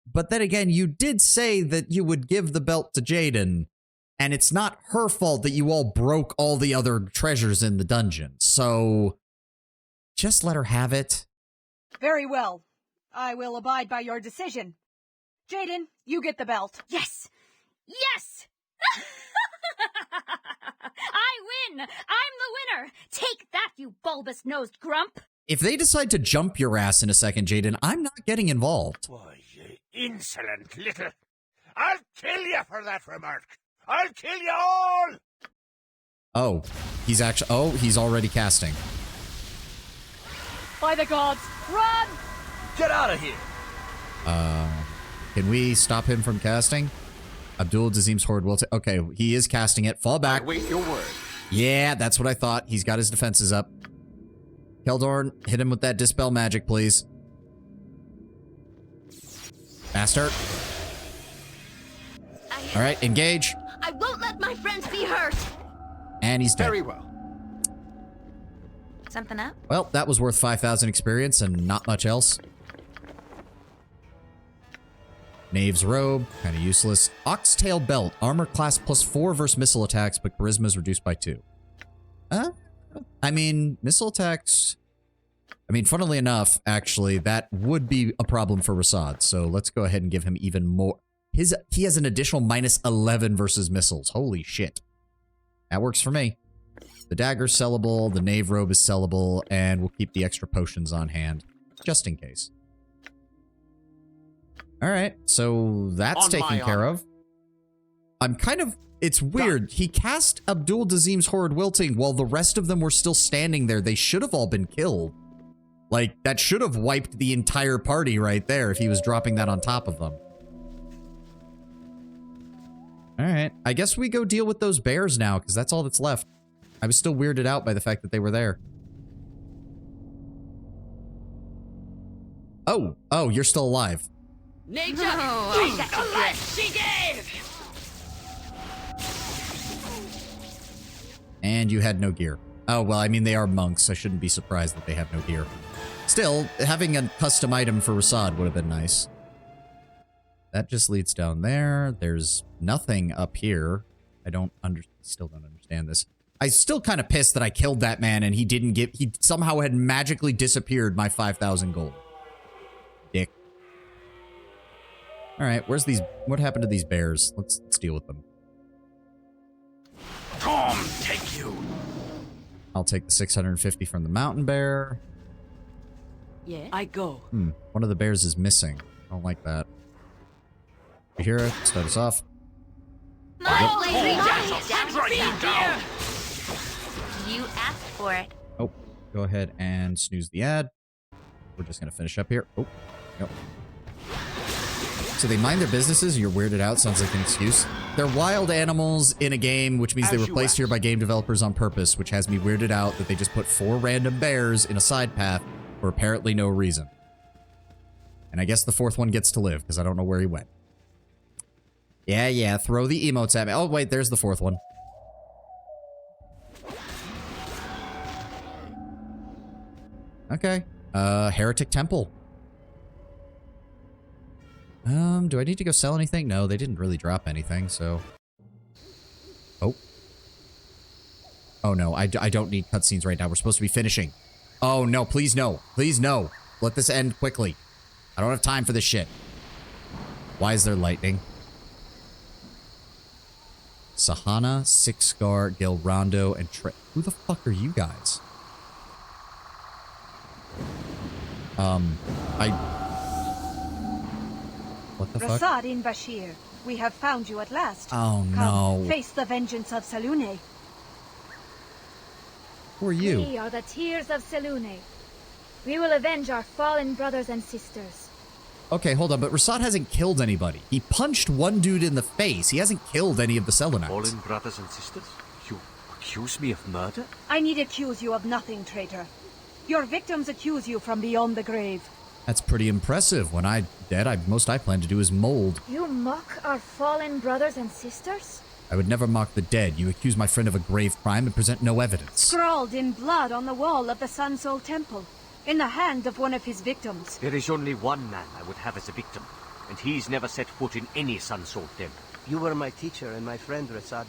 But then again, you did say that you would give the belt to Jaden, and it's not her fault that you all broke all the other treasures in the dungeon, so just let her have it. Very well. I will abide by your decision. Jaden, you get the belt. Yes! Yes! I win! I'm the winner! Take that, you bulbous-nosed grump! If they decide to jump your ass in a second, Jaden, I'm not getting involved. Why, you insolent little... I'll kill you for that remark! I'll kill you all! Oh, he's actually... Oh, he's already casting. By the gods, run! Get out of here! Can we stop him from casting? Abdul Dazim's Horde will... Okay, he is casting it. Fall back. Wait your word. Yeah, that's what I thought. He's got his defenses up. Keldorn, hit him with that Dispel Magic, please. Faster. All right, engage. I won't let my friends be hurt. And he's dead. Very well. Something up? Well, that was worth 5,000 experience and not much else. Knave's Robe, kind of useless. Oxtail Belt, armor class +4 versus missile attacks, but charisma is reduced by 2. I mean, missile attacks... I mean, funnily enough, actually, that would be a problem for Rasad, so let's go ahead and give him even more... He has an additional -11 versus missiles. Holy shit. That works for me. The dagger's sellable, the Knave Robe is sellable, and we'll keep the extra potions on hand, just in case. Alright, so that's taken care of. I'm kind of... It's weird. He cast Abdul Dazim's Horde Wilting while the rest of them were still standing there. They should have all been killed. Like, that should have wiped the entire party right there if he was dropping that on top of them. Alright, I guess we go deal with those bears now, because that's all that's left. I was still weirded out by the fact that they were there. Oh, you're still alive. Nature, she gave! And you had no gear. Oh, well, I mean, they are monks. I shouldn't be surprised that they have no gear. Still, having a custom item for Rasad would have been nice. That just leads down there. There's nothing up here. Still don't understand this. I'm still kind of pissed that I killed that man and he somehow had magically disappeared my 5,000 gold. Dick. Alright, what happened to these bears? Let's deal with them. Tom, take you. I'll take the 650 from the mountain bear. Yeah, I go. One of the bears is missing. I don't like that. You hear it? Start us off. You asked for it. Oh, go ahead and snooze the ad. We're just going to finish up here. Oh, no. So they mind their businesses, you're weirded out, sounds like an excuse. They're wild animals in a game, which means they were placed here by game developers on purpose, which has me weirded out that they just put 4 random bears in a side path for apparently no reason. And I guess the 4th one gets to live, because I don't know where he went. Yeah, throw the emotes at me. Oh, wait, there's the 4th one. Okay. Heretic Temple. Do I need to go sell anything? No, they didn't really drop anything, so... Oh. Oh, no, I don't need cutscenes right now. We're supposed to be finishing. Oh, no, please no. Please no. Let this end quickly. I don't have time for this shit. Why is there lightning? Sahana, Sixgar, Gilrondo, and Who the fuck are you guys? What the fuck? Rasad in Bashir, we have found you at last. Oh, no. Come, face the vengeance of Selûne. Who are you? We are the Tears of Selûne. We will avenge our fallen brothers and sisters. Okay, hold on, but Rasad hasn't killed anybody. He punched one dude in the face. He hasn't killed any of the Selûnites. Fallen brothers and sisters? You accuse me of murder? I need accuse you of nothing, traitor. Your victims accuse you from beyond the grave. That's pretty impressive. When I'm dead, most I plan to do is mold. You mock our fallen brothers and sisters? I would never mock the dead. You accuse my friend of a grave crime and present no evidence. Scrawled in blood on the wall of the Sun Soul Temple, in the hand of one of his victims. There is only one man I would have as a victim, and he's never set foot in any Sun Soul Temple. You were my teacher and my friend, Rasad,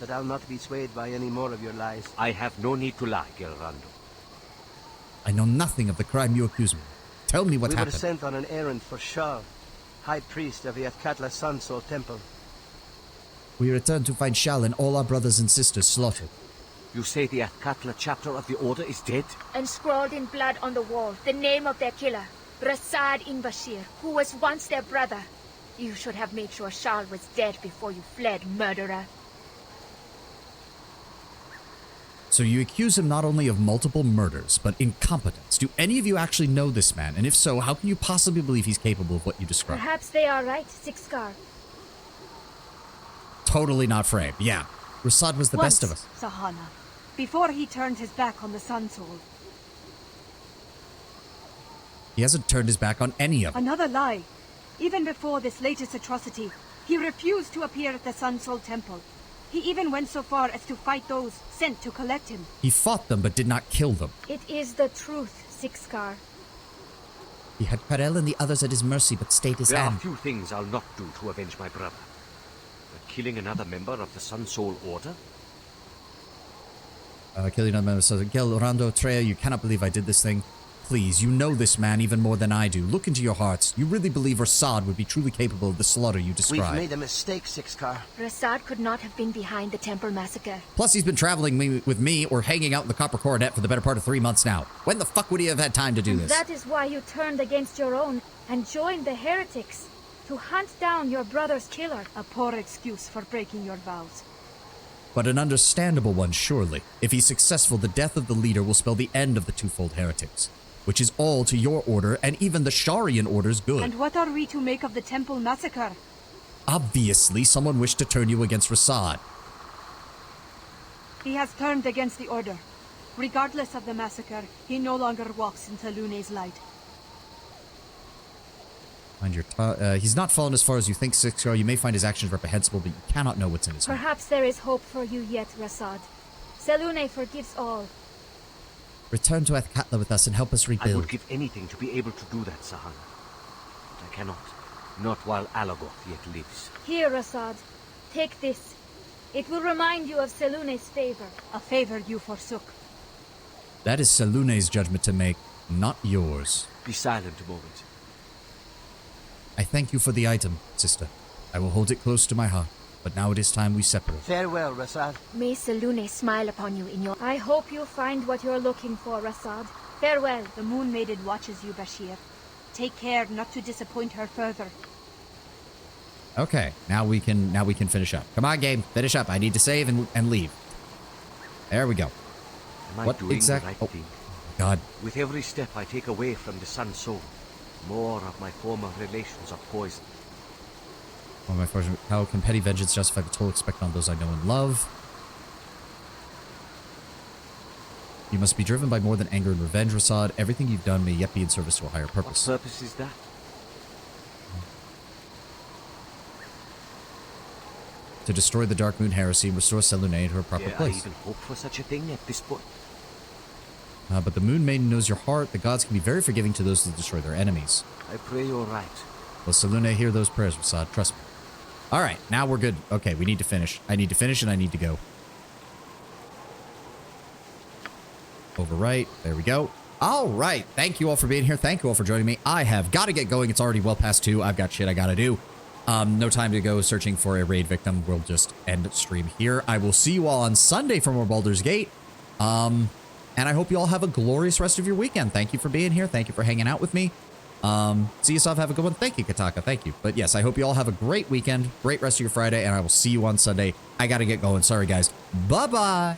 but I'll not be swayed by any more of your lies. I have no need to lie, Gilrondo. I know nothing of the crime you accuse me. Tell me what happened. We were sent on an errand for Shah, High Priest of the Athkatla Sun Soul Temple. We returned to find Shal and all our brothers and sisters slaughtered. You say the Athkatla chapter of the Order is dead? And scrawled in blood on the wall, the name of their killer, Rasad in Bashir, who was once their brother. You should have made sure Shal was dead before you fled, murderer. So you accuse him not only of multiple murders, but incompetence. Do any of you actually know this man? And if so, how can you possibly believe he's capable of what you described? Perhaps they are right, Sixcar. Totally not framed. Yeah. Rasad was the best of us. Sahana, before he turned his back on the Sun Soul. He hasn't turned his back on any of them. Another lie. Even before this latest atrocity, he refused to appear at the Sun Soul Temple. He even went so far as to fight those sent to collect him. He fought them but did not kill them. It is the truth, Sixcar. He had Karel and the others at his mercy but stayed his hand. There are few things I'll not do to avenge my brother. But killing another member of the Sun Soul Order? Killing another member says, Gel, Orlando, Treya, you cannot believe I did this thing. Please, you know this man even more than I do. Look into your hearts. You really believe Rasad would be truly capable of the slaughter you described. We've made a mistake, Sixcar. Rasad could not have been behind the temple massacre. Plus, he's been traveling with me or hanging out in the Copper Coronet for the better part of 3 months now. When the fuck would he have had time to do this? That is why you turned against your own and joined the heretics. To hunt down your brother's killer. A poor excuse for breaking your vows. But an understandable one, surely. If he's successful, the death of the leader will spell the end of the twofold heretics. Which is all to your order and even the Sharian order's good. And what are we to make of the temple massacre? Obviously, someone wished to turn you against Rasad. He has turned against the order. Regardless of the massacre, he no longer walks in Salune's light. Mind your he's not fallen as far as you think, Sixcar. You may find his actions reprehensible, but you cannot know what's in his heart. Perhaps there is hope for you yet, Rasad. Selune forgives all. Return to Athkatla with us and help us rebuild. I would give anything to be able to do that, Sahana. But I cannot. Not while Alagoth yet lives. Here, Rasad. Take this. It will remind you of Selune's favor. A favor you forsook. That is Selune's judgment to make, not yours. Be silent a moment. I thank you for the item, sister. I will hold it close to my heart. But now it is time we separate. Farewell, Rasad. May Selune smile upon you in your... I hope you find what you're looking for, Rasad. Farewell. The Moon Maiden watches you, Bashir. Take care not to disappoint her further. Okay, now we can finish up. Come on, game, finish up. I need to save and leave. There we go. Am I doing the right thing? God. With every step I take away from the Sun Soul, more of my former relations are poisoned. Oh, my fortune. How can petty vengeance justify the total expected on those I know and love? You must be driven by more than anger and revenge, Rasad. Everything you've done may yet be in service to a higher purpose. What purpose is that? To destroy the Dark Moon Heresy and restore Selune to her proper place. I even hope for such a thing at this point? But the Moon Maiden knows your heart. The gods can be very forgiving to those who destroy their enemies. I pray you're right. Well, Selune, hear those prayers, Rasad. Trust me. All right, now we're good. Okay, we need to finish. I need to finish and I need to go. Overwrite. There we go. All right. Thank you all for being here. Thank you all for joining me. I have got to get going. It's already well past 2. I've got shit I got to do. No time to go searching for a raid victim. We'll just end stream here. I will see you all on Sunday for more Baldur's Gate. And I hope you all have a glorious rest of your weekend. Thank you for being here. Thank you for hanging out with me. See yourself. Have a good one. Thank you, Kataka. Thank you. But yes, I hope you all have a great weekend, great rest of your Friday, and I will see you on Sunday. I got to get going. Sorry, guys. Bye-bye.